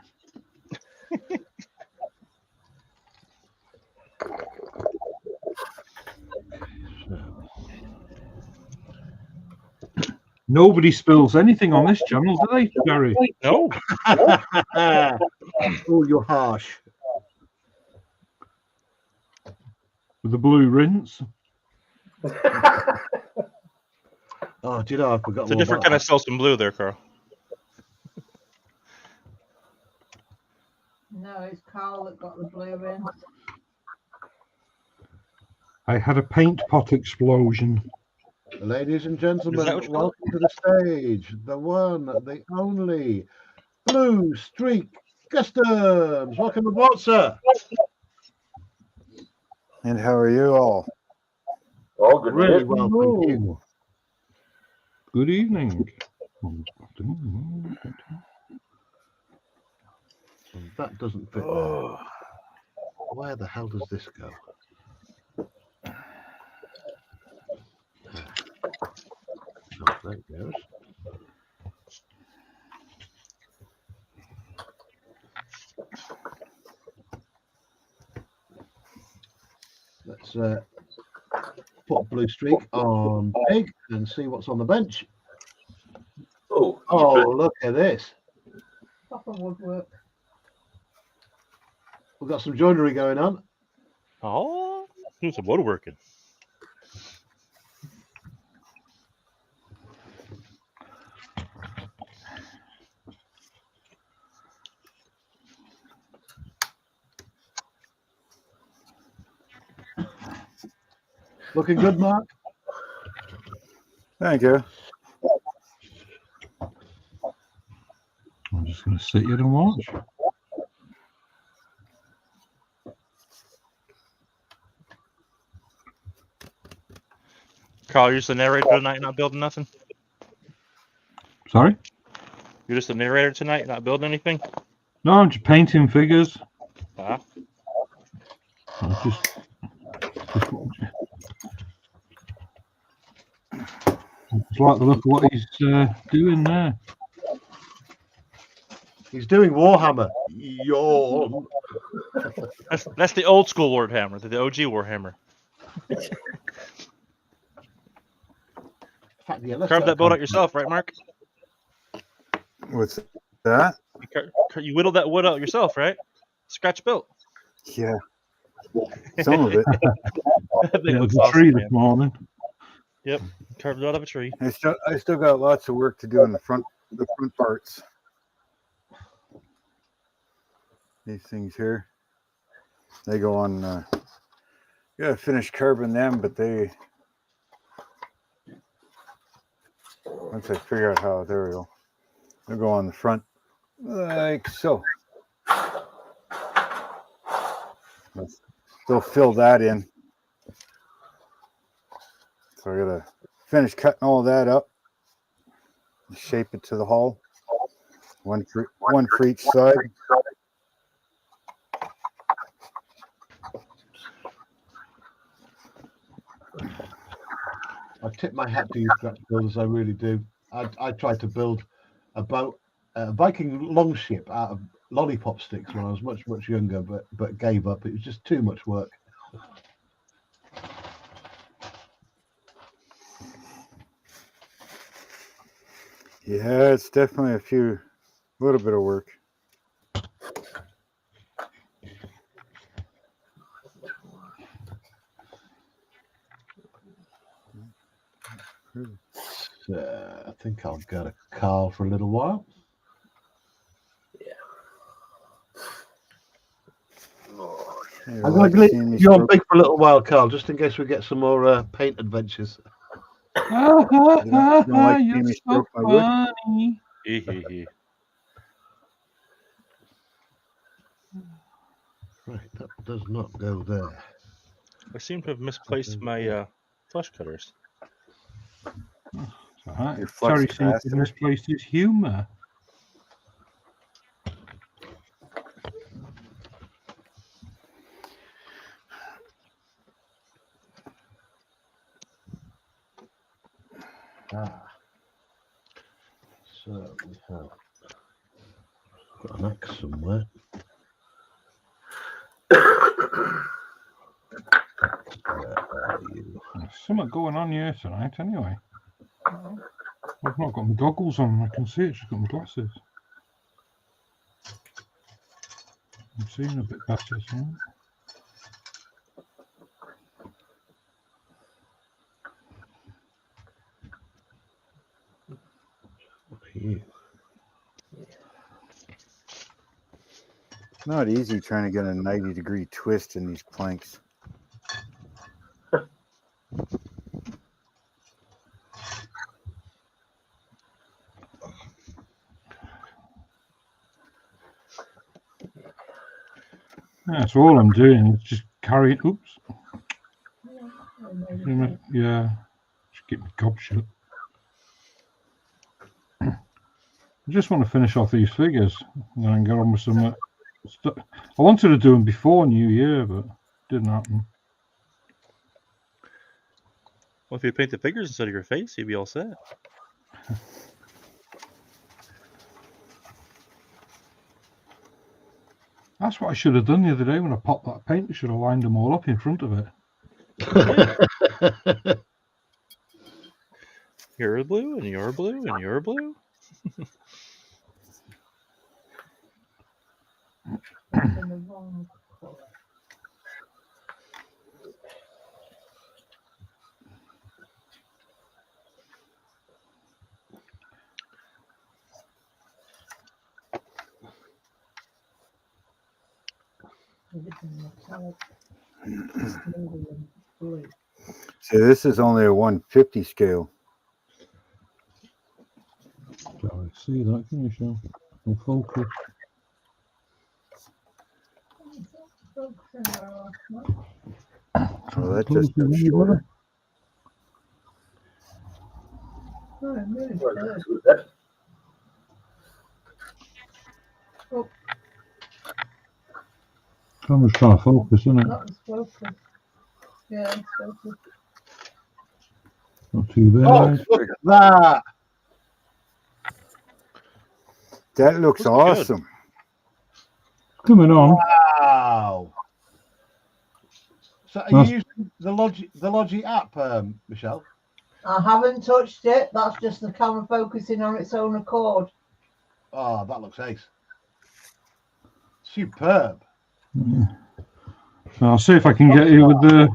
Nobody spills anything on this channel, do they, Gary? No. Oh, you're harsh. With the blue rinse. Oh, do you know, I forgot. It's a different kind of Selsun blue there, Carl. No, it's Carl that got the blue in. I had a paint pot explosion. Ladies and Is that gentlemen, what you call welcome to the stage. The one, the only, Blue Streak Customs. Welcome aboard, sir. And how are you all? Oh, good. Really Really? well, thank you. Good evening. That doesn't fit there. Oh, Where the hell does this go? Oh, there it goes. Let's put Blue Streak on Pig and see what's on the bench. Oh, Oh, look at this. Proper woodwork. We've got some joinery going on. Oh, do some woodworking. Looking good, Mark? thank you. I'm just going to sit here and watch. Carl, you're just the narrator tonight, not building nothing? Sorry? You're just the narrator tonight, not building anything? No, I'm just painting figures. Ah, I just like the look of what he's doing there. He's doing Warhammer. Yawn. that's the old school Warhammer, the OG Warhammer. In fact, yeah, let's Carved get a that boat out card. yourself, right, Mark? What's that? You whittled that wood out yourself, right? Scratch built. Yeah. Some of it. That thing Yeah, looks the awesome, tree this man. morning. Yep, carved it out of a tree. I still got lots of work to do in the front parts. These things here, they go on. You gotta finish carving them, but they. Once I figure out how, there we go. They'll go on the front like so. They'll fill that in. So I gotta finish cutting all that up, shape it to the hull. One for each side. I tip my hat to you, scratch builders. I really do. I tried to build a boat, a Viking longship out of lollipop sticks when I was much younger, but gave up. It was just too much work. Yeah, it's definitely a little bit of work. I think I'll go to Carl for a little while. Hey, I'm like going to seeing me leave you on stroke- big for a little while, Carl, just in case we get some more paint adventures. don't like You're seeing me so stroke my wood? funny. Right, that does not go there. I seem to have misplaced my flush cutters. It's all right. Your flux Terry seems to have capacitor. misplaced his humour. So we have got an axe somewhere. Where are you? There's something going on here tonight, anyway. I've not got my goggles on. I can see it. She's got my glasses. I'm seeing a bit better. So. What are you? It's not easy trying to get a 90-degree twist in these planks. Yeah, so all I'm doing is just carrying. Oops. Yeah. Just get my gob shut. I just want to finish off these figures and then get on with some stuff. I wanted to do them before New Year, but it didn't happen. Well, if you paint the figures instead of your face, you'd be all set. That's what I should have done the other day when I popped that paint. I should have lined them all up in front of it. You're blue, and you're blue, and you're blue. In the wrong colour. See, this is only a 150 scale. Can't see that, can you, Sean? No focus. So that's just a shorter. Oh, really Well, good. that's good, that. I'm just trying to focus, isn't it? That was focus. Yeah, it's focus. Not too Oh, bad. look at that! That looks Looks good. awesome. Coming on. Wow. So, are That's- you using the Logi app, Michelle? I haven't touched it. That's just the camera focusing on its own accord. Oh, that looks ace. Superb. Yeah. I'll see if I can get you with the.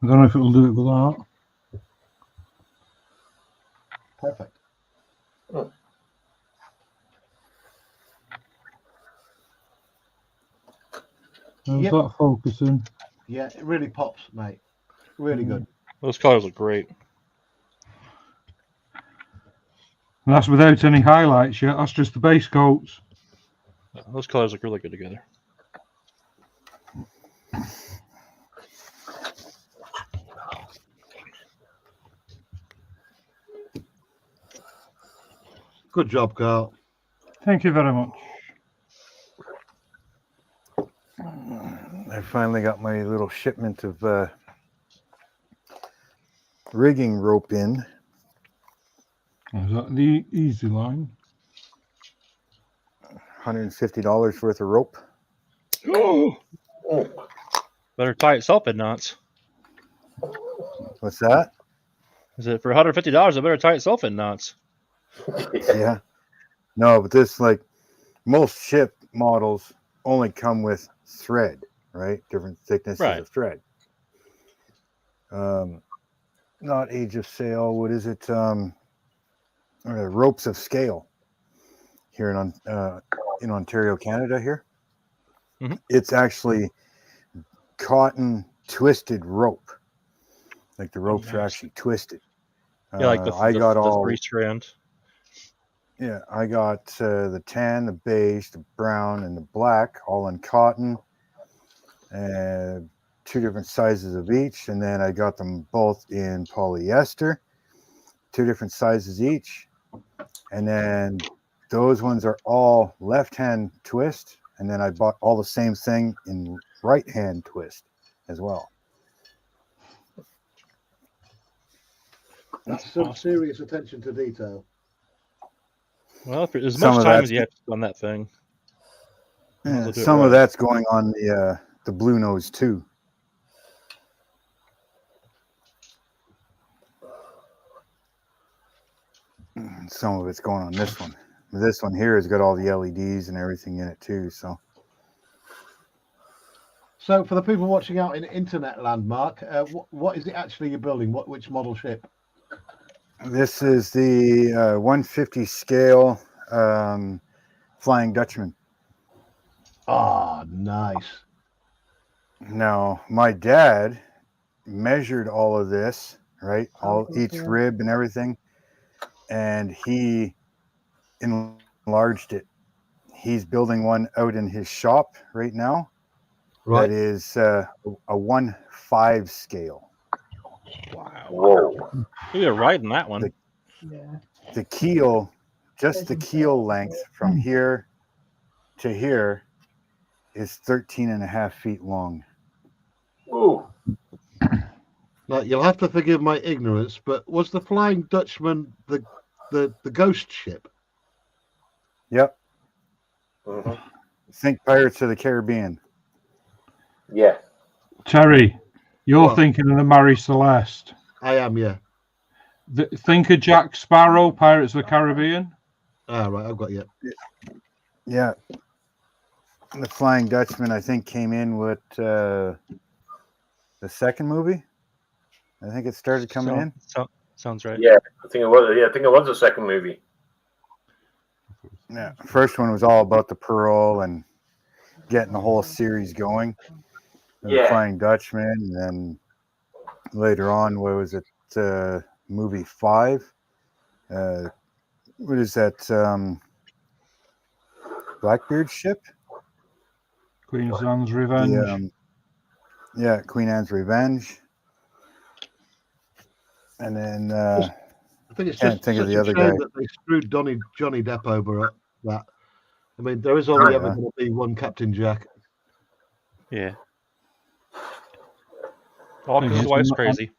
I don't know if it'll do it with that. Perfect. How's Yep. that focusing? Yeah, it really pops, mate. Really good. Those colors look great. And that's without any highlights yet. That's just the base coats. Those colors look really good together. Good job, Carl. Thank you very much. I finally got my little shipment of rigging rope in. Is that the easy line? $150 worth of rope. Oh, better tie itself in knots. What's that? Is it for $150? I better tie itself in knots. Yeah. No, but this, like, most ship models only come with thread, right? Different thicknesses Right. of thread. Not Age of Sail. What is it? Ropes of Scale here in Ontario, Canada. Here, Mhm. It's actually cotton twisted rope. Like the ropes are Nice. actually twisted. Yeah, like I got all. 3-strand. Yeah, I got the tan, the beige, the brown, and the black, all in cotton, and 2 different sizes of each. And then I got them both in polyester, 2 different sizes each. And then those ones are all left-hand twist. And then I bought all the same thing in right-hand twist as well. That's some serious attention to detail. Well, if as Some much of time that- as you have on that thing. Might as Yeah, well do it some of right. that's going on the Blue Nose too. Some of it's going on this one. This one here has got all the LEDs and everything in it too. So So, for the people watching out in internet landmark, what is it actually you're building? Which model ship? this is the 150 scale Flying Dutchman. Ah, nice. Now, my dad measured all of this, right? Each rib and everything, and he enlarged it. He's building one out in his shop right now. Right. That is a 1/5 scale. Wow. Whoa. You're riding that one. Yeah. The keel, just the keel length from here to here is 13.5 feet long. Ooh. Now, you'll have to forgive my ignorance, but was the Flying Dutchman the ghost ship? Yep. hmm Think Pirates of the Caribbean. Yeah. Terry, you're What? thinking of the Mary Celeste. I am, yeah. Think of Jack Sparrow, Pirates of the Caribbean. Ah, right, I've got you. Yeah. The Flying Dutchman, I think, came in with the second movie. I think it started coming in. Sounds right. Yeah. I think it was. Yeah, I think it was the second movie. Yeah. First one was all about the Pearl and getting the whole series going. The Yeah. Flying Dutchman, and then later on, what was it? Movie 5. What is that? Blackbeard ship? Queen's Anne's Revenge. Yeah, Queen Anne's Revenge. And then I think it's can't just think such of the a other shame guy. that they screwed Johnny Depp over at that. I mean, there is only Oh, ever yeah. going to be one Captain Jack. Yeah. All Thing because his is, wife's crazy.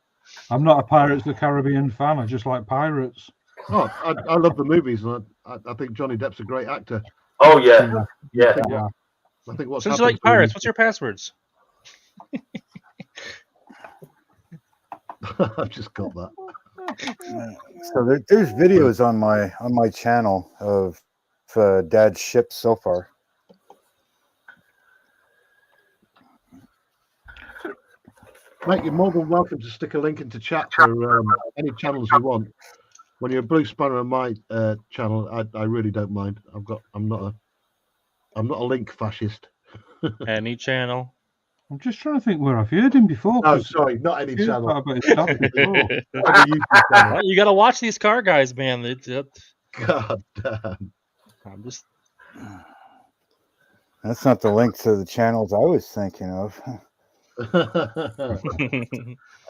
I'm not a Pirates of the Caribbean fan. I just like pirates. Oh, I love the movies, and I think Johnny Depp's a great actor. Oh yeah, yeah. Yeah. I think what's Since you happened like pirates, what's your passwords? I've just got that. So there's videos on my channel of Dad's ships so far. Mate, you're more than welcome to stick a link into chat for any channels you want. When you're a Blue Spanner on my channel, I really don't mind. I'm not a link fascist. Any channel. I'm just trying to think where I've heard him before. Oh, 'cause sorry, not any I've heard channel. quite a bit of stuff before. Not a YouTube channel. Well, you got to watch these car guys, man. God damn. I'm just. That's not the link to the channels I was thinking of.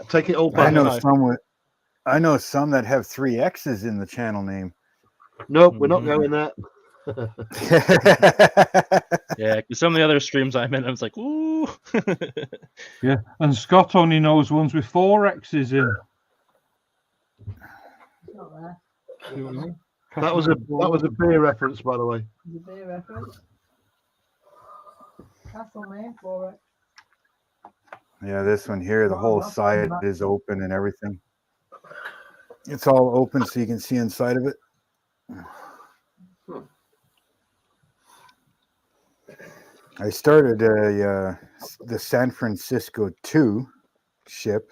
Take it all I back. know some that have 3 X's in the channel name. Nope, we're not going there. Yeah, because some of the other streams I'm in, I was like, ooh. Yeah, and Scott only knows ones with 4 X's in. It's not there. That was a beer reference, by the way. The beer reference. Castlemaine for it. Yeah, this one here, the whole side is open and everything. It's all open so you can see inside of it. I started the San Francisco 2 ship,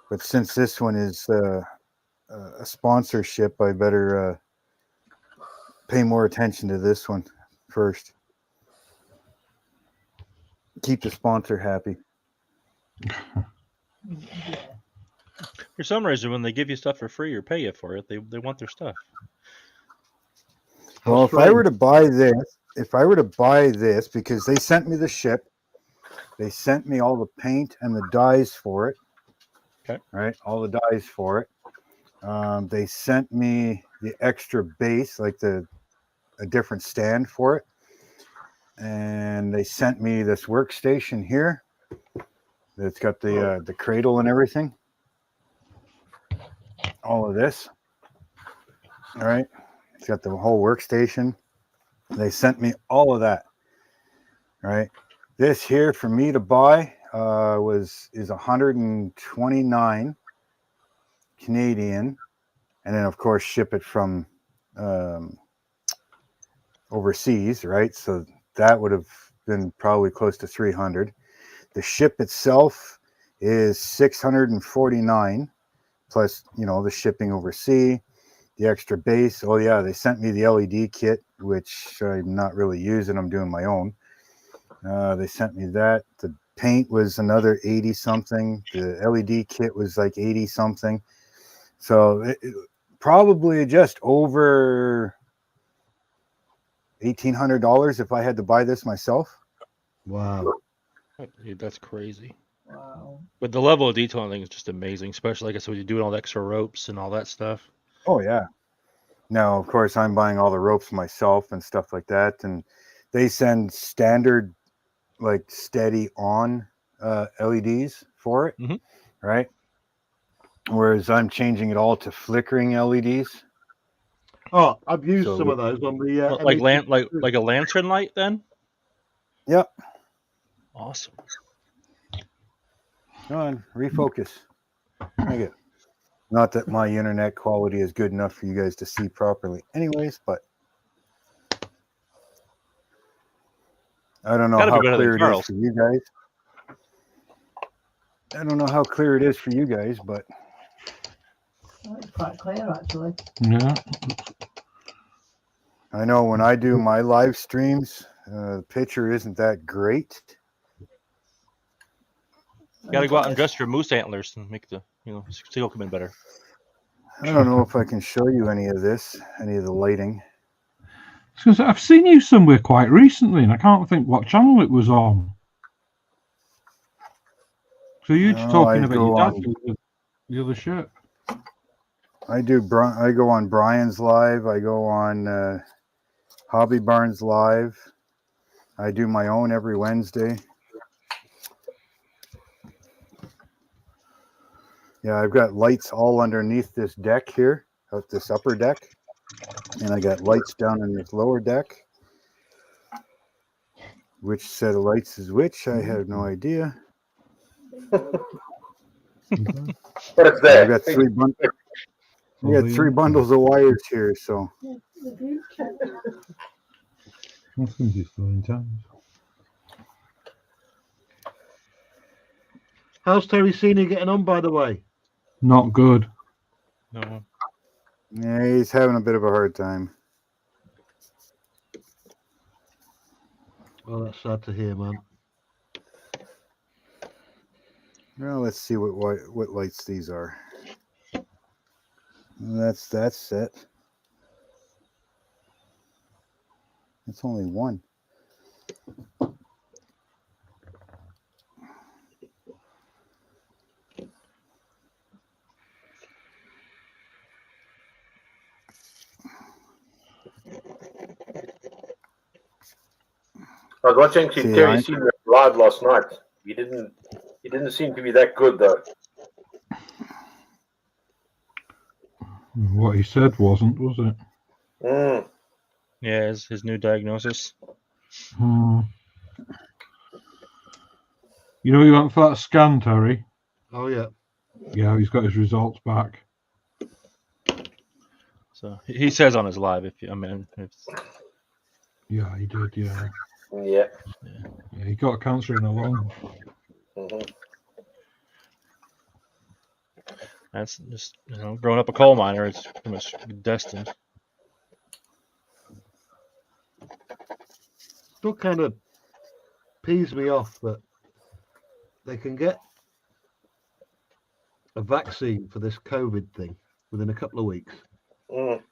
but since this one is a sponsorship, I better pay more attention to this one first. Keep the sponsor happy. For some reason, when they give you stuff for free or pay you for it, they want their stuff. Well, if I were to buy this, because they sent me the ship, they sent me all the paint and the dyes for it. Okay. Right, all the dyes for it. They sent me the extra base, like a different stand for it, and they sent me this workstation here. It's got the cradle and everything. All of this. All right. It's got the whole workstation. They sent me all of that. All right. This here for me to buy is 129 Canadian, and then of course ship it from overseas, right? So that would have been probably close to 300. The ship itself is 649 plus, the shipping overseas, the extra base. Oh yeah, they sent me the LED kit, which I'm not really using. I'm doing my own. They sent me that. The paint was another 80 something. The LED kit was like 80 something. So it probably just over $1,800 if I had to buy this myself. Wow. Dude, that's crazy. Wow. But the level of detail I think is just amazing, especially like I said, when you're doing all the extra ropes and all that stuff. Oh yeah. Now, of course, I'm buying all the ropes myself and stuff like that, and they send standard, like steady on LEDs for it, right? Whereas I'm changing it all to flickering LEDs. Oh, I've used some of those on the like a lantern light then. Yep. Awesome. Come on, refocus. Make it. Not that my internet quality is good enough for you guys to see properly anyways, but I don't know how clear it is for you guys. I don't know how clear it is for you guys, but Oh, it's quite clear actually. Yeah. I know when I do my live streams, the picture isn't that great. You gotta go out and dress your moose antlers and make the signal come in better. I don't know if I can show you any of this, any of the lighting. Because I've seen you somewhere quite recently, and I can't think what channel it was on. So you're just talking about your dad with the other shirt. I go on Brian's live. I go on Hobby Barnes live. I do my own every Wednesday. Yeah, I've got lights all underneath this deck here, this upper deck, and I got lights down in this lower deck. Which set of lights is which? I have no idea. But it's there. I've got three bundles of wires here, so That's going to be fun times. How's Terry Senior getting on, by the way? Not good. No. yeah, he's having a bit of a hard time. Well, that's sad to hear, man. Well, let's see what lights these are. That's set. It's only one. I was watching See, Terry Senior live last night. He didn't seem to be that good though. What he said wasn't, was it? Mm. Yeah, his new diagnosis. You know, he went for that scan, Terry. Oh yeah. Yeah, he's got his results back. So he says on his live, Yeah, he did. Yeah, Yeah. yeah, he got cancer in the lung. Mhm. that's just growing up a coal miner, it's pretty much destined. Still kind of pees me off that they can get a vaccine for this COVID thing within a couple of weeks, Mm.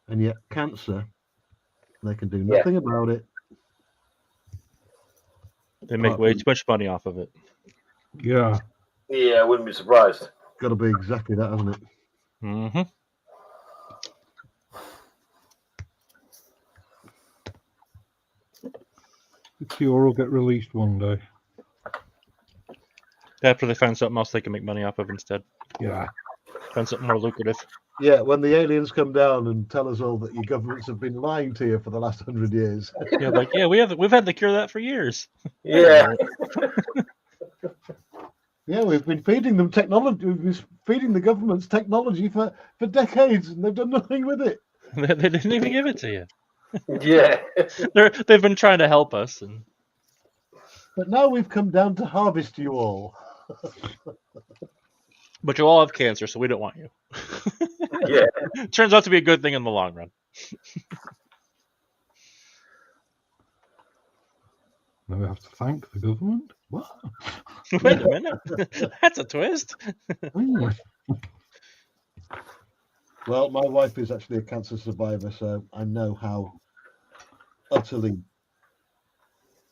and yet cancer, they can do nothing about it. They make way too much money off of it. Yeah, Yeah, I wouldn't be surprised. Got to be exactly that, hasn't it? Mm-hmm. the cure will get released one day. After they find something else they can make money off of instead. Yeah, Find something more lucrative. Yeah, when the aliens come down and tell us all that your governments have been lying to you for the last 100 years. Yeah, like we've had the cure of that for years. Yeah. Yeah, we've been feeding them technology. We've been feeding the governments technology for decades, and they've done nothing with it. They didn't even give it to you. Yeah. They've been trying to help us, and But now we've come down to harvest you all. but you all have cancer, so we don't want you. Yeah. Turns out to be a good thing in the long run. now we have to thank the government. What? Wait a minute, that's a twist. Well, my wife is actually a cancer survivor, so I know how utterly.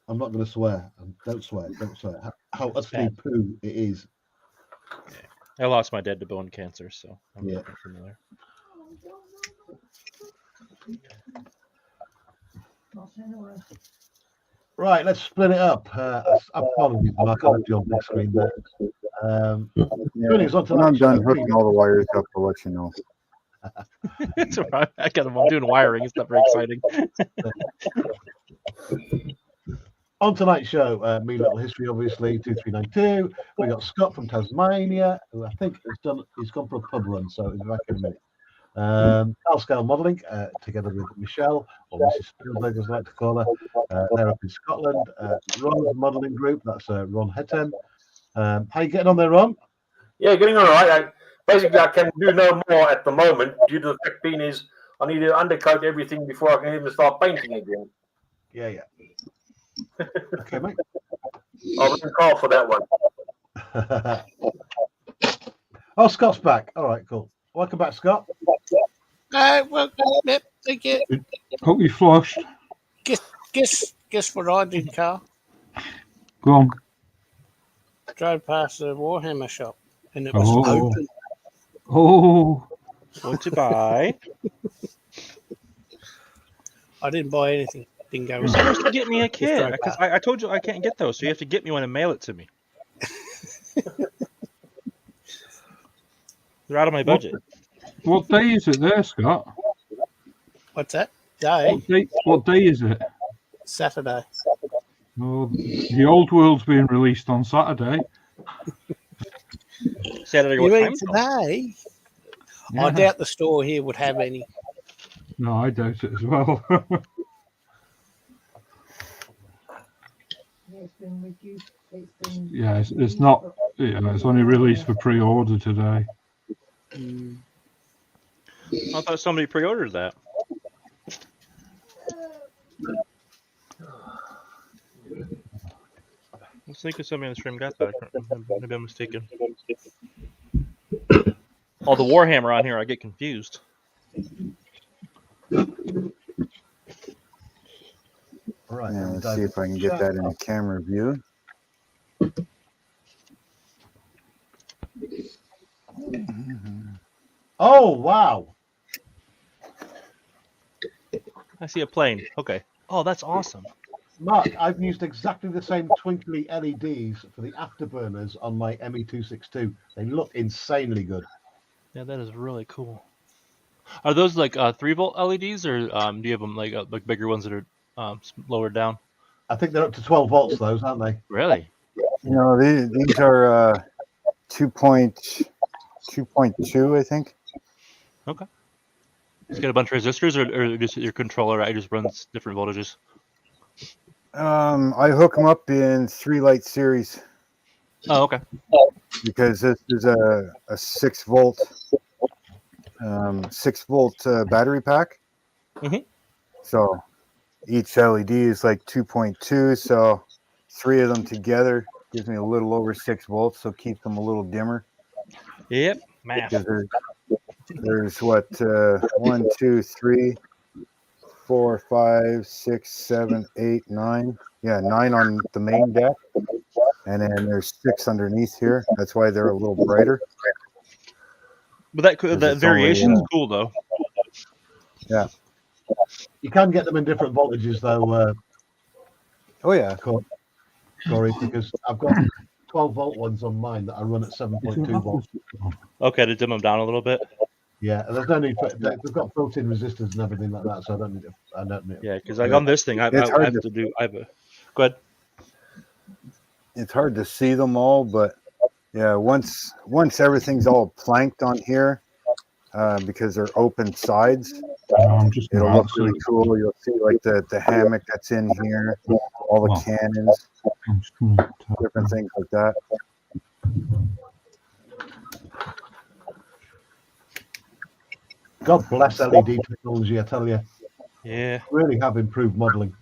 I'm not going to swear. Don't swear. How utterly bad. poo it is. I lost my dad to bone cancer, so I'm Yeah. definitely familiar. Right, let's split it up. Apologies, Mark. I'll have you on big screen there. Joining us on When I'm tonight's done show, hooking all the wires up, I'll let you know. It's all right. I'm doing wiring. It's not very exciting. On tonight's show, Me Little History, obviously, 2392. We got Scott from Tasmania, who I think he's gone for a pub run, so he'll be back in a minute. Carl Scale Modelling, together with Michelle, or Mrs. Spielberg, as I like to call her. They're up in Scotland. Ron's Modelling Group, that's Ron Hetten. How you getting on there, Ron? Yeah, getting all right. Basically, I can do no more at the moment due to the fact being is I need to undercoat everything before I can even start painting again. Yeah. Okay, mate. I'll bring Carl for that one. Oh, Scott's back. All right, cool. Welcome back, Scott. Well, yep, thank you. Hope you flushed. Guess what I did, Carl? Go on. Drove past the Warhammer shop, and it was Oh. open. Oh, What to buy? I didn't buy anything. Didn't go. You're supposed to get me a kit drove because past. I told you I can't get those, so you have to get me one and mail it to me. They're out of my budget. What day is it there, Scott? What's that? Day? What day is it? Saturday. Oh, the old world's being released on Saturday. Saturday, You what mean time? today? Yeah. I doubt the store here would have any. No, I doubt it as well. It's been reduced. It's been Yeah, it's not. Yeah, it's only released for pre-order today. I thought somebody pre-ordered that. I think somebody on the stream got that. Maybe I'm mistaken. Oh, the Warhammer on here, I get confused. Right. Yeah, then let's dive see into if I can the get chat. that in the camera view. Oh wow! I see a plane. Okay. Oh, that's awesome. Mark, I've used exactly the same twinkly LEDs for the afterburners on my ME262. They look insanely good. Yeah, that is really cool. Are those like 3-volt LEDs, or do you have them like bigger ones that are lower down? I think they're up to 12 volts, those, aren't they? Really? No, these are 2.2, I think. Okay. It's got a bunch of resistors, or just your controller? I just runs different voltages. I hook them up in 3-light series Oh, okay. because this is a 6-volt 6-volt battery pack. Mhm. So each LED is like 2.2. So 3 of them together gives me a little over 6 volts. So keep them a little dimmer. Yep. Math. Because there's what 1, 2, 3, 4, 5, 6, 7, 8, 9. Yeah, 9 on the main deck, and then there's 6 underneath here. That's why they're a little brighter. But that Because that it's only, variation's cool though. Yeah. You can get them in different voltages, though, Oh yeah. Corey, because I've got 12-volt ones on mine that I run at 7.2 volts. Okay, to dim them down a little bit. Yeah, and there's no need for they've got built-in resistors and everything like that, so I don't need it. I don't need it. Yeah, because like on this thing, I It's hard have to- to do. I have a. Go ahead. It's hard to see them all, but yeah, once everything's all planked on here, because they're open sides, I'm just it'll gonna look really cool. You'll see like the hammock that's in here, all the Oh. cannons, I'm just gonna tap different things like that. God bless LED technology, I tell you. Yeah. Really have improved modeling.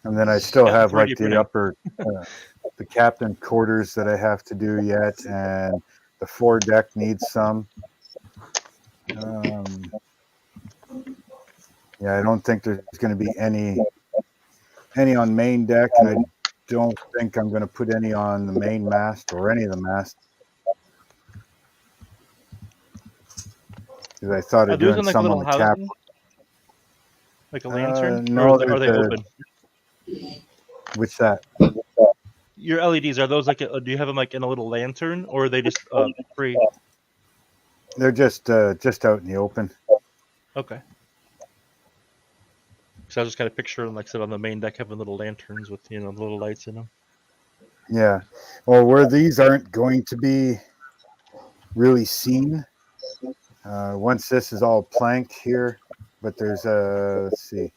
And then I still Yeah, have 3D like the printing. upper, the captain quarters that I have to do yet, and the foredeck needs some. Yeah, I don't think there's going to be any on main deck, and I don't think I'm going to put any on the main mast or any of the mast. Because I thought Are of those doing in like a some on little the cap. housing? Like a lantern? no, or are they there's open? Which that? Your LEDs, are those like? Do you have them like in a little lantern, or are they just free? They're just out in the open. Okay. So I was just kind of picturing, like I said, on the main deck having little lanterns with little lights in them. Yeah. Well, where these aren't going to be really seen, once this is all planked here, but there's let's see.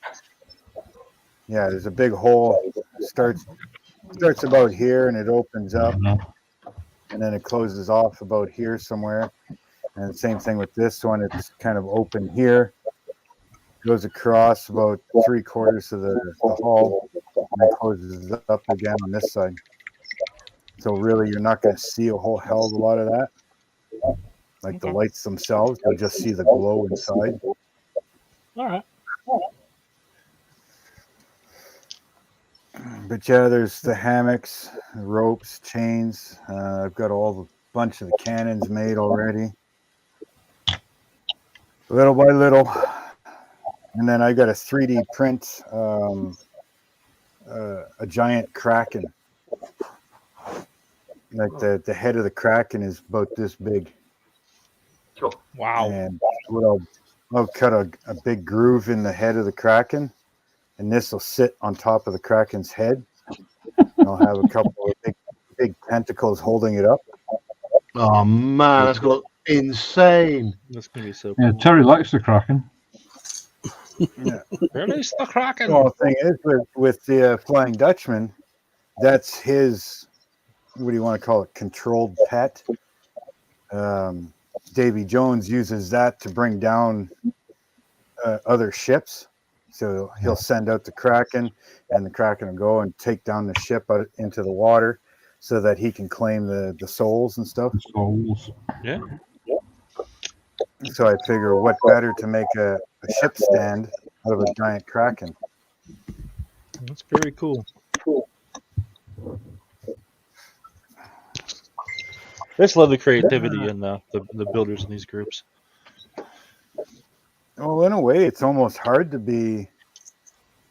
Yeah, there's a big hole. Starts about here and it opens up, and then it closes off about here somewhere. And the same thing with this one. It's kind of open here, goes across about 3/4 of the hall, and then closes up again on this side. So really, you're not going to see a whole hell of a lot of that. Like the Okay. lights themselves, you'll just see the glow inside. All right. But yeah, there's the hammocks, ropes, chains. I've got a bunch of the cannons made already. little by little. And then I got a 3D print a giant kraken. Like the head of the kraken is about this big. Sure. Wow. And I'll cut a big groove in the head of the kraken, and this will sit on top of the kraken's head. I'll have a couple of big tentacles holding it up. Oh man, that's gonna look insane. That's gonna be so Yeah, cool. Terry likes the Kraken. Yeah. Release the Kraken. Well, the thing is with the Flying Dutchman, that's his, what do you want to call it, controlled pet. Davy Jones uses that to bring down other ships. So he'll send out the Kraken, and the Kraken will go and take down the ship out into the water so that he can claim the souls and stuff. The souls. Yeah. So I figure what better to make a ship stand out of a giant Kraken. That's very cool. I just love the creativity in the builders in these groups. Well, in a way, it's almost hard to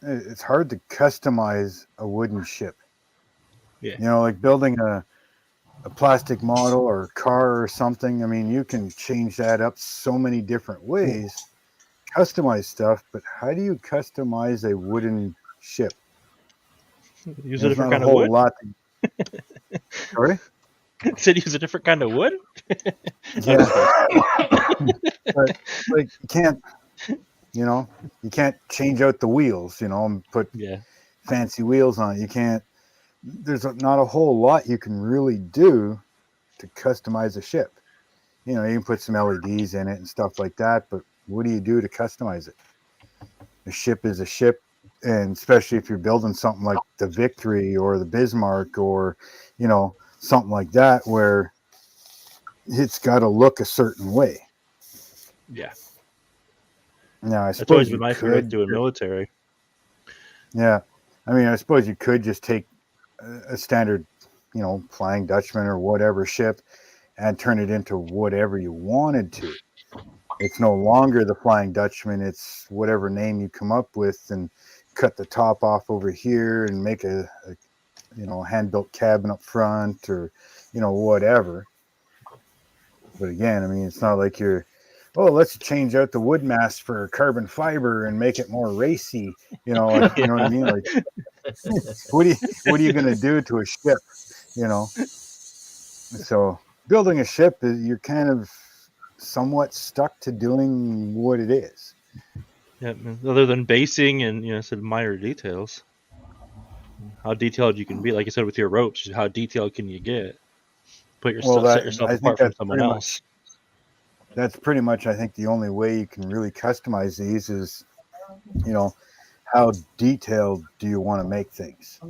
it's hard to customize a wooden ship. Yeah. You know, like building a plastic model or a car or something. I mean, you can change that up so many different ways, customize stuff, but how do you customize a wooden ship? Use a There's different not kind a of whole wood. lot. Sorry? Said use a different kind of wood. Yeah. But like you can't change out the wheels, and put Yeah. fancy wheels on it. You can't. There's not a whole lot you can really do to customize a ship. You can put some LEDs in it and stuff like that, but what do you do to customize it? A ship is a ship, and especially if you're building something like the Victory or the Bismarck or, something like that, where it's got to look a certain way. Yeah. Now, I That's suppose always you been my favorite could. doing military. Yeah. I mean, I suppose you could just take a standard, Flying Dutchman or whatever ship and turn it into whatever you wanted to. It's no longer the Flying Dutchman. It's whatever name you come up with, and cut the top off over here and make a hand-built cabin up front, or, whatever. But again, I mean, it's not like let's change out the wood mast for carbon fiber and make it more racy. You know what I mean? Like, what are you going to do to a ship? So building a ship, you're kind of somewhat stuck to doing what it is. Yeah. Other than basing and some minor details, how detailed you can be. Like you said with your ropes, how detailed can you get? Set yourself I apart think from someone else. That's pretty much, I think, the only way you can really customize these is, how detailed do you want to make things?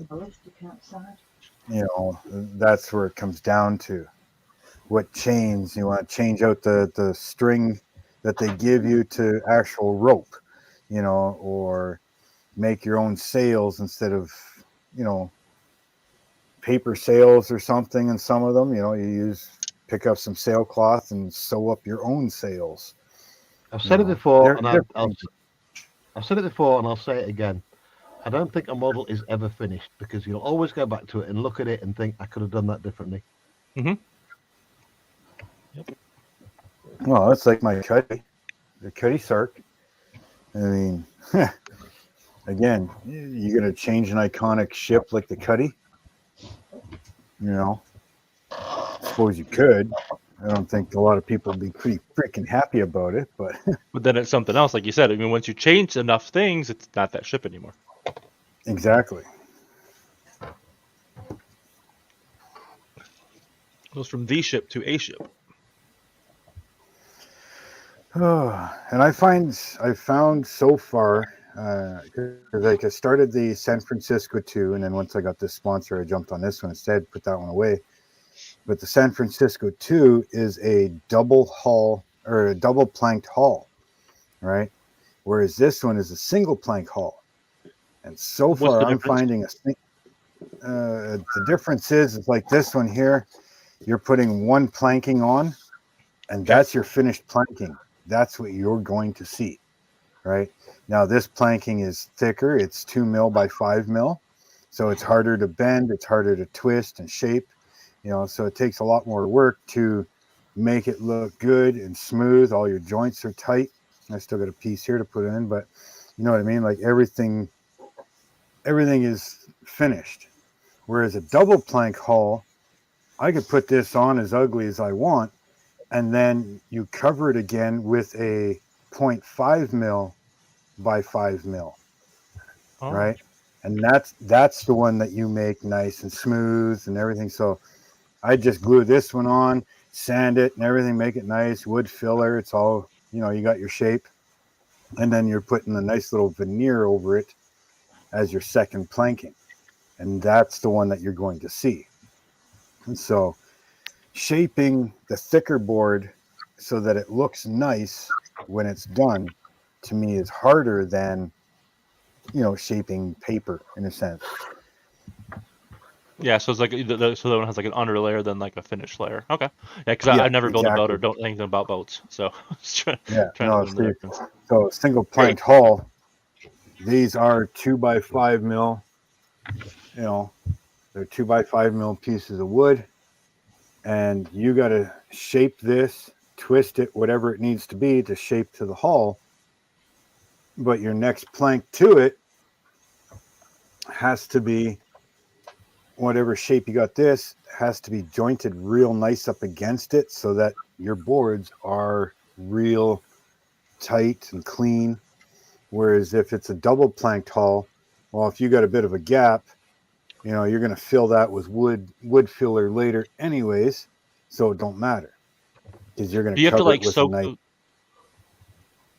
That's where it comes down to. What chains you want to change out the string that they give you to actual rope, or make your own sails instead of, paper sails or something. And some of them, you pick up some sailcloth and sew up your own sails. I've said it before, and I've said it before, and I'll say it again. I don't think a model is ever finished, because you'll always go back to it and look at it and think, I could have done that differently. Mm-hmm. Yep. Well, it's like my Cuddy, the Cuddy Sark. I mean, again, you're going to change an iconic ship like the Cuddy? I suppose you could. I don't think a lot of people would be pretty freaking happy about it, but But then it's something else, like you said. I mean, once you change enough things, it's not that ship anymore. exactly. It goes from the ship to a ship. And I found so far, like I started the San Francisco 2, and then once I got this sponsor, I jumped on this one instead, put that one away. But the San Francisco 2 is a double hull, or a double planked hull, right? Whereas this one is a single plank hull. And so What's far, the I'm difference? finding the difference is like this one here, you're putting one planking on, and that's your finished planking. that's what you're going to see, right? Now this planking is thicker. It's 2 mil by 5 mil. So it's harder to bend. It's harder to twist and shape, so it takes a lot more work to make it look good and smooth. All your joints are tight. I still got a piece here to put in, but you know what I mean? Like everything is finished. Whereas a double plank hull, I could put this on as ugly as I want, and then you cover it again with a 0.5 mil by 5 mil, right? And that's the one that you make nice and smooth and everything. So I just glue this one on, sand it and everything, make it nice, wood filler. It's all, you got your shape. And then you're putting a nice little veneer over it as your second planking. And that's the one that you're going to see. And so shaping the thicker board so that it looks nice when it's done, to me, is harder than, shaping paper in a sense. Yeah, so it's like so that one has like an under layer, then like a finished layer. Okay, yeah, because I've never built a boat or don't know anything about boats, so trying to learn the difference. So single planked hull, these are 2 by 5 mil. They're 2 by 5 mil pieces of wood, and you got to shape this, twist it, whatever it needs to be to shape to the hull. But your next plank to it has to be whatever shape you got. This has to be jointed real nice up against it so that your boards are real tight and clean. Whereas if it's a double planked hull, well, if you got a bit of a gap, you're going to fill that with wood filler later anyways, so it don't matter, because you're going to cover it with a nice...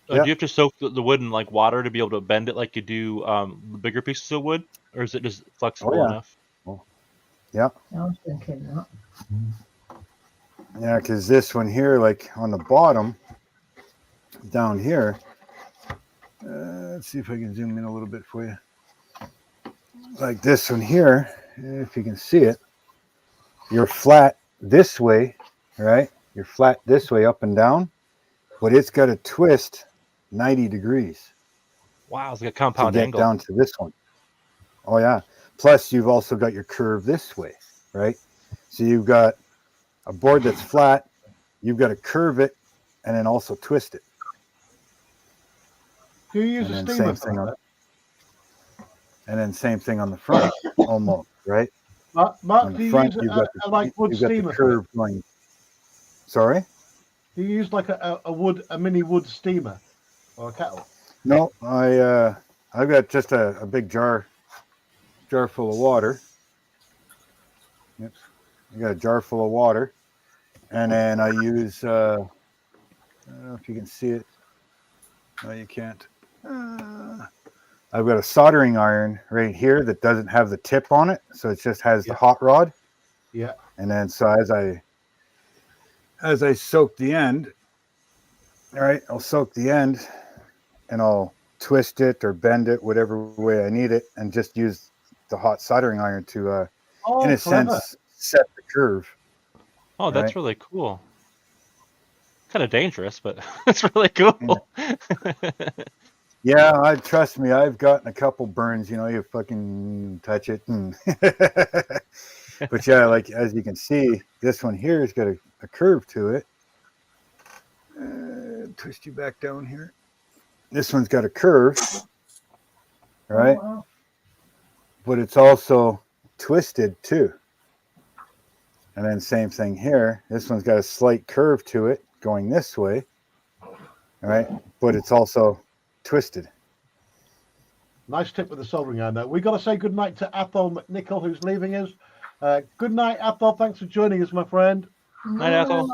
Do you have to soak the wood in like water to be able to bend it like you do the bigger pieces of wood, or is it just flexible enough? Yeah. I was thinking that. Yeah, because this one here, like on the bottom, down here, let's see if I can zoom in a little bit for you. Like this one here, if you can see it, you're flat this way, right? You're flat this way up and down, but it's got a twist 90 degrees. Wow, it's like a compound to get angle. Down to this one. Oh, yeah. Plus, you've also got your curve this way, right? So you've got a board that's flat, you've got to curve it, and then also twist it. Do you use a steamer for that? And then same thing on the front, almost, right? Mark, do you front, use a like wood steamer? Curve going. Sorry? Do you use like a mini wood steamer or a kettle? No, I've got just a big jar full of water. Yep. I got a jar full of water, and then I use I don't know if you can see it. No, you can't. I've got a soldering iron right here that doesn't have the tip on it, so it just has the hot rod. Yeah. And then so as I soak the end, all right, I'll soak the end and I'll twist it or bend it whatever way I need it, and just use the hot soldering iron to in a sense set the curve. Oh, that's really cool. Kind of dangerous, but it's really cool. Yeah, trust me, I've gotten a couple burns, you fucking touch it. And but yeah, like as you can see, this one here has got a curve to it. Twist you back down here. This one's got a curve, right? Oh, wow. But it's also twisted too. And then same thing here. This one's got a slight curve to it going this way, right? But it's also twisted. Nice tip with the soldering iron there. We got to say good night to Athol McNichol, who's leaving us. Good night, Athol. Thanks for joining us, my friend. Night, Athol.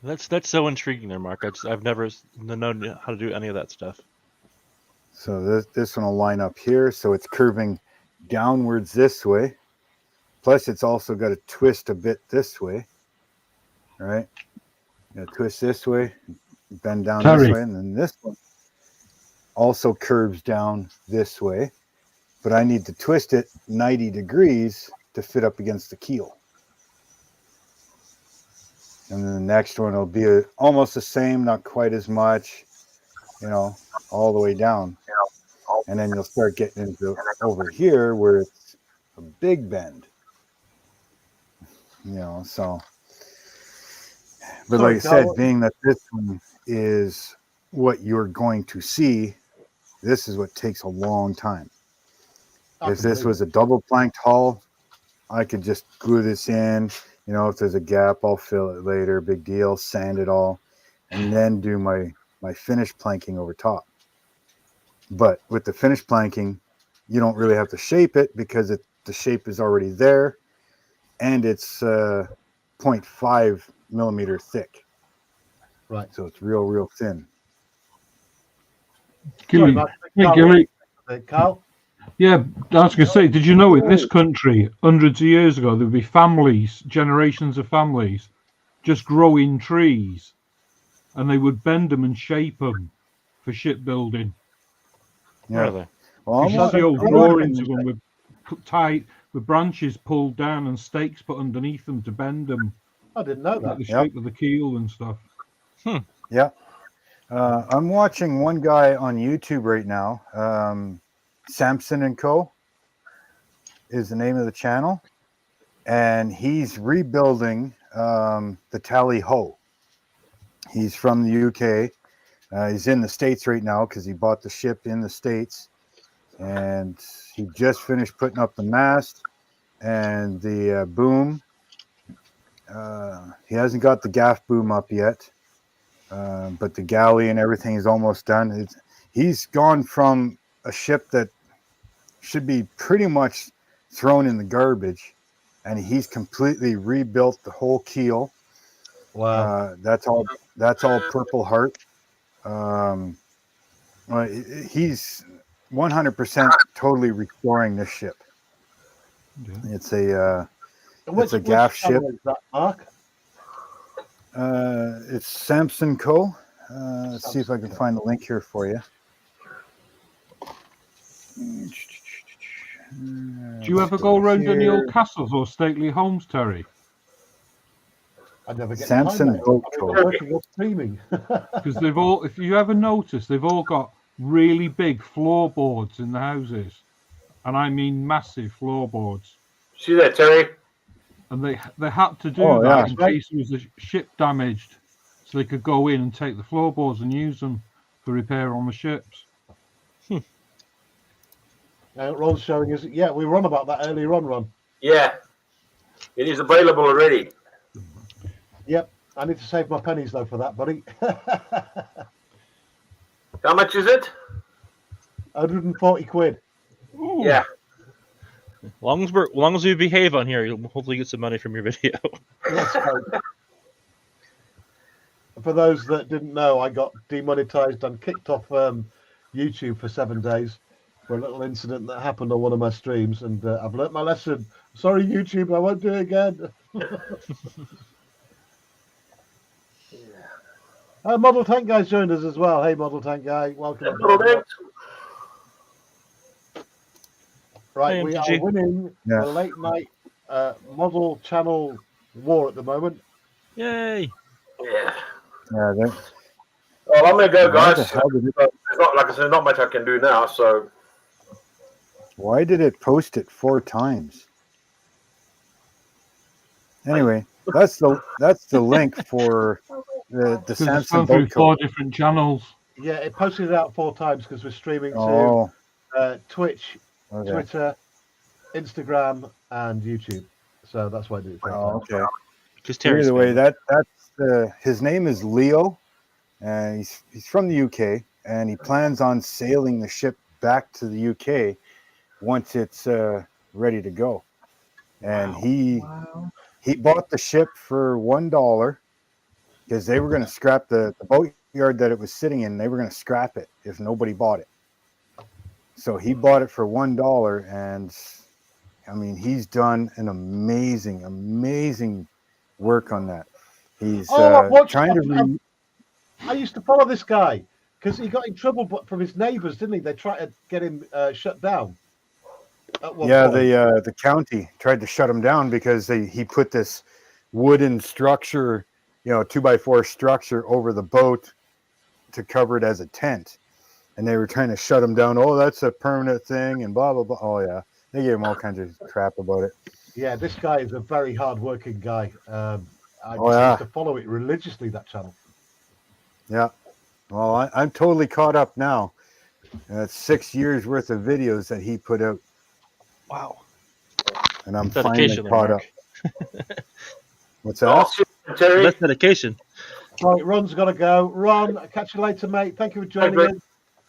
That's so intriguing there, Mark. I've never known how to do any of that stuff. So this one will line up here, so it's curving downwards this way. Plus, it's also got to twist a bit this way. All right, twist this way, bend down this way, and then this one also curves down this way. But I need to twist it 90 degrees to fit up against the keel. and then the next one will be almost the same, not quite as much, you know, all the way down. And then you'll start getting into over here where it's a big bend, you know. So, but Sorry, like I said, Carl. being that this one is what you're going to see, this is what takes a long time. If this was a double planked hull, I could just glue this in. You know, if there's a gap, I'll fill it later. Big deal. Sand it all, and then do my finished planking over top. But with the finished planking, you don't really have to shape it because the shape is already there, and it's 0.5 millimeter thick. Right. So it's real thin. Gilly, Sorry, hey, Carl. Gilly. Carl? Yeah, I was going to say, did you know in this country, hundreds of years ago, there'd be families, generations of families, just growing trees, and they would bend them and shape them for shipbuilding. Yeah. Really? Well, You see old I'm drawings watching- of them with branches pulled down and stakes put underneath them to bend them, I didn't know like that. the shape of the keel and stuff. Yeah. I'm watching one guy on YouTube right now. Samson and Co. is the name of the channel. And he's rebuilding the Tally Ho. He's from the UK. He's in the States right now because he bought the ship in the States. And he just finished putting up the mast and the boom. He hasn't got the gaff boom up yet. But the galley and everything is almost done. He's gone from a ship that should be pretty much thrown in the garbage, and he's completely rebuilt the whole keel. Wow. That's all Purple Heart. He's 100% totally restoring this ship. Yeah. It's a Which gaff ship. channel is that, Mark? It's Samson Co. Let's see if I can find the link here for you. Do you ever go around any old castles or stately homes, Terry? I never get Samson time, mate. Boat I Co. mean, working or streaming. Because they've all, if you ever notice, they've all got really big floorboards in the houses, and I mean massive floorboards. See that, Terry? And they had to do Oh, that yeah. in case there was a ship damaged, so they could go in and take the floorboards and use them for repair on the ships. Ron's showing us. Yeah, we were on about that earlier on, Ron. Yeah. It is available already. Yep. I need to save my pennies though for that, buddy. How much is it? 140 quid. Ooh. Yeah. Long as we behave on here, you'll hopefully get some money from your video. Let's hope. For those that didn't know, I got demonetized and kicked off YouTube for 7 days for a little incident that happened on one of my streams, and I've learnt my lesson. Sorry, YouTube, I won't do it again. Model Tank Guy's joined us as well. Hey, Model Tank Guy, welcome. Right, Hey, we MTG. are winning Yeah. the late night model channel war at the moment. Yay! Yeah. Yeah, Well, I'm going to go, why the guys. hell did it, There's not, like I said, not much I can do now, so why did it post it 4 times? Anyway, that's the link for the Because it's Samson gone through Boat 4 Co. different channels. Yeah, it posted it out 4 times because we're streaming to Oh, Twitch, okay. Twitter, Instagram, and YouTube. So that's why I did it. 4 Oh, times. okay. Because Terry's Either way, famous. that's his name is Leo, and he's from the UK, and he plans on sailing the ship back to the UK once it's ready to go. And he bought the ship for $1 because they were going to scrap the boatyard that it was sitting in. They were going to scrap it if nobody bought it. So he bought it for $1, and I mean, he's done an amazing work on that. He's I've watched trying to that. I used to follow this guy because he got in trouble from his neighbours, didn't he? They tried to get him shut down. At one point. the county tried to shut him down because he put this wooden structure 2x4 structure over the boat to cover it as a tent. And they were trying to shut him down. Oh, that's a permanent thing and blah, blah, blah. Oh, yeah. They gave him all kinds of crap about it. Yeah, this guy is a very hard-working guy. I Oh, yeah. used to follow it religiously, that channel. Yeah. Well, I'm totally caught up now. 6 years worth of videos that he put out. Wow. And I'm finally Dedication there, caught up. Mark. What's that? Terry. That's dedication. Right, Ron's got to go. Ron, I'll catch you later, mate. Thank you for joining Thank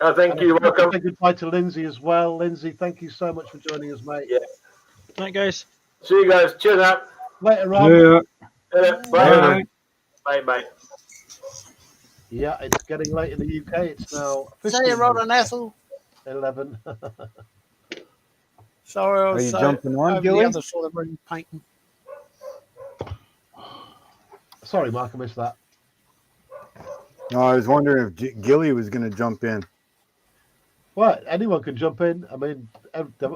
us. Thank you. Welcome. Say goodbye to Lindsay as well. Lindsay, thank you so much for joining us, mate. Yeah. Night, guys. See you guys. Cheers out. Later, Ron. Yeah. Bye. Bye. Bye. Yeah, it's getting late in the UK. It's now See you, Rod and Ethel. 11. Sorry, I Are was you jumping on, over Gilly? the other side of the room painting. Sorry, Mark, I missed that. No, I was wondering if Gilly was going to jump in. Well, anyone can jump in. I mean,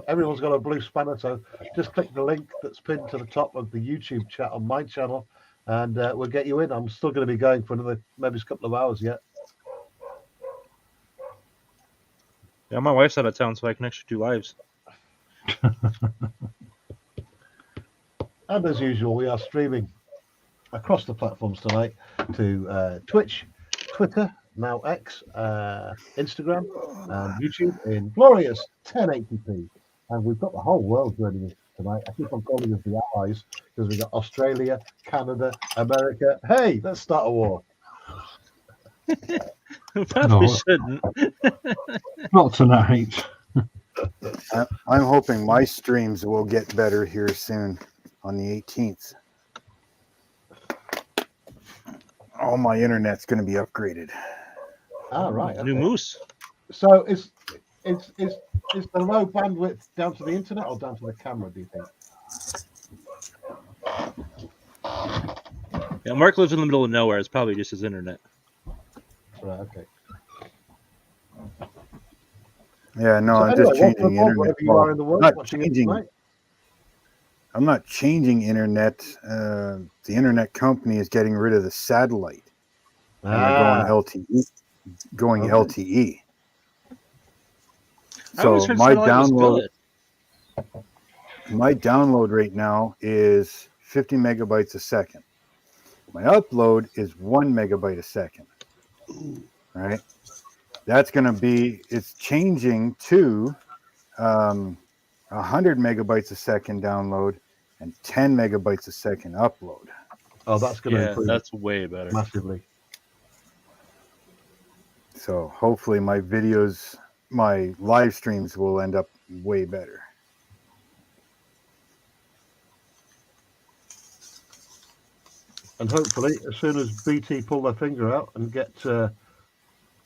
everyone's got a blue spanner, so just click the link that's pinned to the top of the YouTube chat on my channel, and we'll get you in. I'm still going to be going for another maybe a couple of hours yet. Yeah, my wife's out of town, so I can actually do lives. And as usual, we are streaming across the platforms tonight to Twitch, Twitter, now X, Instagram, and YouTube in glorious 1080p. And we've got the whole world joining us tonight. I keep on calling us the allies because we've got Australia, Canada, America. Hey, let's start a war. Probably shouldn't. Not tonight. I'm hoping my streams will get better here soon on the 18th. All my internet's going to be upgraded. Ah, right. Okay. New moose. So is the low bandwidth down to the internet or down to the camera, do you think? Yeah, Mark lives in the middle of nowhere. It's probably just his internet. Right, okay. Yeah, no, So I'm anyway, just changing welcome aboard, internet. wherever you are in the world, not watching it changing. tonight. I'm not changing internet. The internet company is getting rid of the satellite. And they're going LTE. Going Okay. LTE. I always So heard my satellite was good. download right now is 50 megabytes a second. My upload is 1 megabyte a second. Right? That's going to be, it's changing to 100 megabytes a second download and 10 megabytes a second upload. Oh, that's going to Yeah, improve that's way better. massively. So hopefully my videos, my live streams will end up way better. And hopefully, as soon as BT pull their finger out and get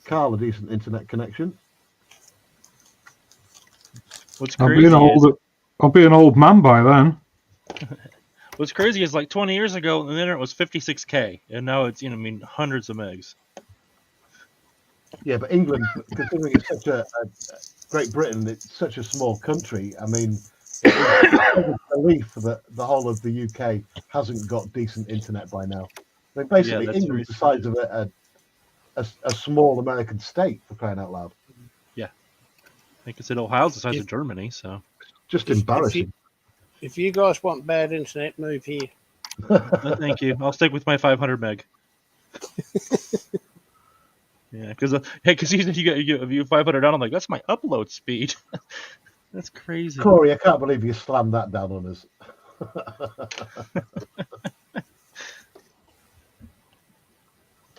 Carl a decent internet connection. What's I'll crazy be an old man by then. What's crazy is like 20 years ago, the internet was 56K, and now it's hundreds of megs. Yeah, but England, considering it's such a Great Britain, it's such a small country. I mean, it's a belief that the whole of the UK hasn't got decent internet by now. I mean, basically, that's England's the very size of a small American state, for crying out loud. Yeah. I think it's in Ohio's the size of Germany, so. Just embarrassing. If you guys want bad internet, move here. No, thank you. I'll stick with my 500 meg. Yeah, because you get 500 down, I'm like, that's my upload speed. That's crazy. Corey, I can't believe you slammed that down on us.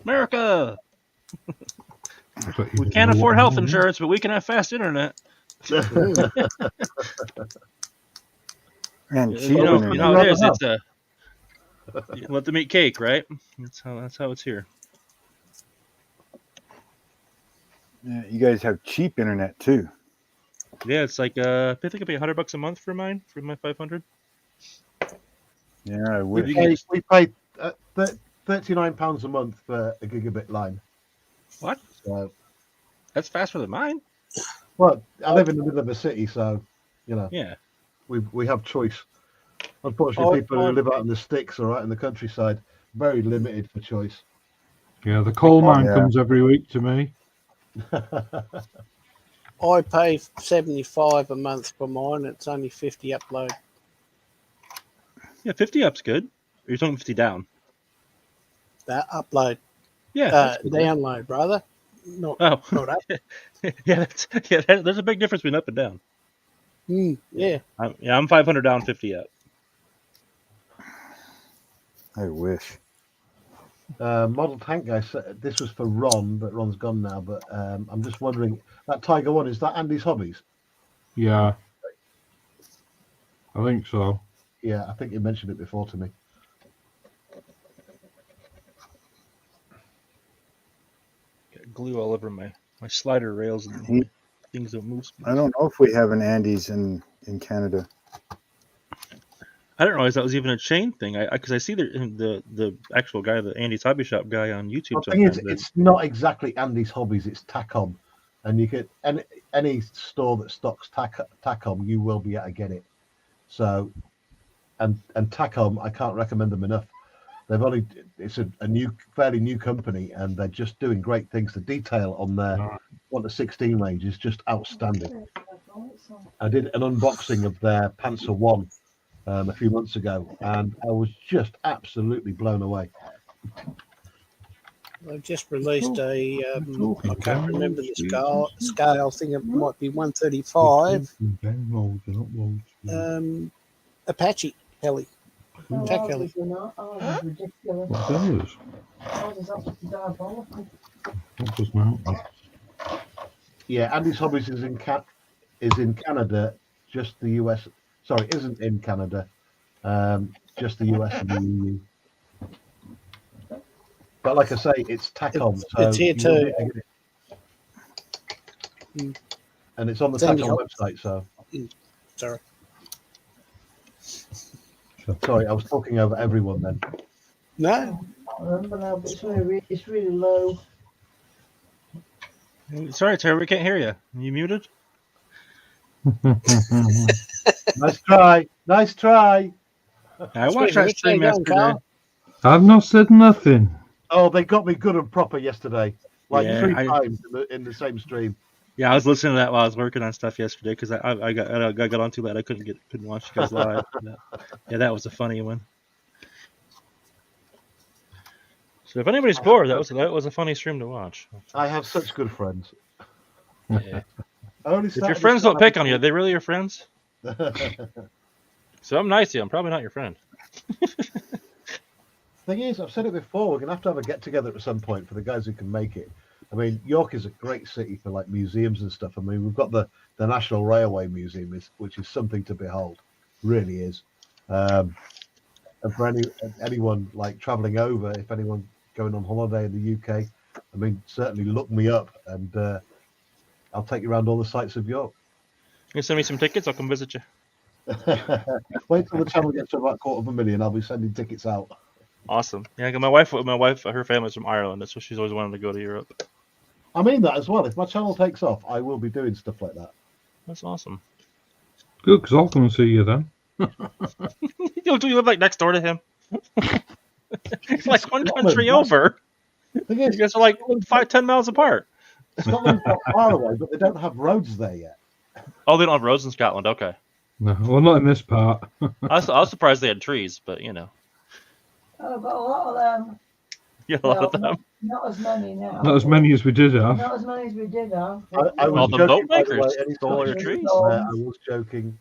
America! We can't afford health insurance, but we can have fast internet. And cheap You know internet. how it is. It's you let them eat cake, right? That's how it's here. Yeah, you guys have cheap internet too. Yeah, it's like I think it'd be $100 a month for mine, for my 500. Yeah, I We wish. pay £39 a month for a gigabit line. What? So, That's faster than mine. well, I live in the middle of a city, so Yeah. we have choice. Unfortunately, Oh, people who live out in the sticks or out in the countryside very limited for choice. Yeah, the coal mine Yeah. comes every week to me. I pay 75 a month for mine. It's only 50 upload. Yeah, 50 up's good. Or you're talking 50 down? That upload, Yeah. That's good, yeah. download, brother. Not Oh, not up. There's a big difference between up and down. Yeah. I'm 500 down, 50 up. I wish. Model Tank guy said this was for Ron, but Ron's gone now. But I'm just wondering, that Tiger One, is that Andy's Hobbies? Yeah, I think so. Yeah, I think you mentioned it before to me. Got glue all over my slider rails and He- things don't move. I don't know if we have an Andes in Canada. I didn't realize that was even a chain thing. Because I see the actual guy, the Andy's Hobby Shop guy on YouTube. The thing is, sometimes. it's not exactly Andy's Hobbies. It's Tacom, and you can any store that stocks Tacom, you will be able to get it. So, and Tacom, I can't recommend them enough. It's a fairly new company, and they're just doing great things. The detail on their 1-16 range is just outstanding. I did an unboxing of their Panzer One a few months ago, and I was just absolutely blown away. They've just released a, I can't remember the scale. I think it might be 135. Apache heli. Tech heli. Ridiculous. What does? Ours is absolutely diabolical. What does not? Yeah, Andy's Hobbies is in Canada, just the US. Sorry, isn't in Canada, just the US and the EU. But like I say, it's Tacom. It's here too. And it's on the Sandy Tacom Hook. website. So Sorry. sorry, I was talking over everyone then. No. I can't remember now, but it's really low. Sorry, Terry, we can't hear you. You muted? Nice try. Nice try. I watched that Which stream way going, yesterday. Carl? I've not said nothing. Oh, they got me good and proper yesterday. Like Yeah, 3 I- times in the same stream. Yeah, I was listening to that while I was working on stuff yesterday because I got on too late. I couldn't watch you guys live. Yeah, that was a funny one. So if anybody's bored, that was a funny stream to watch. I have such good friends. Yeah. I only If your started friends don't this pick on you, are they really your friends? So I'm nice to you. I'm probably not your friend. Thing is, I've said it before, we're going to have a get together at some point for the guys who can make it. I mean, York is a great city for like museums and stuff. I mean, we've got the National Railway Museum, which is something to behold, really is. And for anyone like traveling over, if anyone going on holiday in the UK, I mean, certainly look me up and I'll take you around all the sites of York. You send me some tickets, I'll come visit you. Wait till the channel gets to about 250,000. I'll be sending tickets out. Awesome. Yeah, 'cause my wife, her family's from Ireland, so she's always wanted to go to Europe. I mean that as well. If my channel takes off, I will be doing stuff like that. That's awesome. Good, because I'll come and see you then. You live like next door to him. It's like one Scotland, country that's- over. Thing You is, guys are like 5-10 miles apart. Scotland's not far away, but they don't have roads there yet. Oh, they don't have roads in Scotland. Okay. No, well, not in this part. I was surprised they had trees, but you know, Oh, but a lot of them. yeah, a lot of Well, them. Not as many now. Not as many as we did have. Not as many as we did have. I Well, was the joking, boat by the way, makers any stole all your Scottish trees. listeners, I was joking.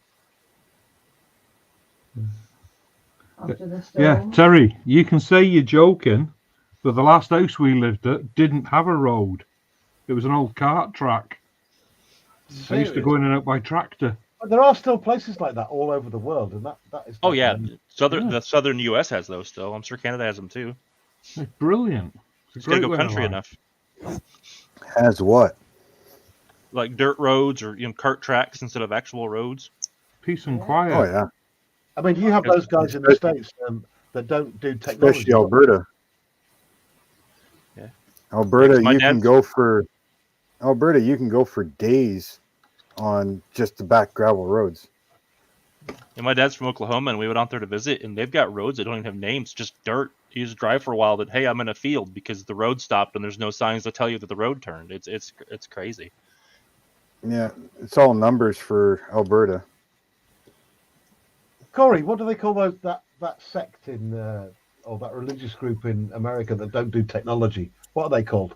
After the Yeah, storm. Terry, you can say you're joking, but the last house we lived at didn't have a road. It was an old cart track. I used to go in and out by tractor. But there are still places like that all over the world, and that is. Oh yeah, the southern U.S. has those still. I'm sure Canada has them too. It's brilliant. It's a Just gotta great go way of country life. enough, Has what? like dirt roads or cart tracks instead of actual roads. Peace and quiet. Oh yeah, I mean, you have those guys in the States that don't do technology. especially Alberta. Yeah. Alberta, My you can dad's- go for days on just the back gravel roads. And my dad's from Oklahoma, and we went out there to visit, and they've got roads that don't even have names, just dirt. You just drive for a while that, hey, I'm in a field because the road stopped and there's no signs to tell you that the road turned. It's crazy. Yeah, it's all numbers for Alberta. Corey, what do they call that sect in or that religious group in America that don't do technology? What are they called?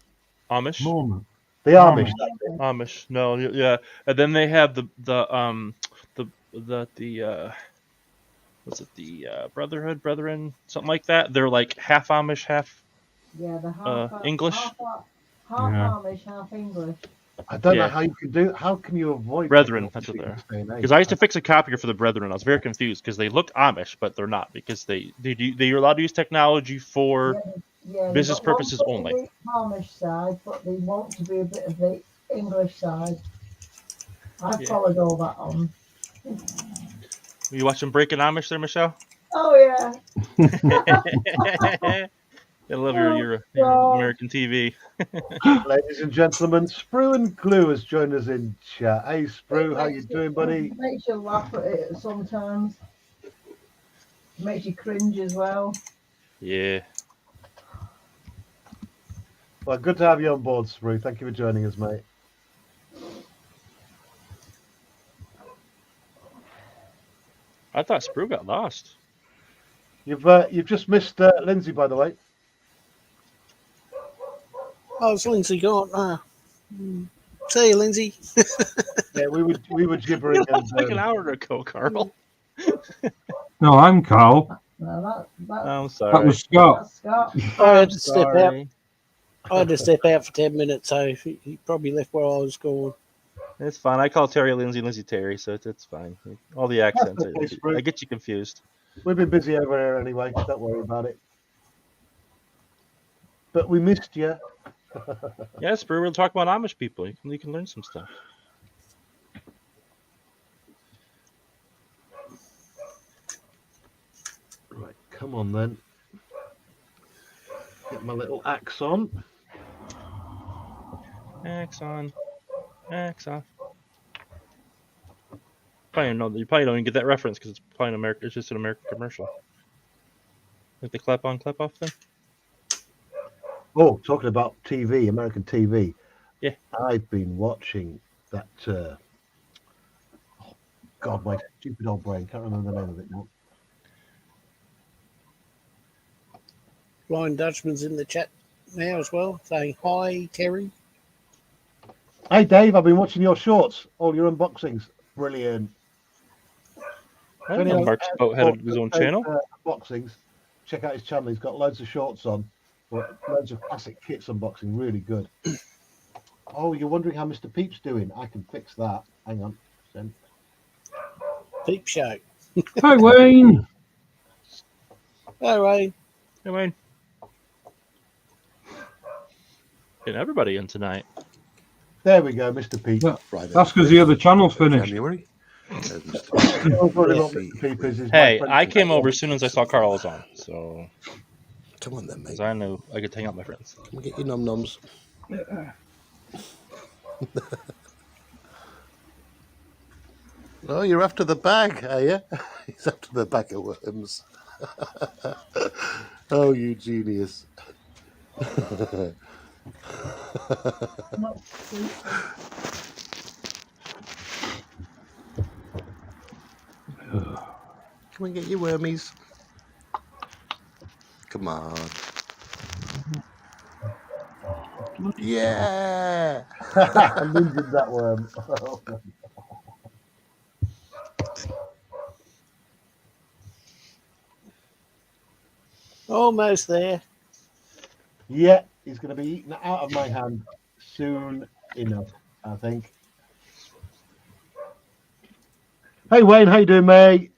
Amish. Mormon. The Amish. Amish. No, yeah. And then they have the what's it, the Brotherhood, Brethren, something like that. They're like half Amish, half Yeah, the half English. half Yeah. Amish, half English. I don't know Yeah. how you can do. How can you avoid Brethren, that's technology what in this day and age? Because I used to fix a copier for the Brethren. I was very confused because they look Amish, but they're not because they're allowed to use technology for Yeah, business they've got one purposes foot only. on the Amish side, but they want to be a bit of the English side. I Yeah. followed all that on. You watching Breaking Amish there, Michelle? Oh yeah. I love your God. American TV. Ladies and gentlemen, Sprue and Glue has joined us in chat. Hey, Sprue, how you doing, buddy? Makes you laugh at it sometimes. Makes you cringe as well. Yeah. Well, good to have you on board, Sprue. Thank you for joining us, mate. I thought Sprue got lost. You've just missed Lindsay, by the way. Oh, it's Lindsay gone. See you, Lindsay. Yeah, we were gibbering. That was like an and, hour ago, Carl. No, I'm Carl. No, I'm sorry. That was Scott. that's Scott. I I'm had to step out. sorry. I had to step out for 10 minutes, so he probably left where I was going. It's fine. I call Terry Lindsay, Lindsay Terry, so it's fine. All the accents, okay, Sprue. I get you confused. We've been busy over here anyway. Don't worry about it. But we missed you. Yeah, Sprue, we'll talk about Amish people. You can learn some stuff. Right, come on then. Get my little axe on. Axon. You probably don't even get that reference because it's probably it's just an American commercial. Like the clap on, clap off thing. Oh, talking about TV, American TV. Yeah. I've been watching that. Oh, God, my stupid old brain can't remember the name of it now. Blind Dutchman's in the chat now as well, saying hi, Terry. Hey, Dave, I've been watching your shorts, all your unboxings. Brilliant. I didn't know Mark's Boat had his own channel. Unboxings. Check out his channel. He's got loads of shorts on. Loads of classic kits unboxing. Really good. Oh, you're wondering how Mr. Peep's doing? I can fix that. Hang on. Send. Peep show. Hi, Wayne. All right. Hey, Wayne. Getting everybody in tonight. There we go, Mr. Peep. Well, Friday that's because the other channel's finished. January. Everybody what Mr. Peep is my Hey, friend. I came over as soon as I saw Carl was on, so Come on then, mate. because I knew I could hang out with my friends. Come and get your num nums. Oh, you're after the bag, are you? He's after the bag of worms. Oh, you genius. Not stupid. Come and get your wormies. Come on. Yeah. I needed that worm. Almost there. Yeah, he's going to be eaten out of my hand soon enough, I think. Hey, Wayne, how you doing, mate?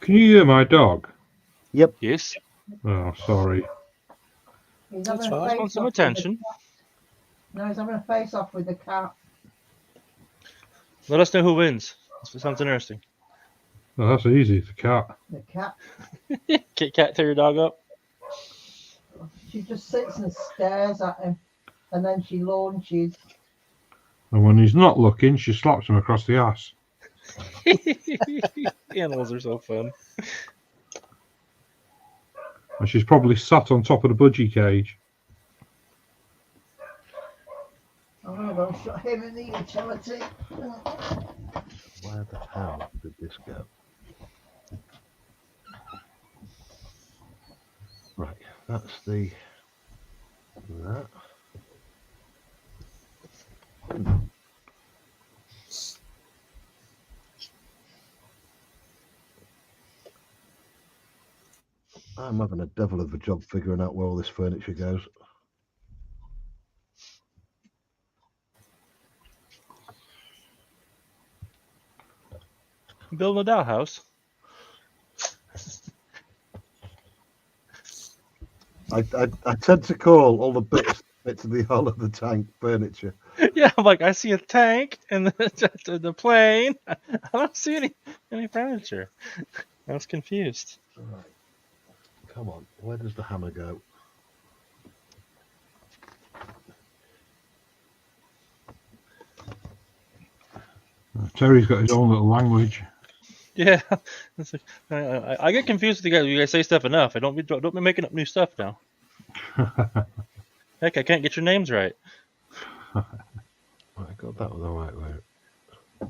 Can you hear my dog? Yes, Oh, sorry. He's That's having a fine. face want some off with the attention. cat. No, he's having a face off with the cat. Let us know who wins. This sounds interesting. Oh, that's easy. The cat. The cat. Kit Kat, tear your dog up. She just sits and stares at him, and then she launches. And when he's not looking, she slaps him across the ass. Animals are so fun. And she's probably sat on top of the budgie cage. I'm going to go shot him in the utility. Where the hell did this go? Right, that's that. I'm having a devil of a job figuring out where all this furniture goes. Building a doll house. I tend to call all the bits of the hull of the tank furniture. Yeah, I'm like, I see a tank and the plane. I don't see any furniture. I was confused. Right. Come on, where does the hammer go? Terry's got his own little language. Yeah, it's like, I get confused with you guys. You guys say stuff enough. Don't be making up new stuff now. Heck, I can't get your names right. I got that the right way.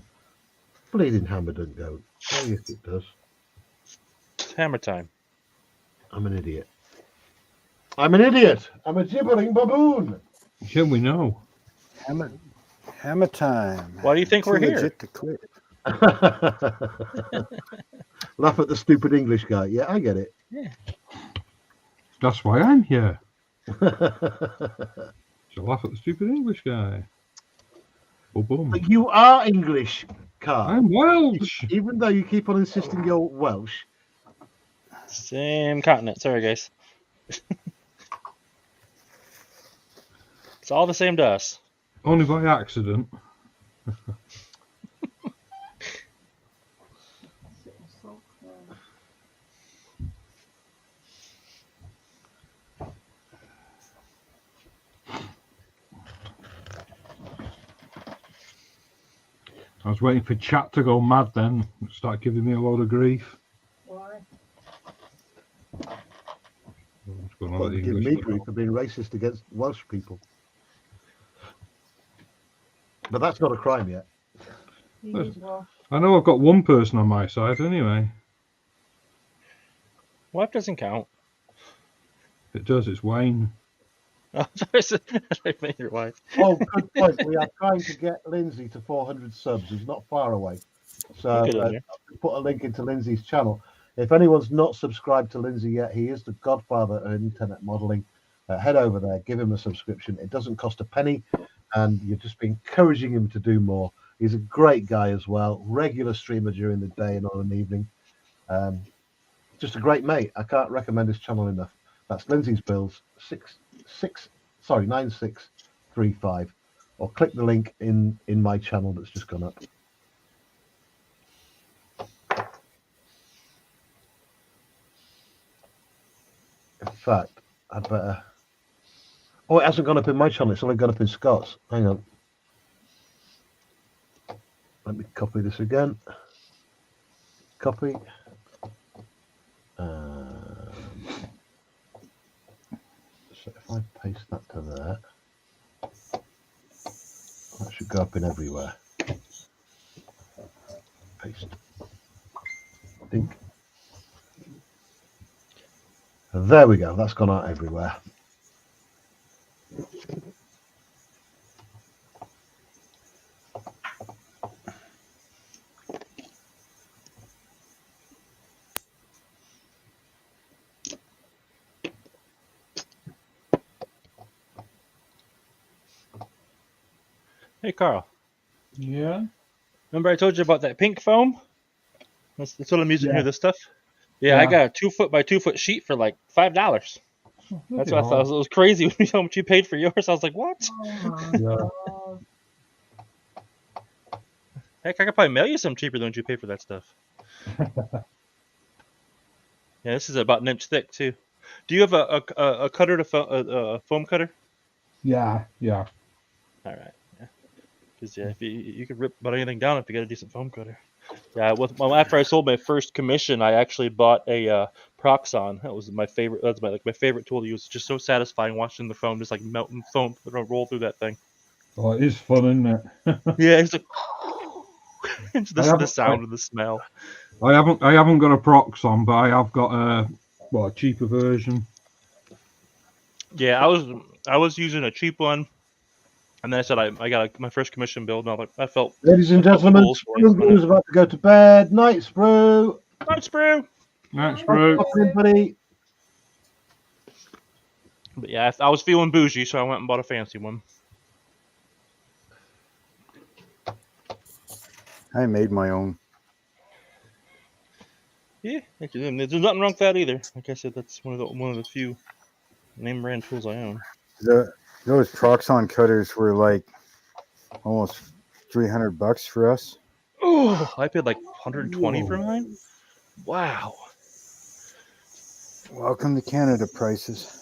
Bleeding hammer doesn't go. Oh yes, it does. It's hammer time. I'm an idiot. I'm an idiot. I'm a gibbering baboon. Yeah, we know. Hammer time. Why do you think we're Too here? legit to quit. Laugh at the stupid English guy. Yeah, I get it. Yeah. That's why I'm here. So laugh at the stupid English guy. Oh, boom. But you are English, Carl. I'm Welsh. Even though you keep on insisting you're Welsh. Same continent. Sorry, guys. It's all the same to us. Only by accident. I was waiting for chat to go mad then, start giving me a load of grief. Why? What's going on Well, with the give English me people? grief for being racist against Welsh people. But that's not a crime yet. He is Welsh. I know I've got one person on my side anyway. Wife doesn't count. It does, it's Wayne. Oh, sorry, I meant your wife. Oh, good point. We are trying to get Lindsay to 400 subs. He's not far away. So Good on you. put a link into Lindsay's channel. If anyone's not subscribed to Lindsay yet, he is the godfather of internet modeling. Head over there, give him a subscription. It doesn't cost a penny, and you're just encouraging him to do more. He's a great guy as well, regular streamer during the day and on an evening. Just a great mate. I can't recommend his channel enough. That's Lindsay's Bills 9635, or click the link in my channel that's just gone up. In fact, I'd better. Oh, it hasn't gone up in my channel. It's only gone up in Scott's. Hang on. Let me copy this again. Copy. So if I paste that to there, that should go up in everywhere. Paste. I think. There we go. That's gone out everywhere. Hey, Carl. Yeah. Remember I told you about that pink foam? That's what I'm using Yeah. here, this stuff. Yeah, I Yeah. got a 2 foot by 2 foot sheet for like $5. That's what I thought. It was crazy when you told me how much you paid for yours. I was like, what? Yeah. Heck, I could probably mail you some cheaper than what you pay for that stuff. Yeah, this is about an inch thick too. Do you have a cutter to a foam cutter? Yeah. All right. Yeah. Because yeah, if you could rip about anything down if you got a decent foam cutter. Yeah, after I sold my first commission, I actually bought a Proxxon. That was my favorite. That's my favorite tool to use. It's just so satisfying watching the foam just like melt and foam roll through that thing. Oh, it is fun, isn't it? Yeah, it's like it's I the haven't- sound of the smell. I haven't got a Proxxon, but I have got a cheaper version. Yeah, I was using a cheap one, and then I said I got my first commission build, and I felt Ladies and I felt gentlemen, cool for it. Sprue and Blue's about to go to bed. Night, Sprue. Night, Sprue. That's true. Buddy. But yeah, I was feeling bougie, so I went and bought a fancy one. I made my own. Yeah, actually, there's nothing wrong with that either. Like I said, that's one of the few name brand tools I own. Those Proxxon cutters were like almost $300 for us. Oh, I paid like 120 for mine. Wow. Welcome to Canada prices.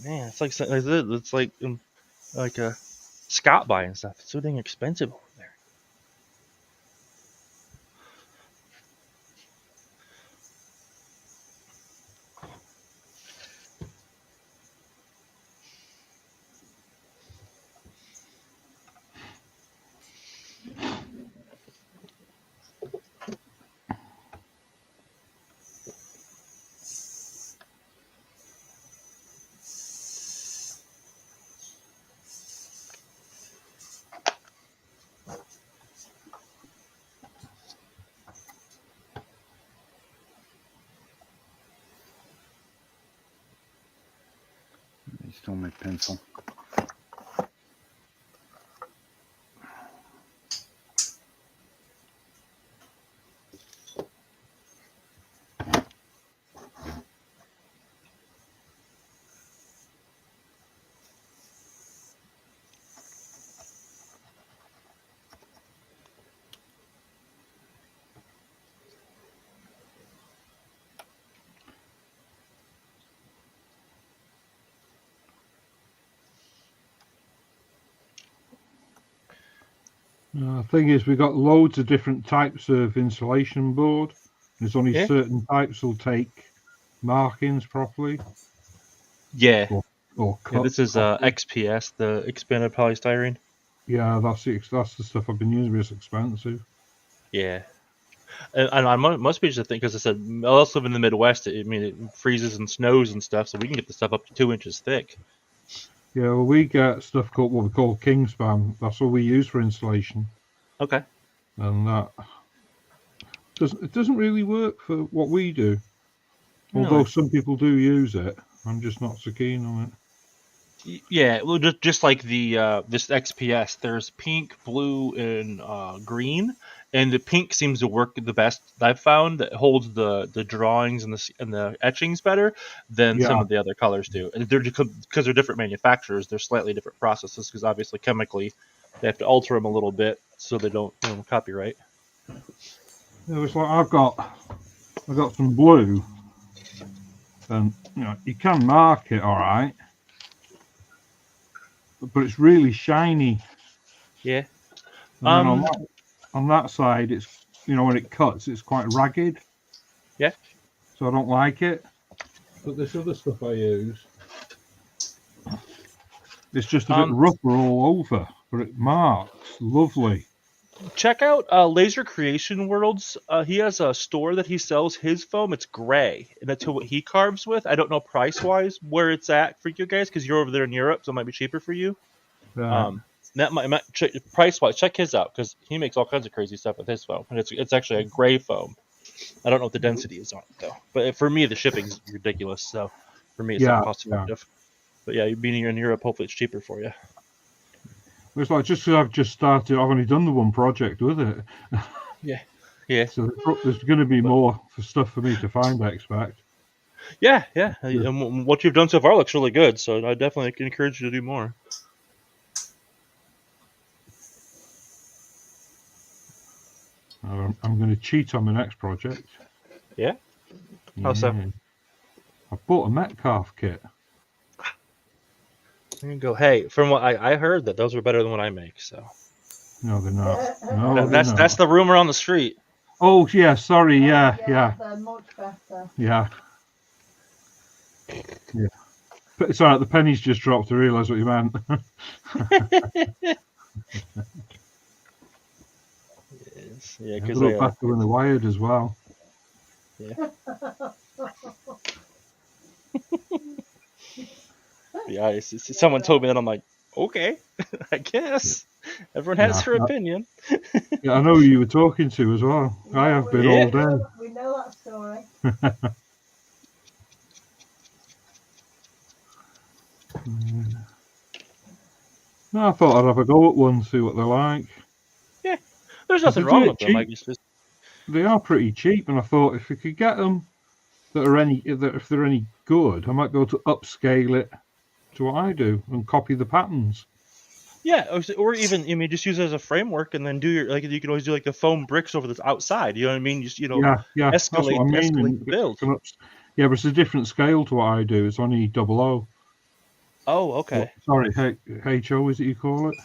Man, it's like a Scott buying stuff. It's so dang expensive over there. I stole my pencil. The thing is, we've got loads of different types of insulation board. There's only Yeah. certain types will take markings properly Yeah. or cut. Yeah, this is XPS, the expanded polystyrene. Yeah, that's it. That's the stuff I've been using. But it's expensive. Yeah. And I must be just a thing because I said I also live in the Midwest. It freezes and snows and stuff, so we can get the stuff up to 2 inches thick. Yeah, well, we get stuff called what we call Kingspan. That's what we use for insulation, Okay. and that doesn't really work for what we do. Although Really? some people do use it, I'm just not so keen on it. Yeah, well, just like the this XPS, there's pink, blue, and green, and the pink seems to work the best I've found. That holds the drawings and the etchings better than some Yeah. of the other colors do. And they're because they're different manufacturers. They're slightly different processes because obviously chemically they have to alter them a little bit so they don't copyright. It was like I've got some blue, and you can mark it all right, but it's really shiny. Yeah. And then on that side, it's when it cuts, it's quite ragged. Yeah. So I don't like it. But this other stuff I use, it's just a bit rougher all over, but it marks lovely. Check out Laser Creation Worlds. He has a store that he sells his foam. It's gray, and that's what he carves with. I don't know price wise where it's at for you guys because you're over there in Europe, so it might be cheaper for you. That might check price wise. Check his out because he makes all kinds of crazy stuff with his foam, and it's actually a gray foam. I don't know what the density is on it though, but for me the shipping's ridiculous. So for me it's not cost effective. But yeah, being here in Europe, hopefully it's cheaper for you. It's like just because I've just started, I've only done the one project with it. Yeah. So there's going to be more stuff for me to find, I expect. Yeah. And what you've done so far looks really good, so I definitely encourage you to do more. I'm going to cheat on my next project. Yeah? How so? I bought a Metcalf kit. And go, hey, from what I heard that those were better than what I make. So No, they're not. No, that's they're that's not. the rumor on the street. Oh, yeah, sorry. Yeah. They're much better. Yeah. But it's all right. The pennies just dropped to realise what you meant. Yes. Yeah, They because look better when they're wired as well. yeah. Someone told me that. I'm like, okay, I guess everyone has Yeah, her opinion. Yeah, I know who you were talking to as well. I have been all day. We know that story. No, I thought I'd have a go at one, see what they're like. Yeah, there's Because nothing they're wrong dirt with them. I cheap. guess just They are pretty cheap, and I thought if we could get them if they're any good, I might be able to upscale it to what I do and copy the patterns. yeah, or even just use it as a framework and then do your you can always do like the foam bricks over the outside. You know what I mean? Just Yeah, that's what I mean. escalate the build. Yeah, but it's a different scale to what I do. It's only 00. Oh, okay. Sorry, HO is it you call it?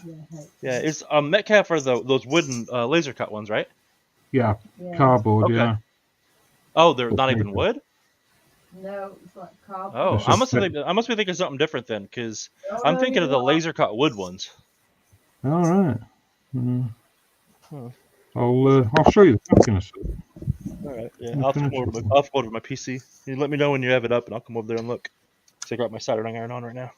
Yeah, it's Metcalf are those wooden laser cut ones, right? Yeah, cardboard. Okay. Yeah. Oh, they're not paper. even wood. No, it's like cardboard. Oh, It's I just must be thinking something different then, because I'm thinking of the laser cut wood ones. All right. Huh. I'll show you the packing. All right, yeah, We'll I'll come finish over it. I'll come over to my PC. You let me know when you have it up, and I'll come over there and look. So I got my soldering iron on right now.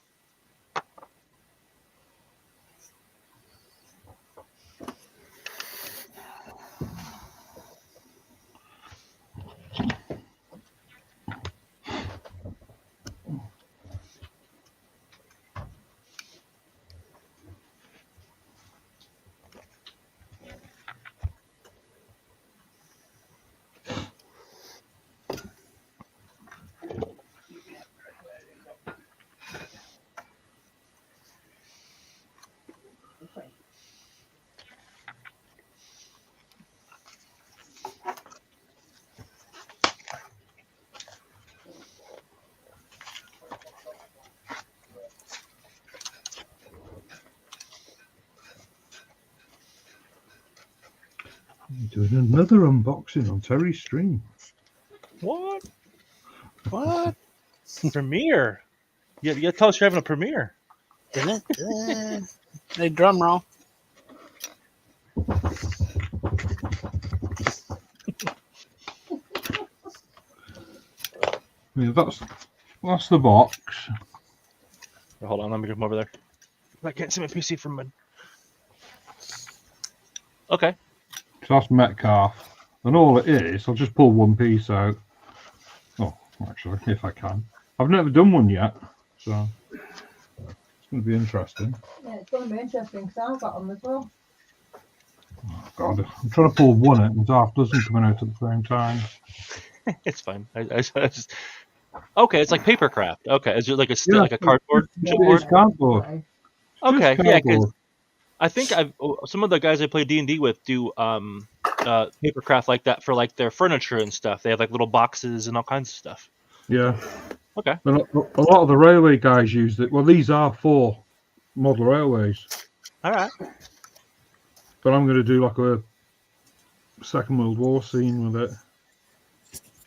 Doing another unboxing on Terry's stream. What? Premiere? You gotta tell us you're having a premiere. Isn't it? Hey, drum roll. Yeah, that's the box. Hold on, let me come over there. I can't see my PC from my. Okay. So that's Metcalf. And all it is, I'll just pull one piece out. Oh, actually, if I can. I've never done one yet, so it's going to be interesting. Yeah, it's going to be interesting because I've got them as well. Oh, God, I'm trying to pull one out and half dozen coming out at the same time. It's fine. I just. Okay, it's like paper craft. Okay, is it like like a cardboard chipboard? It's cardboard. Okay, Just yeah, because cardboard. I think some of the guys I play D&D with do paper craft like that for like their furniture and stuff. They have like little boxes and all kinds of stuff. Yeah. Okay. And a lot of the railway guys use it. Well, these are for model railways. All right. But I'm going to do like a Second World War scene with it.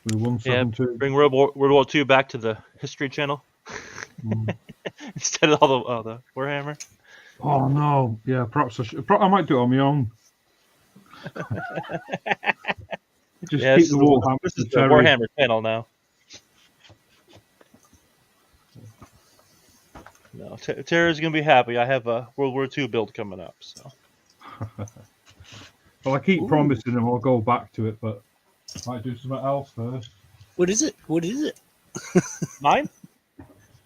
With 172. Bring World War II back to the History Channel instead of all the Warhammer. Oh no! Yeah, perhaps I might do it on my own. Just Yeah, keep the Warhammer. this is to the Terry. Warhammer channel now. No, Tara's gonna be happy. I have a World War II build coming up. So. Well, I keep promising him I'll go back to it, but I might do something else first. What is it? What is it? Mine?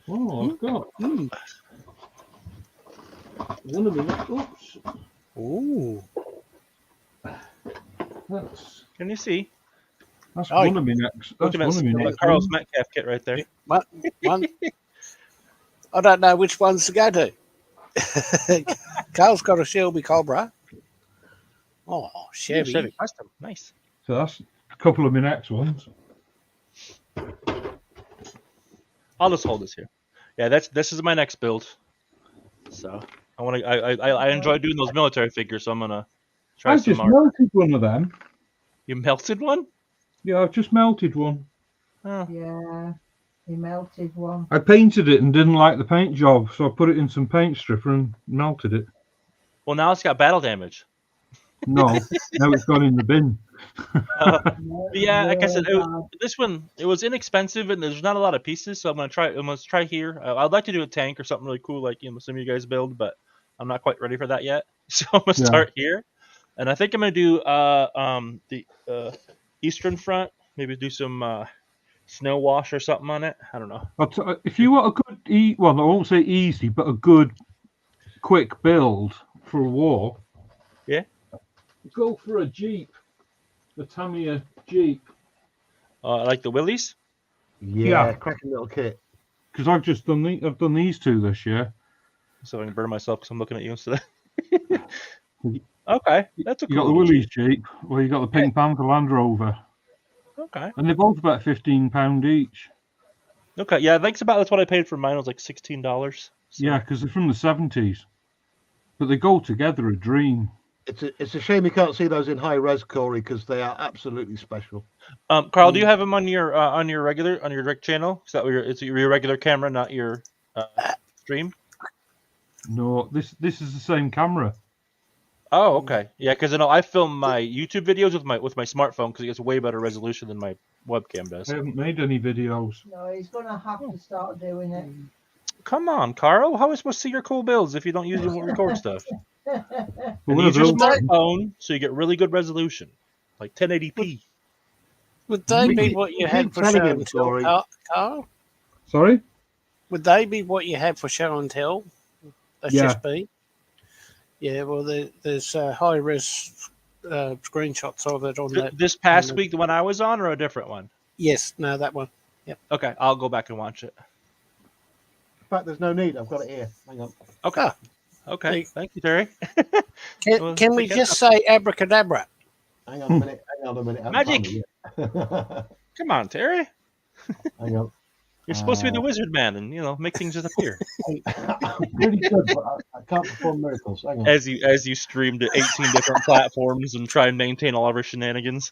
Oh, I've got one of the books. Ooh. Can you see? That's Oh, one of my next. That's Look at one of my that next. Carl's ones. Metcalf kit right there. One. I don't know which ones to go to. Carl's got a Shelby Cobra. Oh, Chevy. Chevy custom, nice. So that's a couple of my next ones. I'll just hold this here. Yeah, this is my next build. So I enjoy doing those military figures, so I'm gonna try I've some just more. melted one of them. You melted one? Yeah, I've just melted one. Oh. Yeah, he melted one. I painted it and didn't like the paint job, so I put it in some paint stripper and melted it. Well, now it's got battle damage. No, now it's gone in the bin. But yeah, like I said, this one it was inexpensive and there's not a lot of pieces, so I'm gonna try here. I'd like to do a tank or something really cool, like some of you guys build, but I'm not quite ready for that yet. So I'm gonna start here, and I think I'm gonna do the Eastern Front. Maybe do some snow wash or something on it. I don't know. But if you want a good, well, I won't say easy, but a good, quick build for a war. Yeah. Go for a Jeep, the Tamiya Jeep. I like the Willys. Yeah, cracking little kit. Because I've just done I've done these two this year. So I can burn myself because I'm looking at you instead. Okay, that's a cool. You got the Willys Jeep, or you got the Pink Panther Land Rover. Okay. And they're both about £15 each. Okay, yeah, that's what I paid for mine. It was like $16. So. Yeah, because they're from the 70s. But they go together a dream. It's a shame you can't see those in high res, Corey, because they are absolutely special. Carl, do you have them on your direct channel? Is that it's your regular camera, not your stream? No, this is the same camera. Oh, okay. Yeah, because I film my YouTube videos with my smartphone because it gets way better resolution than my webcam does. I haven't made any videos. No, he's going to have to start doing it. Come on, Carl. How am I supposed to see your cool builds if you don't use them to record stuff? Well, And use your smartphone so you get really good resolution, like 1080p. Would they be what you had for show and tell, Carl? Sorry? Would they be what you had for show and tell? SSB? Yeah, well, there's high-res screenshots of it on that. This past week, the one I was on, or a different one? Yes, no, that one. Yep. Okay, I'll go back and watch it. In fact, there's no need. I've got it here. Hang on. Okay. Okay. Thank you, Terry. Can we just say abracadabra? Hang on a minute. Hang on a minute. Magic. Come on, Terry. Hang on. You're supposed to be the wizard man and make things disappear. I'm pretty good, but I can't perform miracles. Hang on. As you stream to 18 different platforms and try and maintain all of our shenanigans.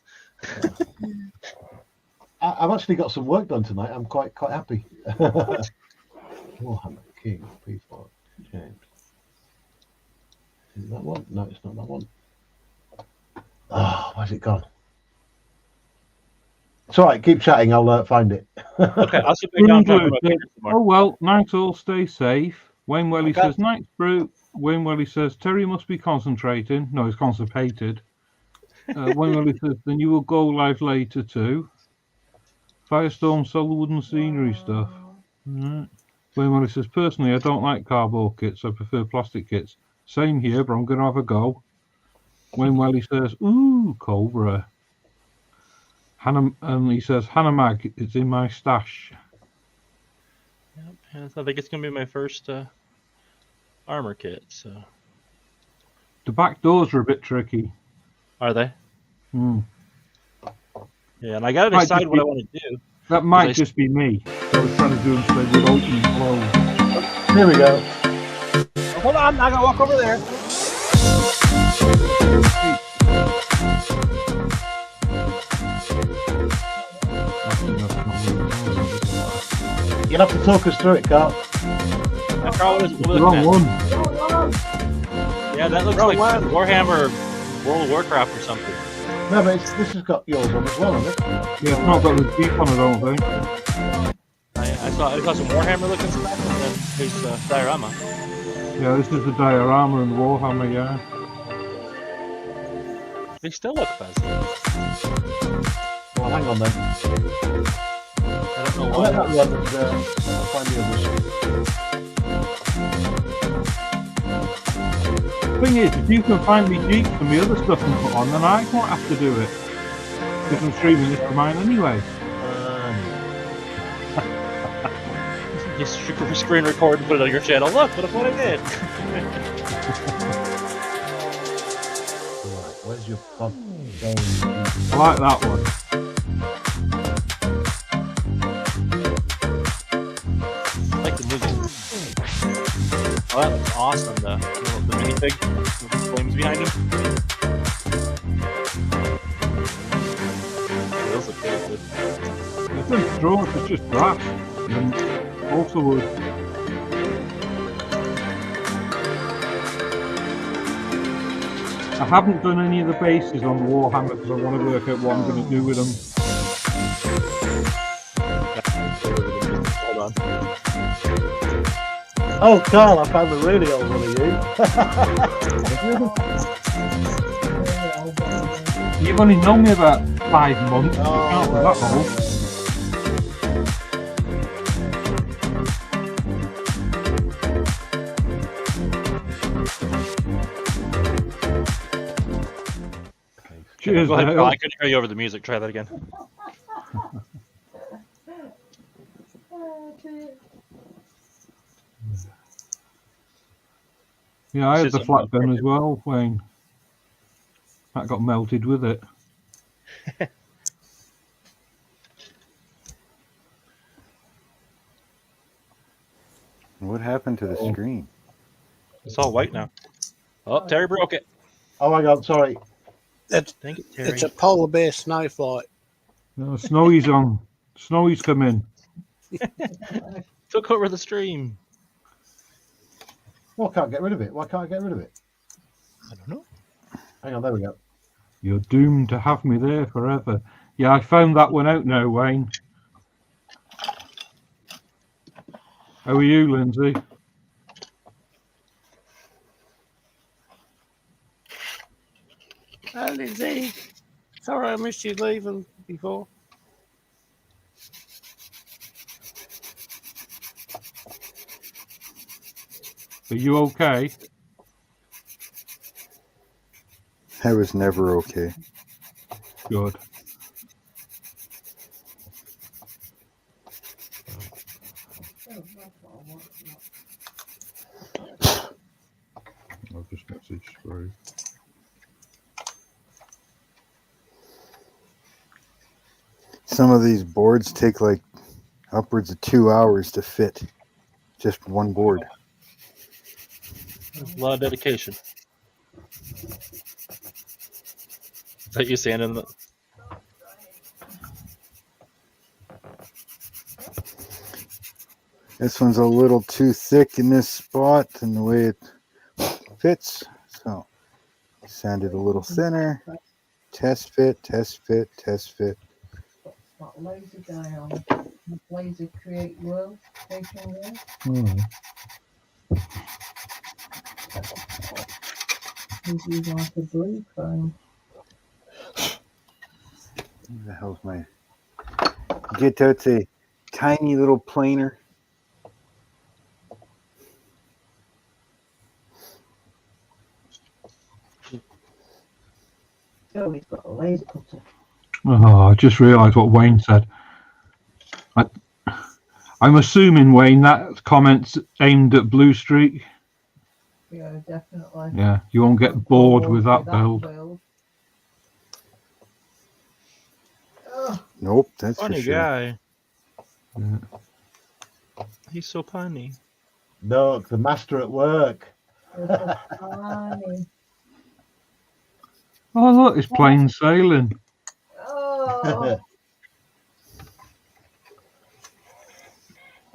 I've actually got some work done tonight. I'm quite happy. Warhammer King P4 James. Is it that one? No, it's not that one. Oh, where's it gone? It's all right. Keep chatting. I'll find it. Okay, I'll sit back down. Oh well, night all. Stay safe. Wayne Welly says night brew. Wayne Welly says Terry must be concentrating. No, he's constipated. Wayne Welly says then you will go live later too. Firestorm sell the wooden scenery stuff. Right. Wayne Welly says personally I don't like cardboard kits. I prefer plastic kits. Same here, but I'm going to have a go. Wayne Welly says, ooh, Cobra. Hannah, and he says, Hannah Mag, it's in my stash. Yep, I think it's going to be my first armor kit. So the back doors are a bit tricky. Are they? Hmm. Yeah, and I got to decide what I want to do. That might just be me. I was trying to do them so they would open and close. Here we go. Hold on, I got to walk over there. You'll have to talk us through it, Carl. Carl, it's the wrong one. Yeah, that looks like Warhammer World of Warcraft or something. No, but this has got yours on as well, hasn't it? Yeah, it's not got the Jeep on it, I don't think. I saw some Warhammer looking stuff, and then there's diorama. Yeah, this is the diorama and the Warhammer, yeah. They still look fuzzy. Well, hang on then. I don't know I'll why. let that run and I'll find the others. The thing is, if you can find me Jeeps and the other stuff and put on, then I won't have to do it. Because I'm streaming this for mine anyway. Just screen record and put it on your channel. Look what I did. Right, where's your fun game? I like that one. I like the movie. Oh, that looks awesome. The minifig with the flames behind him. Yeah, those look really good. It's not straw, it's just grass. And also wood. I haven't done any of the bases on the Warhammer because I want to work out what I'm going to do with them. Hold on. Oh, Carl, I found the really old one of you. You've only known me about 5 months. You can't be that old. Cheers, Go ahead, Dale. Carl. I couldn't hear you over the music. Try that again. Yeah, I had This the is flat gun as well, Wayne. That got melted with it. What happened to the screen? It's all white now. Oh, Terry broke it. Oh my God, sorry. It's, Thank you, Terry. it's a polar bear snowflake. Snowy's on. Snowy's come in. Took over the stream. Well, I can't get rid of it. Why can't I get rid of it? I don't know. Hang on, there we go. You're doomed to have me there forever. Yeah, I found that one out now, Wayne. How are you, Lindsay? Oh, Lindsay. Sorry I missed you leaving before. Are you okay? I was never okay. Good. I'll just message through. Some of these boards take like upwards of 2 hours to fit. Just one board. A lot of dedication. Is that you standing in the... This one's a little too thick in this spot and the way it fits. So sand it a little thinner. Test fit, test fit, test fit. Got laser guy on. Laser create world station there. This is like a blue phone. Where the hell's my... Get out a tiny little planer. Oh, he's got a laser cutter. Oh, I just realised what Wayne said. I'm assuming, Wayne, that comment's aimed at Blue Streak. Yeah, definitely. Yeah, you won't get bored with that build. Oh, Nope, that's Funny for sure. guy. Yeah. He's so punny. Look, the master at work. it's so funny. Oh, look, it's plain sailing. Oh.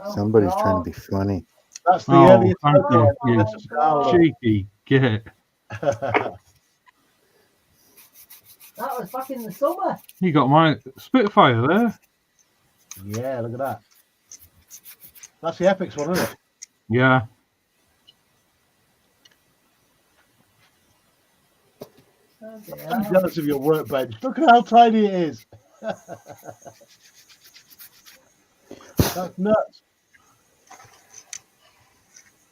Oh, Somebody's God. trying to be funny. That's the Oh, earliest thank you, photo you of Carlo. cheeky git. That was back in the summer. You got my Spitfire there. Yeah, look at that. That's the Epix one, isn't it? Yeah. Oh, dear. I'm jealous of your workbench. Look at how tiny it is. That's nuts.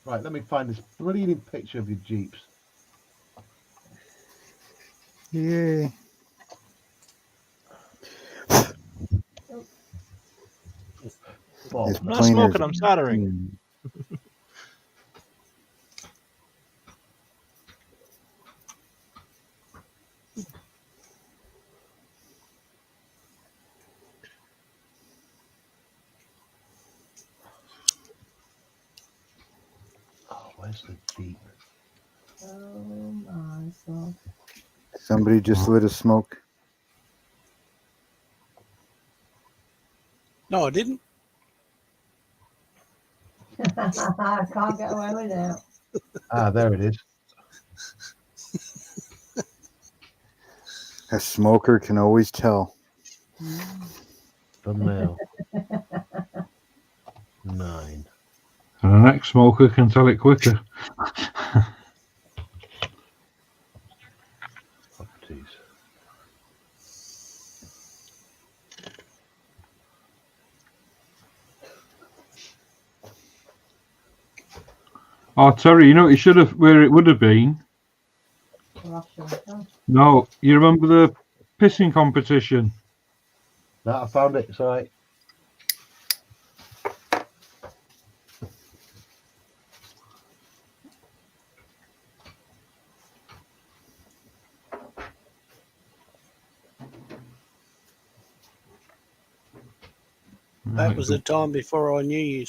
Right, let me find this brilliant picture of your Jeeps. Yay. Bob. His I'm not planers- smoking, I'm soldering. Oh, where's so deep. Oh my God. Somebody just lit a smoke. No, I didn't. I can't get away with it. Ah, there it is. A smoker can always tell. Thumbnail 9. And an ex-smoker can tell it quicker. Properties. Oh, Terry, you know what you should have, where it would have been? Russia. No, you remember the pissing competition? No, I found it. It's all right. That Right, was the time before I knew you.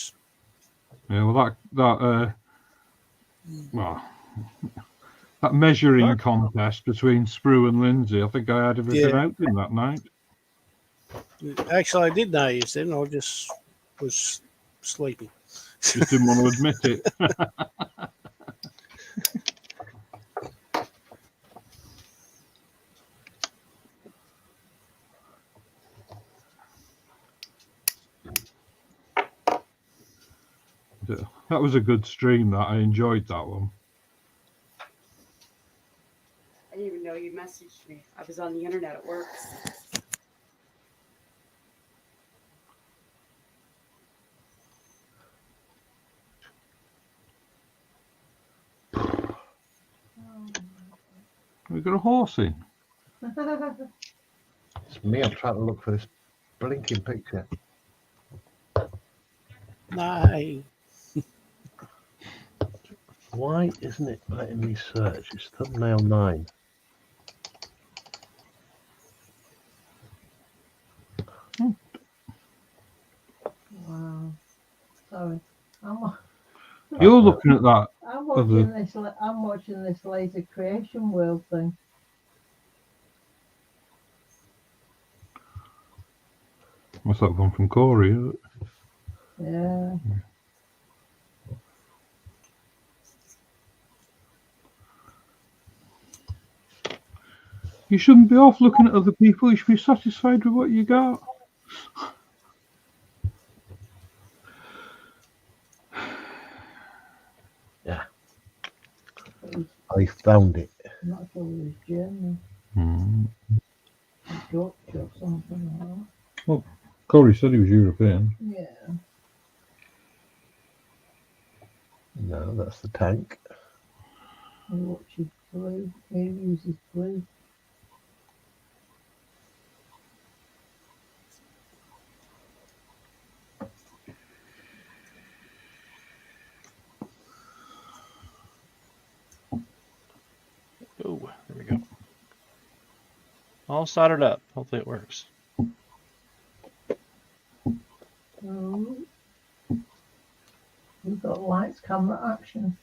yeah, well, that measuring contest between Sprue and Lindsay, I think I had everything Yeah. out in that night. Actually, I did know you then. I just was sleeping. Just didn't want to admit it. That was a good stream. That I enjoyed that one. I didn't even know you messaged me. I was on the internet at work. We got a horse in. It's me. I'm trying to look for this blinking picture. No. Why isn't it letting me search? It's thumbnail 9. Wow. Sorry. I'm You're looking at that. watching this. I'm watching this laser creation world thing. What's that one from Corey? Is it? Yeah. You shouldn't be off looking at other people. You should be satisfied with what you got. Yeah. I found it. I'm not sure it was Germany. Dutch or something like that. Well, Corey said he was European. Yeah. No, that's the tank. He watches blue. He uses blue. Oh, there we go. All soldered up. Hopefully it works. We've got lights, camera, action.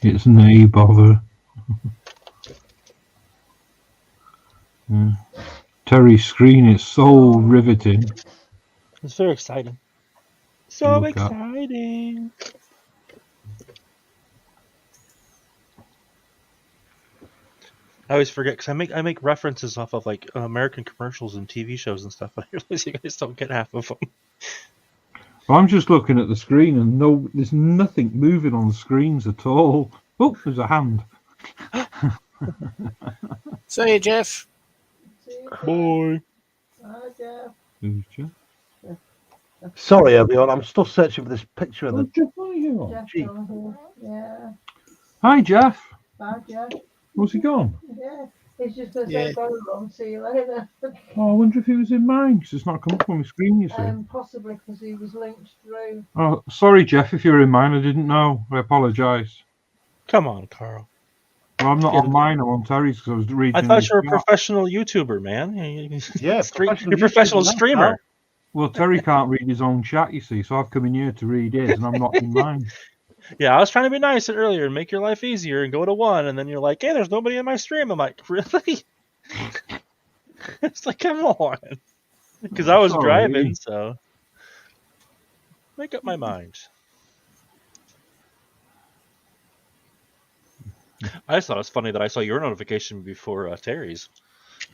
It's nay bother. Terry's screen is so riveting. It's very exciting. So Look up. exciting. I always forget because I make references off of like American commercials and TV shows and stuff. But I realize you guys don't get half of them. I'm just looking at the screen and there's nothing moving on the screens at all. Oh, there's a hand. See you, Jeff. Boy. Hi, Jeff. Who's Jeff? Sorry, everyone. I'm still searching for this picture of the. Jeff Mayhew. Jeff's Jeep. over here. Yeah. Hi, Jeff. Bye, Jeff. Where's he gone? Yeah. He's just going to Yeah. say bye, Ron. See you later. Oh, I wonder if he was in mine because it's not come up on my screen, you see. Possibly because he was linked through. Oh, sorry, Jeff, if you're in mine. I didn't know. I apologise. Come on, Carl. Well, I'm not on mine. I'm on Terry's because I was reading. I thought his you were a chat. professional YouTuber, man. Yeah, You're a professional streamer. Well, Terry can't read his own chat, you see, so I've come in here to read his, and I'm not in mine. Yeah, I was trying to be nice earlier and make your life easier and go to 1, and then you're like, hey, there's nobody in my stream. I'm like, really? It's like, come on. Because I was Sorry. driving, so make up my mind. I just thought it was funny that I saw your notification before Terry's.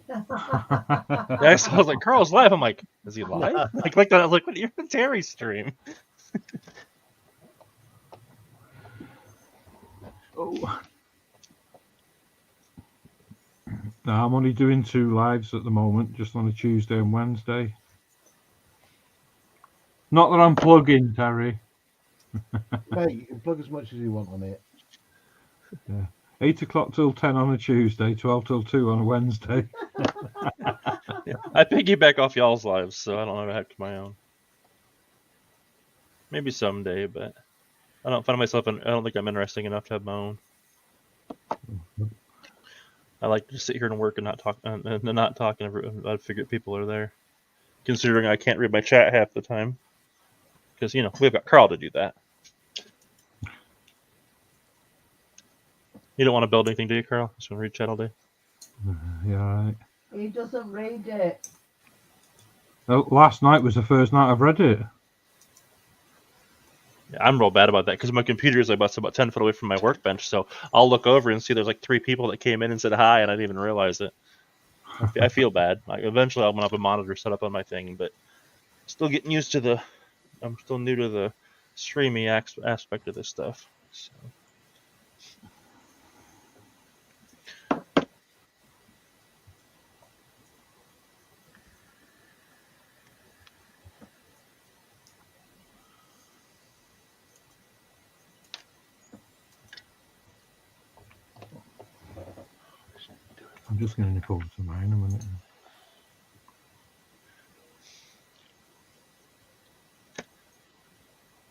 Yeah, I was like, Carl's live. I'm like, is he live? Like that. I was like, what? You're on Terry's stream. Oh. No, I'm only doing 2 lives at the moment, just on a Tuesday and Wednesday. Not that I'm plugging, Terry. Hey, you can plug as much as you want on it. Yeah. 8 o'clock till 10 on a Tuesday, 12 till 2 on a Wednesday. Yeah, I piggyback off y'all's lives, so I don't ever have my own. Maybe someday, but I don't find myself. I don't think I'm interesting enough to have my own. I like to just sit here and work and not talk, and not talk. And I figure people are there, considering I can't read my chat half the time, because we've got Carl to do that. You don't want to build anything, do you, Carl? Just want to read chat all day. Yeah, right. He doesn't read it. Oh, last night was the first night I've read it. Yeah, I'm real bad about that because my computer is about 10 foot away from my workbench, so I'll look over and see there's like 3 people that came in and said hi, and I didn't even realize it. I feel bad. Like eventually, I'm gonna have a monitor set up on my thing, but still getting used to I'm still new to the streamy aspect of this stuff. So. I'm just going to nip over to mine a minute.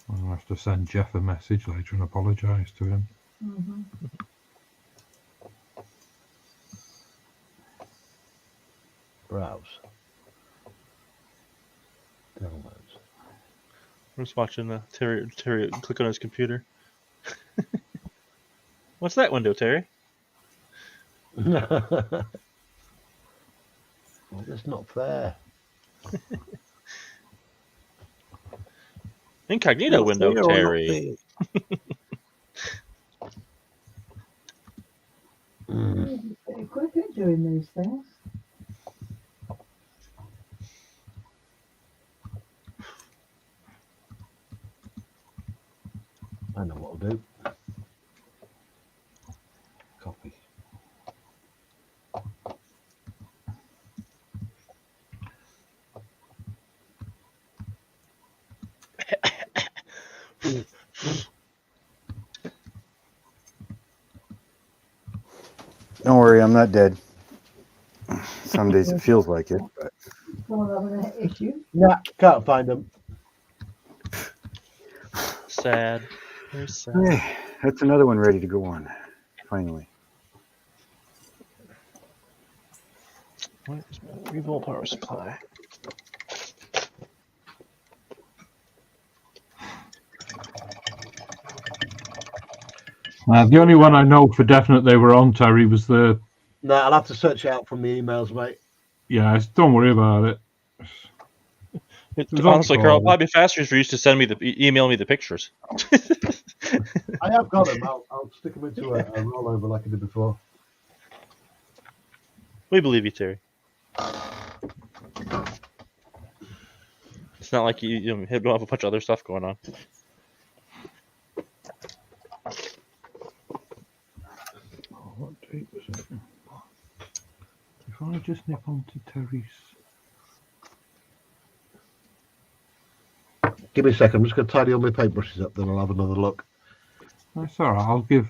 I'll have to send Jeff a message later and apologise to him. Mm-hmm. Browse. Downloads. I'm just watching Terry click on his computer. What's that window, Terry? Well, that's not fair. Incognito window, Fair or not Terry. He's pretty quick at doing these things. I know what I'll do. Copy. Don't worry, I'm not dead. Some days it feels like it, but Well, having an issue. Nah, can't find them. Sad. Very sad. hey, that's another one ready to go on. Finally. Where's my 3-volt power supply? The only one I know for definite they were on, Terry, was the... No, I'll have to search it out from the emails, mate. Yeah, don't worry about it. Honestly, Carl, it'd probably be faster for you to send me email me the pictures. I have got them. I'll stick them into a rollover like I did before. We believe you, Terry. It's not like you don't have a bunch of other stuff going on. What date was it? If I just nip onto Terry's... Give me a second. I'm just going to tidy all my paintbrushes up, then I'll have another look. That's all right. I'll give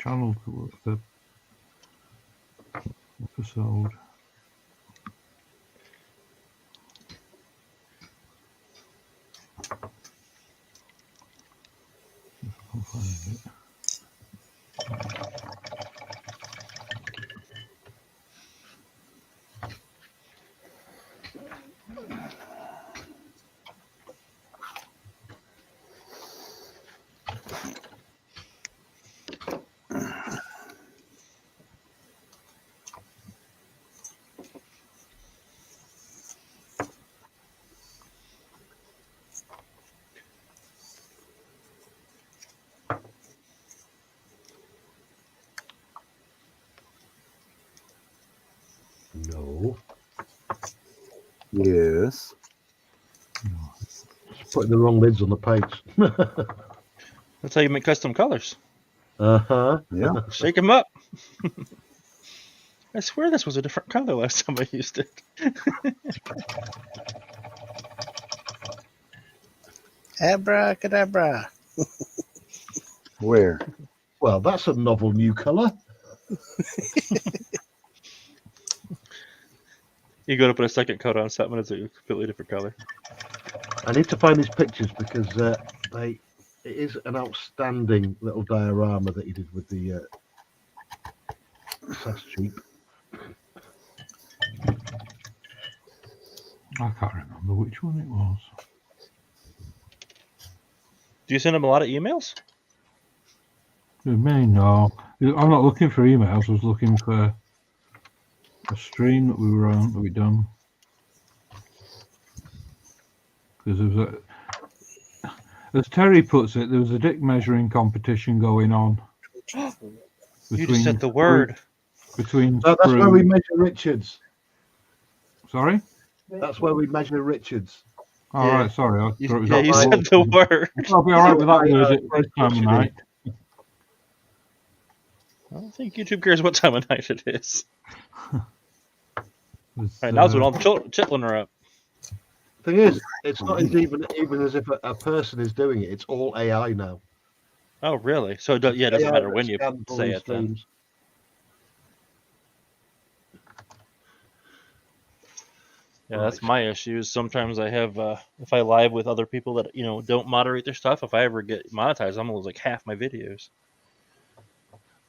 channel the episode. I'll find it. No. Yes. Just putting the wrong lids on the page. That's how you make custom colors. Uh-huh. Yeah. Shake them up. I swear this was a different color last time I used it. Abracadabra. Where? Well, that's a novel new colour. You go to put a second coat on something, it's a completely different color. I need to find these pictures because it is an outstanding little diorama that he did with the SAS Jeep. I can't remember which one it was. Do you send him a lot of emails? It may no. I'm not looking for emails. I was looking for a stream that we were on, that we done. Because there was as Terry puts it, there was a dick measuring competition going on. You just said the word. Between No, that's where we measure Richards. Sorry? That's where we measure Richards. All right, sorry. I thought it was You said the word. I'll be all right with that word this time of night. I don't think YouTube cares what time of night it is. Was, Right, now's when all the chitlin are up. Thing is, it's not even as if a person is doing it. It's all AI now. Oh, really? So it doesn't AI matter that when you scans all say these it then. streams. Yeah, that's my issue. Is sometimes I have, if I live with other people that don't moderate their stuff, if I ever get monetized, I'm gonna lose like half my videos.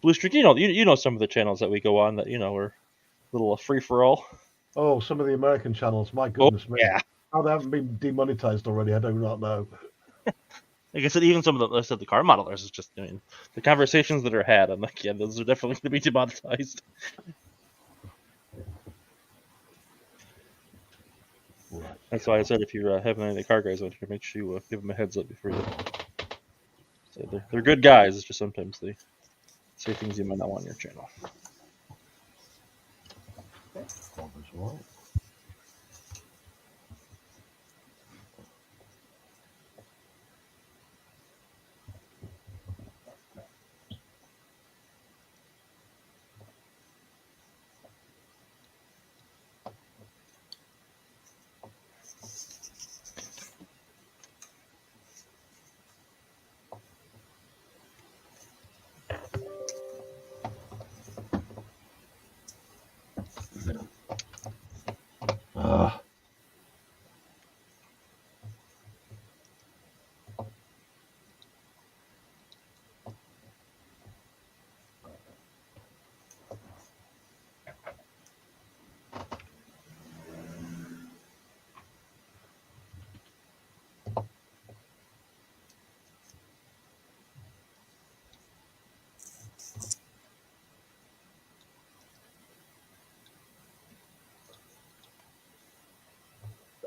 Blue Streak, you know some of the channels that we go on that are a little free for all. Oh, some of the American channels. My goodness me. Yeah. How they haven't been demonetized already, I do not know. Like I said, even some of the car modelers is just, the conversations that are had. I'm like, yeah, those are definitely going to be demonetized. Right. That's why I said if you're having any of the car guys on here, make sure you give them a heads up before you. So they're good guys. It's just sometimes they say things you might not want on your channel. Bob as well.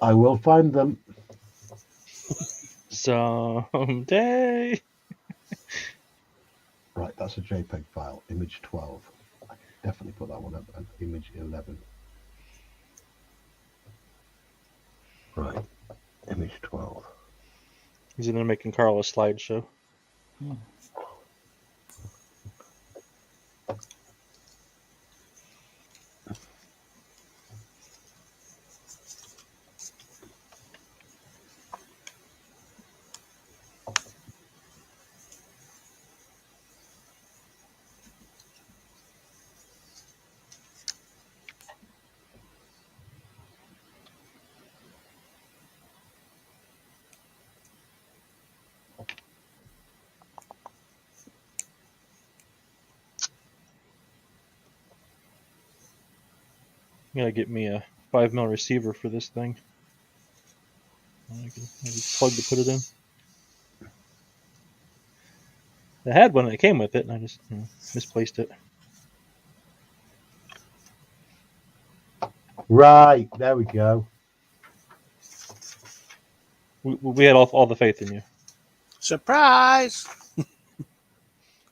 I will find them. Someday. Right, that's a JPEG file, image 12. I can definitely put that one up, and image 11. Right, image 12. He's in there making Carl a slideshow. gotta get me a 5mm receiver for this thing. I can maybe plug to put it in. I had one that came with it, and I just misplaced it. Right, there we go. We had all the faith in you. Surprise!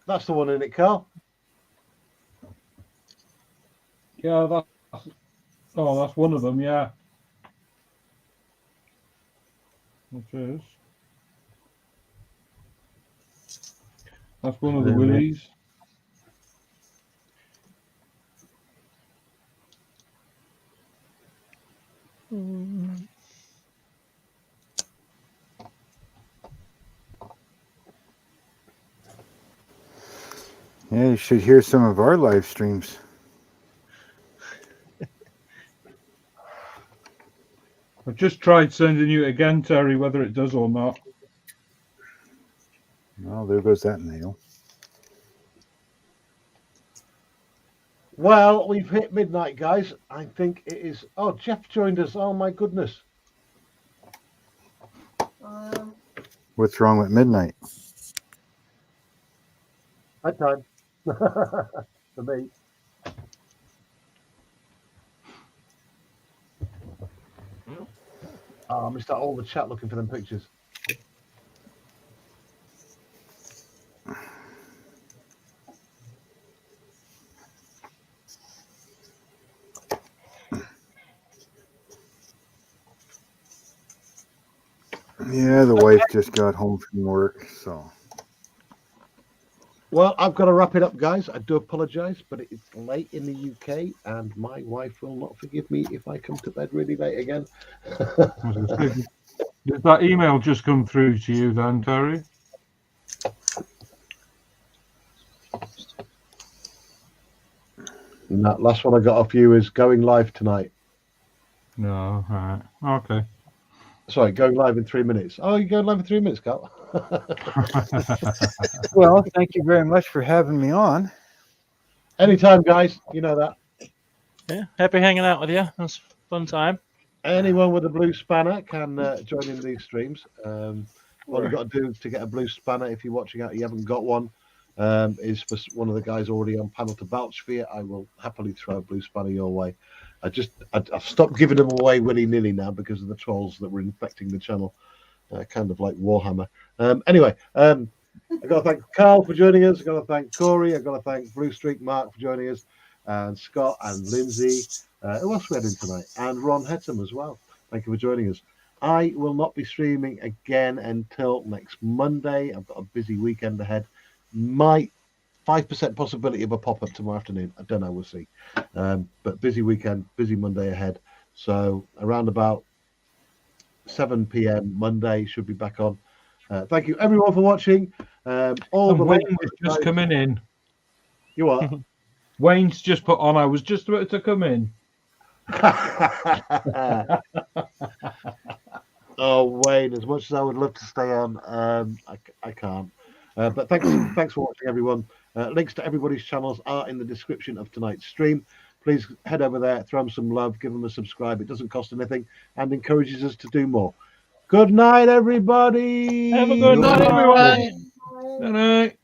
That's the one in it, Carl. Yeah, that's one of them. Yeah, it is. That's one of the Willies. Yeah, you should hear some of our live streams. I've just tried sending you again, Terry, whether it does or not. Well, there goes that nail. Well, we've hit midnight, guys. I think it is. Oh, Jeff joined us. Oh, my goodness. What's wrong with midnight? High time. For me. Oh, I missed out all the chat looking for them pictures. Yeah, the wife just got home from work, so. Well, I've got to wrap it up, guys. I do apologise, but it's late in the UK, and my wife will not forgive me if I come to bed really late again. Did that email just come through to you then, Terry? And that last one I got off you is going live tonight. No, all right. Okay. Sorry, going live in 3 minutes. Oh, you're going live in 3 minutes, Carl. Well, thank you very much for having me on. Anytime, guys. You know that. Yeah, happy hanging out with you. It was a fun time. Anyone with a blue spanner can join in these streams. All you've got to do to get a blue spanner, if you're watching out, you haven't got one, is for one of the guys already on panel to vouch for you. I will happily throw a blue spanner your way. I've stopped giving them away willy-nilly now because of the trolls that were infecting the channel, kind of like Warhammer. Anyway, I've got to thank Carl for joining us. I've got to thank Corey. I've got to thank Blue Streak Mark for joining us, and Scott and Lindsay. Who else we had in tonight? And Ron Hetham as well. Thank you for joining us. I will not be streaming again until next Monday. I've got a busy weekend ahead. Might 5% possibility of a pop-up tomorrow afternoon. I don't know. We'll see. But busy weekend, busy Monday ahead. So around about 7 p.m. Monday should be back on. Thank you everyone for watching. All And the Wayne was just coming in. You are. Wayne's just put on. I was just about to come in. Oh, Wayne, as much as I would love to stay on, I can't. But thanks for watching, everyone. Links to everybody's channels are in the description of tonight's stream. Please head over there, throw them some love, give them a subscribe. It doesn't cost anything and encourages us to do more. Good night, everybody. Have a good night, everyone. Good night.